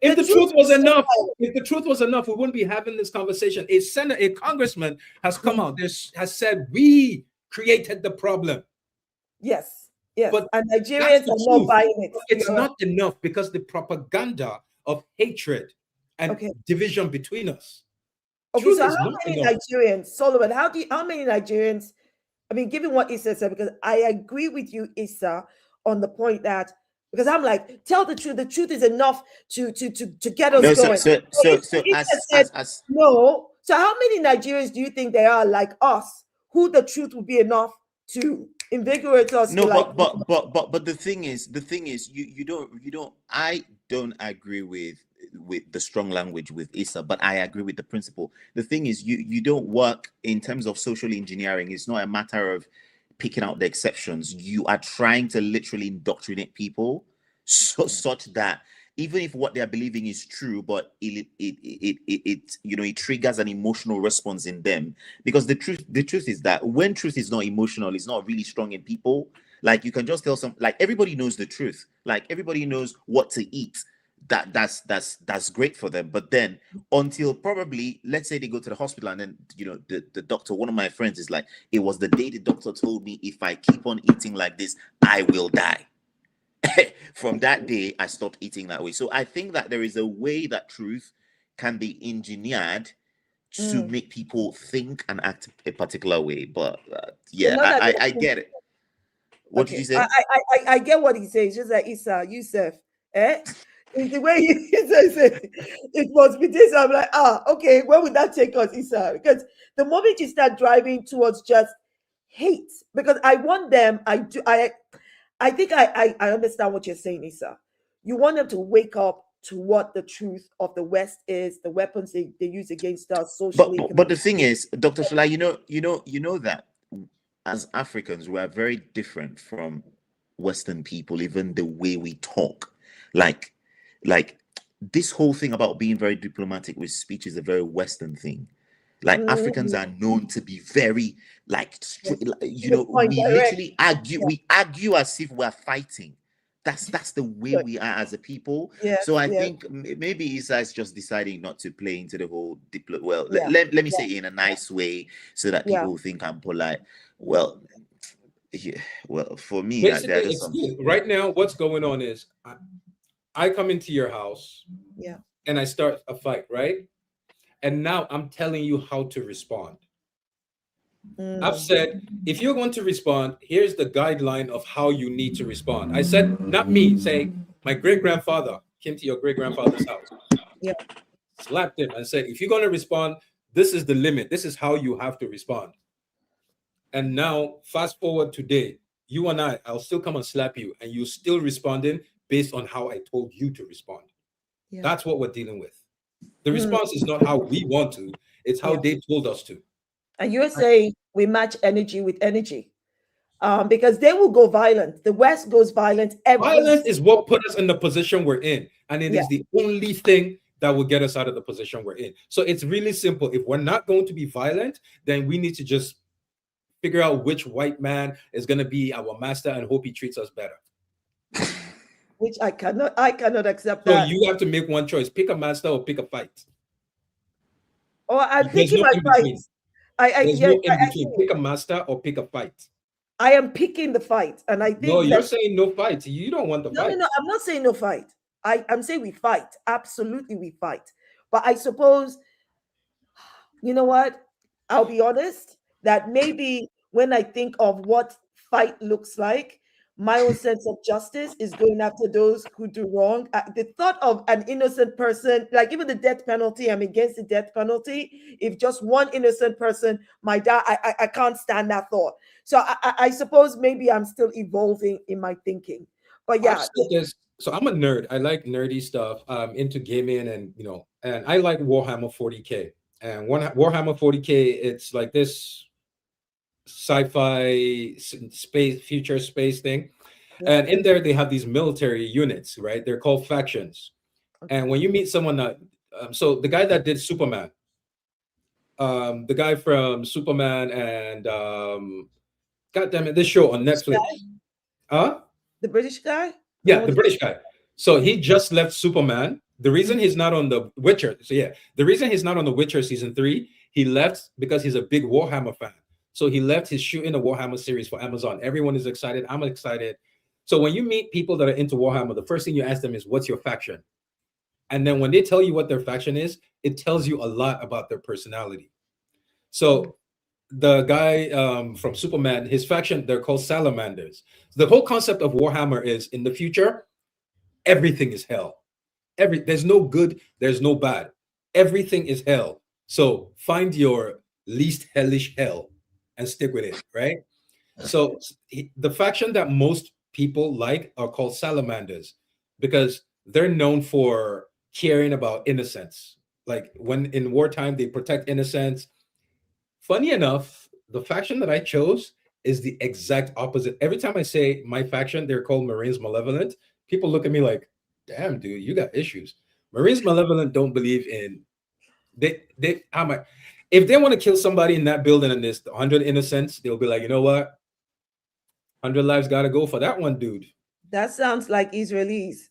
If the truth was enough, we wouldn't be having this conversation. A congressman has come out, has said we created the problem. Yes, but and Nigerians are not buying it. It's not enough because the propaganda of hatred and division between us. Okay, so how many Nigerians, Solomon? How many Nigerians? I mean, given what Issa said, because I agree with you, Issa, on the point that because I'm like, tell the truth. The truth is enough to get us going. No. So how many Nigerians do you think there are like us who the truth will be enough to invigorate us? No, but the thing is, you don't. I don't agree with the strong language with Issa, but I agree with the principle. The thing is, you don't work in terms of social engineering. It's not a matter of picking out the exceptions. You are trying to literally indoctrinate people such that even if what they're believing is true, but it triggers an emotional response in them. Because the truth is that when truth is not emotional, it's not really strong in people. Like you can just tell like everybody knows the truth. Like everybody knows what to eat. That's great for them. But then until probably, let's say they go to the hospital and then, the doctor, one of my friends is like, it was the day the doctor told me if I keep on eating like this, I will die. From that day, I stopped eating that way. So I think that there is a way that truth can be engineered to make people think and act a particular way. But I get it. What did you say? I get what he says. Just like Issa, Yusuf, the way he says it must be this. I'm like, okay, where would that take us, Issa? Because the moment you start driving towards just hate, because I want them, I think I understand what you're saying, Issa. You want them to wake up to what the truth of the West is, the weapons they use against us socially. But the thing is, Dr. Shola, you know that as Africans, we are very different from Western people, even the way we talk. Like this whole thing about being very diplomatic with speech is a very Western thing. Like Africans are known to be very we literally argue. We argue as if we're fighting. That's the way we are as a people. So I think maybe Isa is just deciding not to play into the whole let me say it in a nice way so that people think I'm polite. Well, for me, right now, what's going on is I come into your house, and I start a fight, right? And now I'm telling you how to respond. I've said, if you're going to respond, here's the guideline of how you need to respond. I said, not me, say my great-grandfather came to your great-grandfather's house. Slapped him and said, if you're going to respond, this is the limit. This is how you have to respond. And now, fast forward today, you and I'll still come and slap you, and you're still responding based on how I told you to respond. That's what we're dealing with. The response is not how we want to, it's how they told us to. And you're saying we match energy with energy. Because they will go violent. The West goes violent. Violence is what put us in the position we're in. And it is the only thing that will get us out of the position we're in. So it's really simple. If we're not going to be violent, then we need to just figure out which white man is going to be our master and hope he treats us better. Which I cannot accept that. So you have to make one choice. Pick a master or pick a fight. Oh, I'm picking my fight. Pick a master or pick a fight. I am picking the fight. And I think you're saying no fight. You don't want the fight. No, I'm not saying no fight. I'm saying we fight. Absolutely we fight. But I suppose, you know what? I'll be honest that maybe when I think of what fight looks like, my own sense of justice is going after those who do wrong. The thought of an innocent person, like even the death penalty, I'm against the death penalty. If just one innocent person might die, I can't stand that thought. So I suppose maybe I'm still evolving in my thinking. But So I'm a nerd. I like nerdy stuff. I'm into gaming, and and I like Warhammer 40K. And Warhammer 40K, it's like this sci-fi space future space thing. And in there they have these military units, right? They're called factions. And when you meet someone that so the guy that did Superman, the guy from Superman and God damn it, this show on Netflix. Huh? The British guy? Yeah, the British guy. So he just left Superman. The reason he's not on The Witcher, the reason he's not on The Witcher season 3, he left because he's a big Warhammer fan. So he left his shooting a Warhammer series for Amazon. Everyone is excited. I'm excited. So when you meet people that are into Warhammer, the first thing you ask them is, what's your faction? And then when they tell you what their faction is, it tells you a lot about their personality. So the guy from Superman, his faction, they're called salamanders. The whole concept of Warhammer is, in the future, everything is hell. There's no good, there's no bad. Everything is hell. So find your least hellish hell and stick with it, right? So the faction that most people like are called salamanders because they're known for caring about innocence. Like when in wartime, they protect innocence. Funny enough, the faction that I chose is the exact opposite. Every time I say my faction, they're called Marines Malevolent. People look at me like, damn, dude, you got issues. Marines Malevolent don't believe in if they want to kill somebody in that building and there's 100 innocents, they'll be like, you know what? 100 lives got to go for that one, dude. That sounds like Israelis.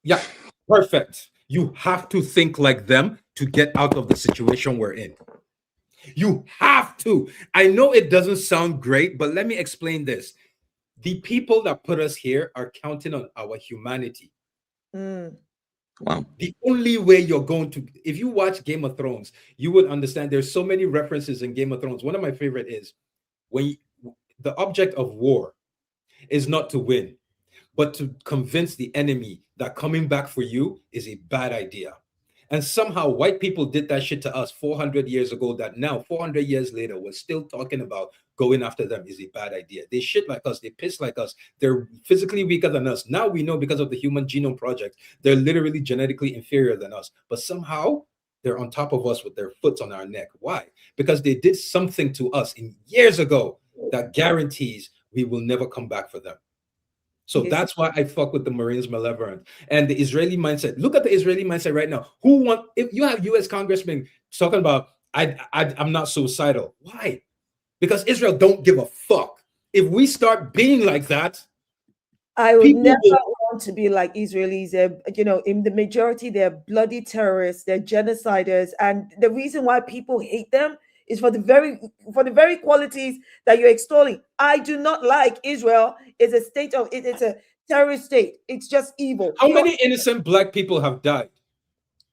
Yeah, perfect. You have to think like them to get out of the situation we're in. You have to. I know it doesn't sound great, but let me explain this. The people that put us here are counting on our humanity. Wow. The only way you're going to, if you watch Game of Thrones, you would understand there's so many references in Game of Thrones. One of my favorite is when the object of war is not to win, but to convince the enemy that coming back for you is a bad idea. And somehow white people did that shit to us 400 years ago that now, 400 years later, we're still talking about going after them is a bad idea. They shit like us. They piss like us. They're physically weaker than us. Now we know because of the Human Genome Project, they're literally genetically inferior than us. But somehow they're on top of us with their foots on our neck. Why? Because they did something to us years ago that guarantees we will never come back for them. So that's why I fuck with the Marines Malevolent and the Israeli mindset. Look at the Israeli mindset right now. If you have U.S. congressmen talking about, I'm not suicidal. Why? Because Israel don't give a fuck. If we start being like that, I would never want to be like Israelis. In the majority, they're bloody terrorists, they're genociders, and the reason why people hate them is for the very qualities that you're extolling. I do not like Israel. It's a terrorist state. It's just evil. How many innocent black people have died?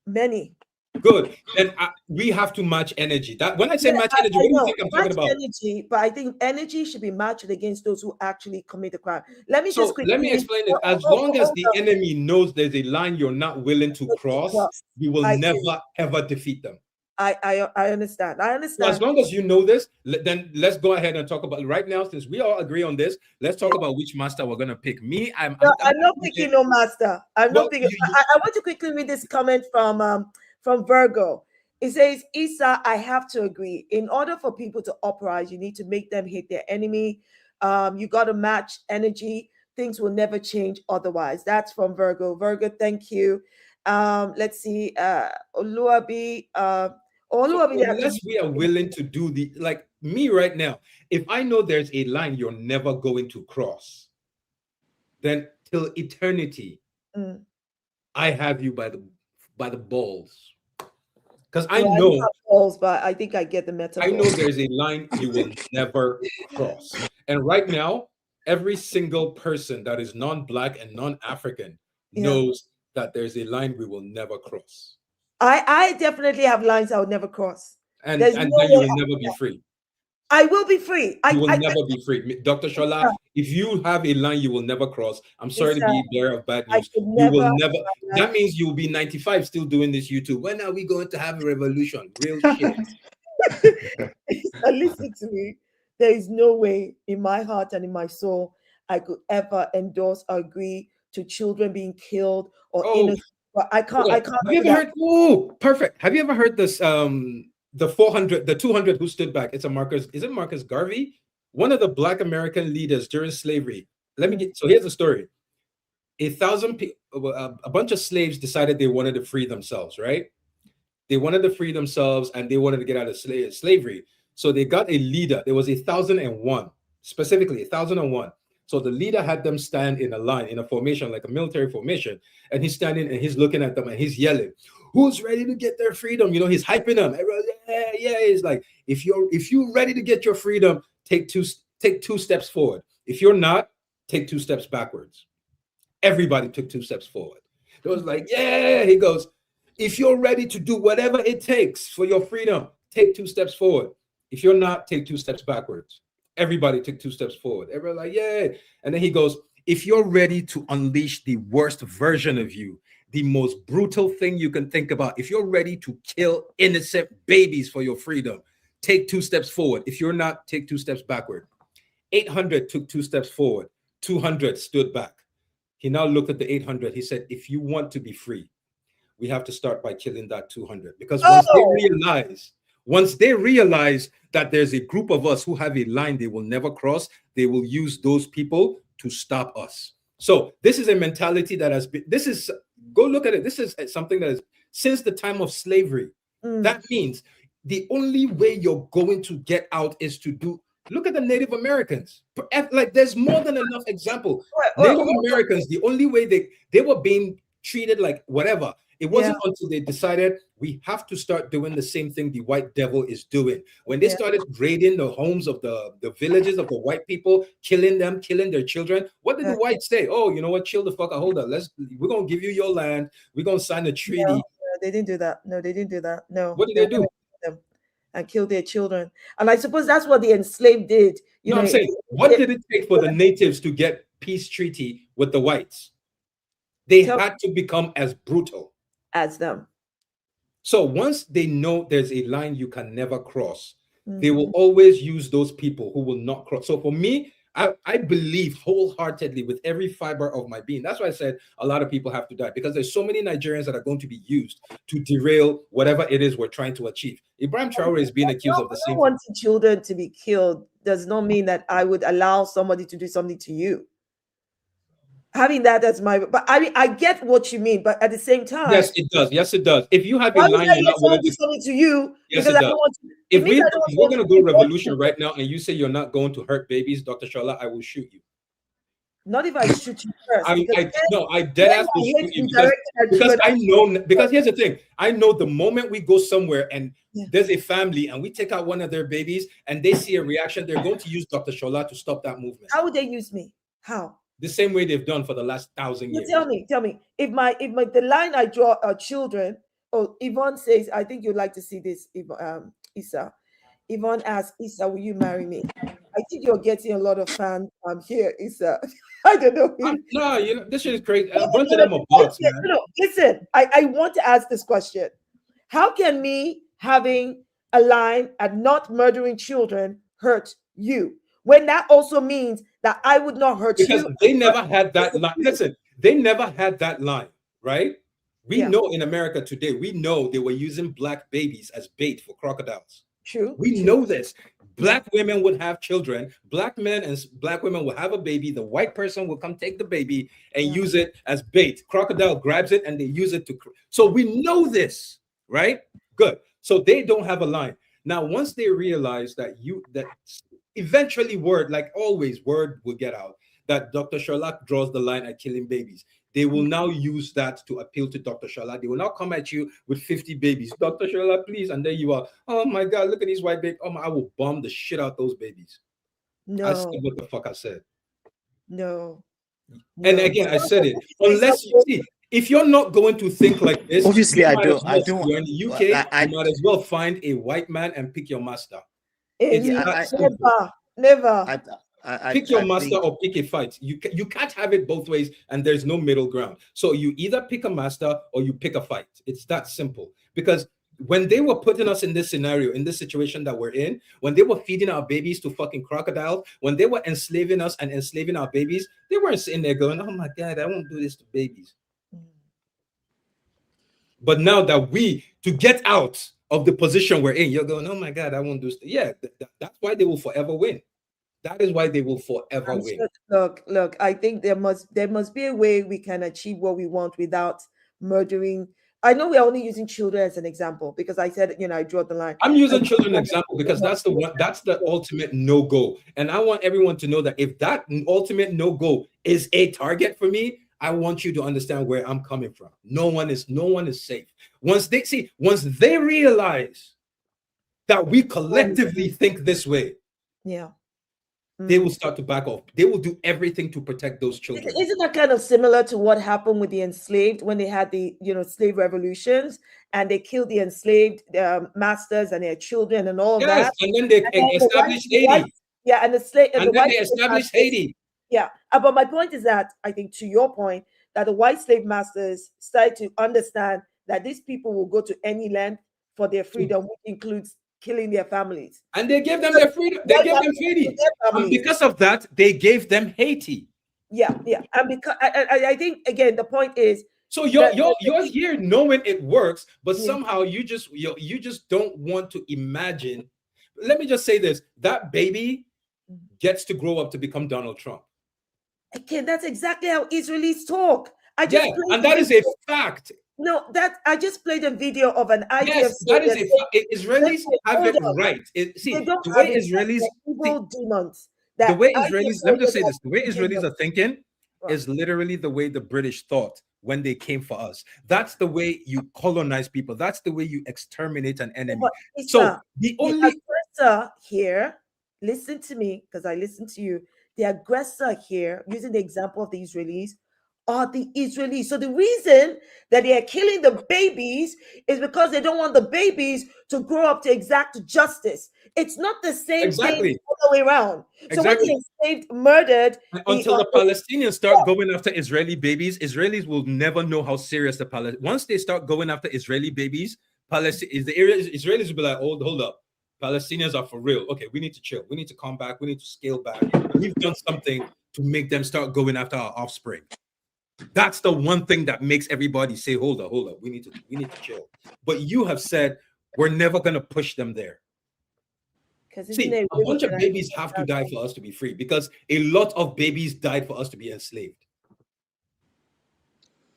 Many. Good. And we have to match energy. That when I say match energy, what do you think I'm talking about? Energy, but I think energy should be matched against those who actually commit the crime. Let me explain it. As long as the enemy knows there's a line you're not willing to cross, you will never ever defeat them. I understand. So as long as you know this, then let's go ahead and talk about right now. Since we all agree on this, let's talk about which master we're gonna pick. I'm not picking no master. I'm not picking. I want to quickly read this comment from Virgo. It says, Isa, I have to agree. In order for people to uprise, you need to make them hate their enemy. You got to match energy. Things will never change otherwise. That's from Virgo. Virgo, thank you. Let's see. Oluwabi. Unless we are willing to do like me right now, if I know there's a line you're never going to cross, then till eternity, I have you by the balls. Because I know balls, but I think I get the metaphor. I know there's a line you will never cross. And right now, every single person that is non-Black and non-African knows that there's a line we will never cross. I definitely have lines I would never cross. And then you will never be free. I will be free. You will never be free. Dr. Shola, if you have a line you will never cross, I'm sorry to be bearer of bad news. You will never. That means you will be 95 still doing this YouTube. When are we going to have a revolution? Real shit. Listen to me. There is no way in my heart and in my soul I could ever endorse or agree to children being killed or Oh, innocent. But I can't. have you ever heard? Oh, perfect. Have you ever heard this? The 200 who stood back. It's a Marcus. Is it Marcus Garvey? One of the Black American leaders during slavery. So here's the story. A bunch of slaves decided they wanted to free themselves, right? They wanted to free themselves and they wanted to get out of slavery. So they got a leader. There was 1,001, specifically 1,001. So the leader had them stand in a line, in a formation, like a military formation. And he's standing and he's looking at them and he's yelling, "Who's ready to get their freedom?" You know, he's hyping them. Everyone, yeah. He's like, if you're ready to get your freedom, take two steps forward. If you're not, take 2 steps backwards. Everybody took 2 steps forward. It was like, yeah. He goes, if you're ready to do whatever it takes for your freedom, take 2 steps forward. If you're not, take 2 steps backwards. Everybody took 2 steps forward. Everybody like, yeah. And then he goes, if you're ready to unleash the worst version of you, the most brutal thing you can think about, if you're ready to kill innocent babies for your freedom, take 2 steps forward. If you're not, take 2 steps backward. 800 took 2 steps forward. 200 stood back. He now looked at the 800. He said, if you want to be free, we have to start by killing that 200. Because once they realize that there's a group of us who have a line they will never cross, they will use those people to stop us. So this is a mentality that has been, go look at it. This is something that is since the time of slavery. That means the only way you're going to get out is to look at the Native Americans. Like there's more than enough example. Native Americans, the only way they were being treated like whatever. It wasn't until they decided we have to start doing the same thing the white devil is doing. When they started raiding the homes of the villages of the white people, killing them, killing their children, what did the whites say? Oh, you know what? Chill the fuck out. Hold on. We're going to give you your land. We're going to sign a treaty. No, they didn't do that. No, they didn't do that. No. What did they do? And kill their children. And I suppose that's what the enslaved did. You know, I'm saying, what did it take for the natives to get peace treaty with the whites? They had to become as brutal as them. So once they know there's a line you can never cross, they will always use those people who will not cross. So for me, I believe wholeheartedly with every fiber of my being. That's why I said a lot of people have to die, because there's so many Nigerians that are going to be used to derail whatever it is we're trying to achieve. Ibrahim Traore is being accused of the same thing. Wanting children to be killed does not mean that I would allow somebody to do something to you. Having that as my, but I mean, I get what you mean, but at the same time, yes, it does. Yes, it does. If you have a line, you're not willing to do something to you. Yes, it does. If we're going to go revolution right now, and you say you're not going to hurt babies, Dr. Shola, I will shoot you. Not if I shoot you first. I dead ass will shoot you because I know. Because here's the thing: I know the moment we go somewhere and there's a family and we take out one of their babies and they see a reaction, they're going to use Dr. Shola to stop that movement. How would they use me? How? The same way they've done for the last 1,000 years. Tell me, if the line I draw are children. Oh, Yvonne says, I think you'd like to see this, Isa. Yvonne asks, Isa, will you marry me? I think you're getting a lot of fans here, Isa. I don't know. No, this shit is crazy. A bunch of them are bots, man. Listen, I want to ask this question. How can me having a line and not murdering children hurt you? When that also means that I would not hurt you. Because they never had that line. Listen, they never had that line, right? We know in America today, we know they were using black babies as bait for crocodiles. True. We know this. Black women would have children. Black men and black women will have a baby. The white person will come take the baby and use it as bait. Crocodile grabs it and they use it to. So we know this, right? Good. So they don't have a line. Now, once they realize that eventually word will get out that Dr. Shola draws the line at killing babies. They will now use that to appeal to Dr. Shola. They will now come at you with 50 babies. Dr. Shola, please. And then you are, oh my God, look at these white babies. I will bomb the shit out those babies. No. I said what the fuck I said. No. And again, I said it. Unless you see, if you're not going to think like this, obviously I don't. You're in the UK, you might as well find a white man and pick your master. Never. Pick your master or pick a fight. You can't have it both ways, and there's no middle ground. So you either pick a master or you pick a fight. It's that simple. Because when they were putting us in this scenario, in this situation that we're in, when they were feeding our babies to fucking crocodiles, when they were enslaving us and enslaving our babies, they weren't sitting there going, "Oh my God, I won't do this to babies." But now that to get out of the position we're in, you're going, "Oh my God, I won't do this." Yeah, that's why they will forever win. That is why they will forever win. Look, I think there must be a way we can achieve what we want without murdering. I know we're only using children as an example because I said, I draw the line. I'm using children as an example because that's the ultimate no-go. And I want everyone to know that if that ultimate no-go is a target for me, I want you to understand where I'm coming from. No one is safe. Once they realize that we collectively think this way, they will start to back off. They will do everything to protect those children. Isn't that kind of similar to what happened with the enslaved when they had the slave revolutions and they killed the enslaved masters and their children and all that? And then they established Haiti. And then they established Haiti. Yeah, but my point is that I think, to your point, that the white slave masters started to understand that these people will go to any land for their freedom, which includes killing their families. And they gave them their freedom. They gave them Haiti. And because of that, they gave them Haiti. Yeah. And because I think, again, the point is, so you're here knowing it works, but somehow you just don't want to imagine. Let me just say this: that baby gets to grow up to become Donald Trump. Again, that's exactly how Israelis talk. And that is a fact. No, that I just played a video of an IDF. Yes, that is a fact. Israelis have it right. The way Israelis, demons. The way Israelis, let me just say this: the way Israelis are thinking is literally the way the British thought when they came for us. That's the way you colonize people. That's the way you exterminate an enemy. So the aggressor here, listen to me because I listen to you. The aggressor here, using the example of the Israelis, are the Israelis. So the reason that they are killing the babies is because they don't want the babies to grow up to exact justice. It's not the same thing all the way around. So when the enslaved murdered, until the Palestinians start going after Israeli babies, Israelis will never know how serious the Palestinians. Once they start going after Israeli babies, Israelis will be like, "Oh, hold up. Palestinians are for real. Okay, we need to chill. We need to come back. We need to scale back. We've done something to make them start going after our offspring." That's the one thing that makes everybody say, hold up. We need to chill. But you have said we're never going to push them there. See, a bunch of babies have to die for us to be free because a lot of babies died for us to be enslaved.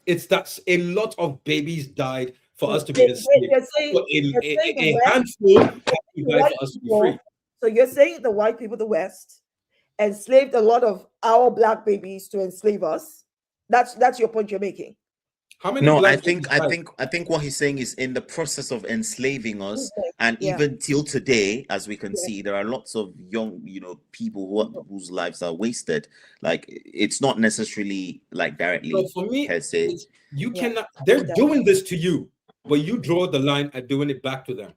It's that a lot of babies died for us to be enslaved. A handful have to die for us to be free. So you're saying the white people, the West, enslaved a lot of our black babies to enslave us? That's your point you're making. How many? No, I think what he's saying is in the process of enslaving us, and even till today, as we can see, there are lots of young, people whose lives are wasted. Like it's not necessarily like directly. So for me, you cannot. They're doing this to you, but you draw the line at doing it back to them.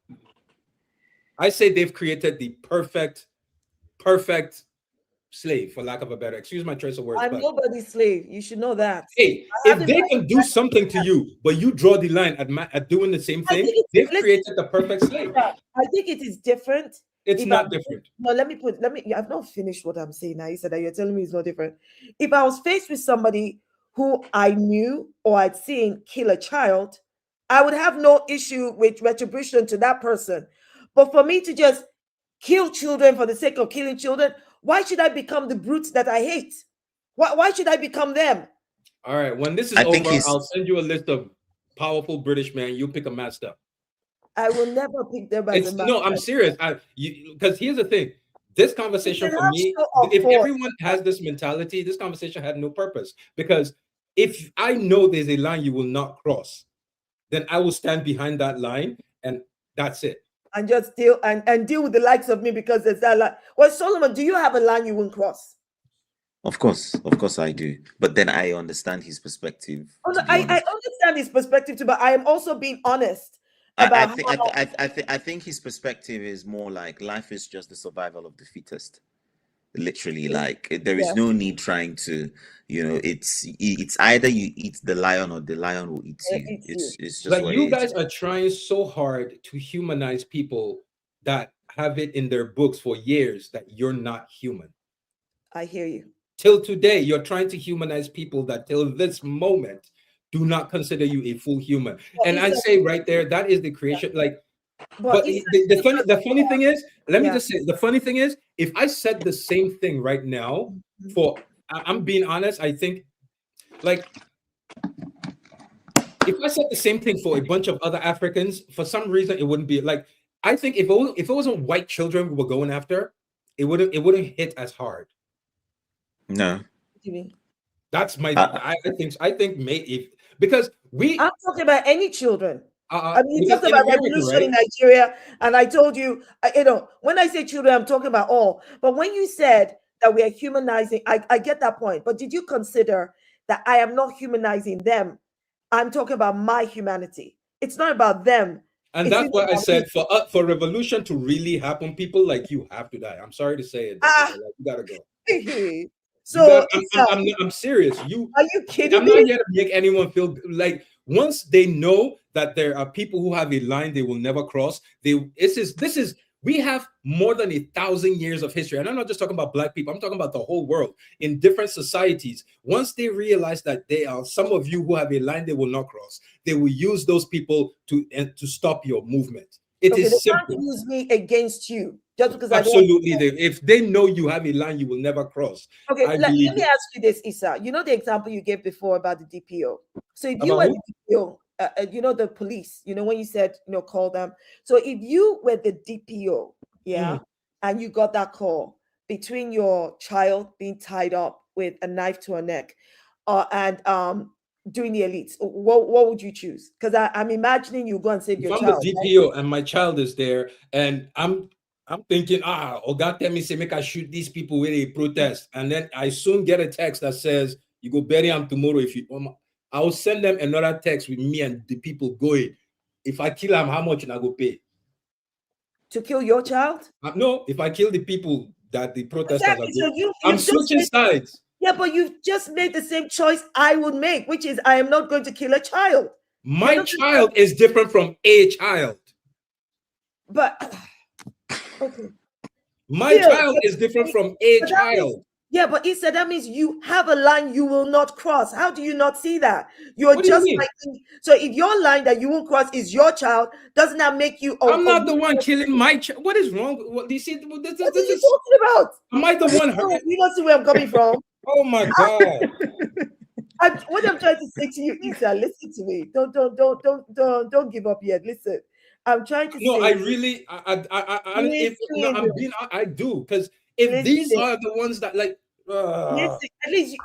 I say they've created the perfect slave, for lack of a better, excuse my choice of words. I'm nobody's slave. You should know that. Hey, if they can do something to you, but you draw the line at doing the same thing, they've created the perfect slave. I think it is different. It's not different. No, I've not finished what I'm saying now. You said that you're telling me it's not different. If I was faced with somebody who I knew or I'd seen kill a child, I would have no issue with retribution to that person. But for me to just kill children for the sake of killing children, why should I become the brutes that I hate? Why should I become them? All right, when this is over, I'll send you a list of powerful British men. You pick a master. I will never pick them as a master. No, I'm serious. Because here's the thing. This conversation for me, if everyone has this mentality, this conversation had no purpose. Because if I know there's a line you will not cross, then I will stand behind that line and that's it. And just deal and deal with the likes of me because there's that line. Well, Solomon, do you have a line you won't cross? Of course I do. But then I understand his perspective. I understand his perspective too, but I am also being honest about I think his perspective is more like life is just the survival of the fittest. Literally, like there is no need trying to, it's either you eat the lion or the lion will eat you. It's just like what you it guys is. are trying so hard to humanize people that have it in their books for years that you're not human. I hear you. Till today, you're trying to humanize people that till this moment do not consider you a full human. And I say right there, that is the creation. Like, but the funny thing is, let me just say, the funny thing is, if I said the same thing right now, I'm being honest, I think, like, if I said the same thing for a bunch of other Africans, for some reason, it wouldn't be like, I think if it wasn't white children we were going after, it wouldn't hit as hard. No. What do you mean? That's my, I think if, because I'm talking about any children. I mean, you talked about America, revolution in Nigeria, and I told you, when I say children, I'm talking about all. But when you said that we are humanizing, I get that point. But did you consider that I am not humanizing them? I'm talking about my humanity. It's not about them. And that's why I said for revolution to really happen, people like you have to die. I'm sorry to say it. You gotta go. So I'm serious. Are you kidding I'm me? not here to make anyone feel like once they know that there are people who have a line they will never cross. We have more than 1,000 years of history. And I'm not just talking about Black people. I'm talking about the whole world in different societies. Once they realize that they are some of you who have a line they will not cross, they will use those people to stop your movement. It is simple. They can't use me against you just because absolutely. If they know you have a line you will never cross. Okay, let me ask you this, Isa. You know the example you gave before about the DPO. So if you were the DPO, the police, when you said, call them. So if you were the DPO, and you got that call between your child being tied up with a knife to her neck, and doing the elites, what would you choose? Because I'm imagining you go and save your child. I'm the DPO and my child is there, and I'm thinking, God tell me say make I shoot these people with a protest, and then I soon get a text that says you go bury him tomorrow. If you, I will send them another text with me and the people going. If I kill him, how much I go pay? To kill your child? No, if I kill the people that the protesters are doing, I'm switching sides. Yeah, but you've just made the same choice I would make, which is I am not going to kill a child. My child is different from a child. But okay. My child is different from a child. Yeah, but he said that means you have a line you will not cross. How do you not see that? You're just like, so if your line that you won't cross is your child, doesn't that make you? I'm not the one killing my child. What is wrong? What do you see? What are you talking about? Am I the one hurt? You don't see where I'm coming from. Oh my God. What I'm trying to say to you, Isa, listen to me. Don't give up yet. Listen, I'm trying to. No, I really, I do, because if these are the ones that like. Listen.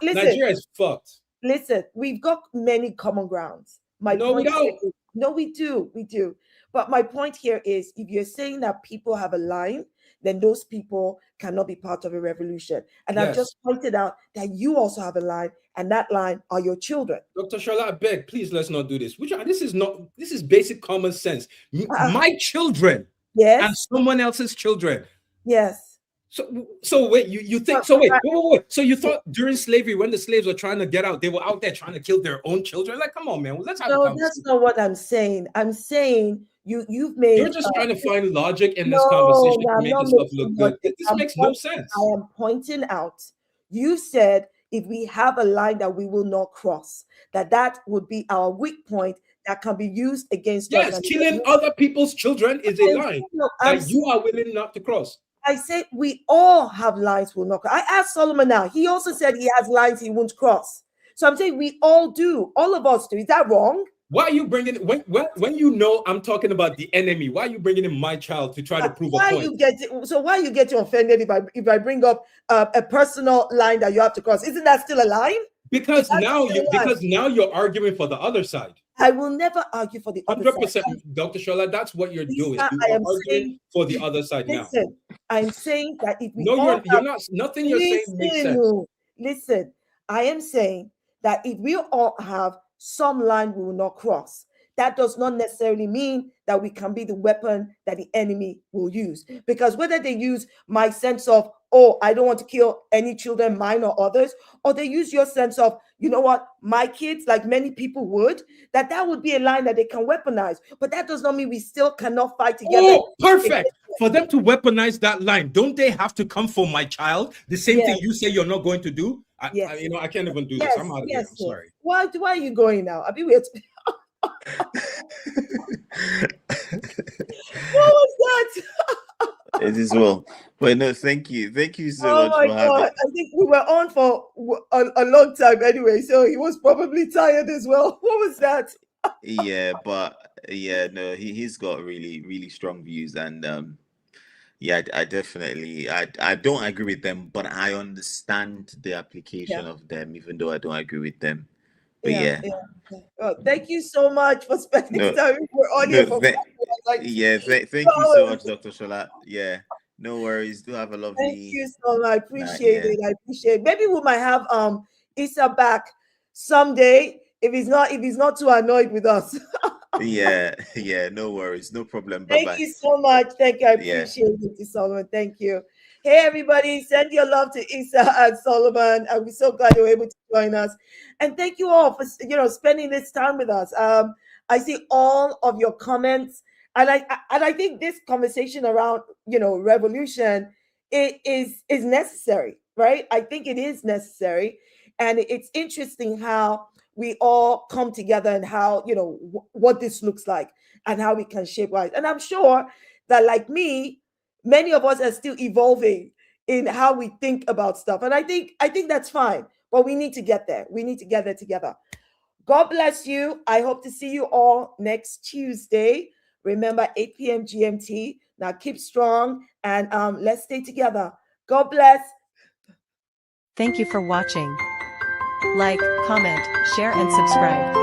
Nigeria is fucked. Listen, we've got many common grounds. No, we don't. No, we do. We do. But my point here is, if you're saying that people have a line, then those people cannot be part of a revolution. And I've just pointed out that you also have a line, and that line are your children. Dr. Shola, I beg, please let's not do this. This is basic common sense. My children, and someone else's children. Yes. So wait, you think so? Wait. So you thought during slavery, when the slaves were trying to get out, they were out there trying to kill their own children? Like, come on, man. Let's have a conversation. That's not what I'm saying. I'm saying you've made. You're just trying to find logic in this conversation to make yourself look good. This makes no sense. I am pointing out. You said if we have a line that we will not cross, that would be our weak point that can be used against us. Yes, killing other people's children is a line that you are willing not to cross. I said we all have lines we'll not cross. I asked Solomon now. He also said he has lines he won't cross. So I'm saying we all do. All of us do. Is that wrong? Why are you bringing when you know I'm talking about the enemy? Why are you bringing in my child to try to prove a point? Why you get offended if I bring up a personal line that you have to cross? Isn't that still a line? Because now you're arguing for the other side. I will never argue for the other 100%, side. Dr. Shola, that's what you're doing. You are arguing for the other side now. I'm saying that if we you're not. Nothing you're saying makes sense. Listen, I am saying that if we all have some line we will not cross, that does not necessarily mean that we can be the weapon that the enemy will use. Because whether they use my sense of oh, I don't want to kill any children, mine or others, or they use your sense of, you know what, my kids, like many people would, that would be a line that they can weaponize. But that does not mean we still cannot fight together. Oh, perfect. For them to weaponize that line, don't they have to come for my child? The same thing you say you're not going to do? I can't even do this. I'm out of here. I'm sorry. Why are you going now? I'll be weird. What was that? It is well. But no, thank you so much for having. I think we were on for a long time anyway, so he was probably tired as well. What was that? Yeah, but no, he's got really, really strong views, and I definitely I don't agree with them, but I understand the application of them, even though I don't agree with them. But Oh, thank you so much for spending time. We're on here for thank you so much, Dr. Shola. Yeah, no worries. Do have a lovely. Thank you so much. I appreciate it. I appreciate it. Maybe we might have Isa back someday if he's not too annoyed with us. yeah, no worries, no problem. Thank you so much. Thank you. I appreciate it, Solomon. Thank you. Hey, everybody, send your love to Isa and Solomon. And we're so glad you were able to join us. And thank you all for spending this time with us. I see all of your comments. And I think this conversation around, revolution is necessary, right? I think it is necessary. And it's interesting how we all come together and how, what this looks like and how we can shape life. And I'm sure that, like me, many of us are still evolving in how we think about stuff. And I think that's fine, but we need to get there. We need to get there together. God bless you. I hope to see you all next Tuesday. Remember, 8 p.m. GMT. Now keep strong and let's stay together. God bless. Thank you for watching. Like, comment, share, and subscribe.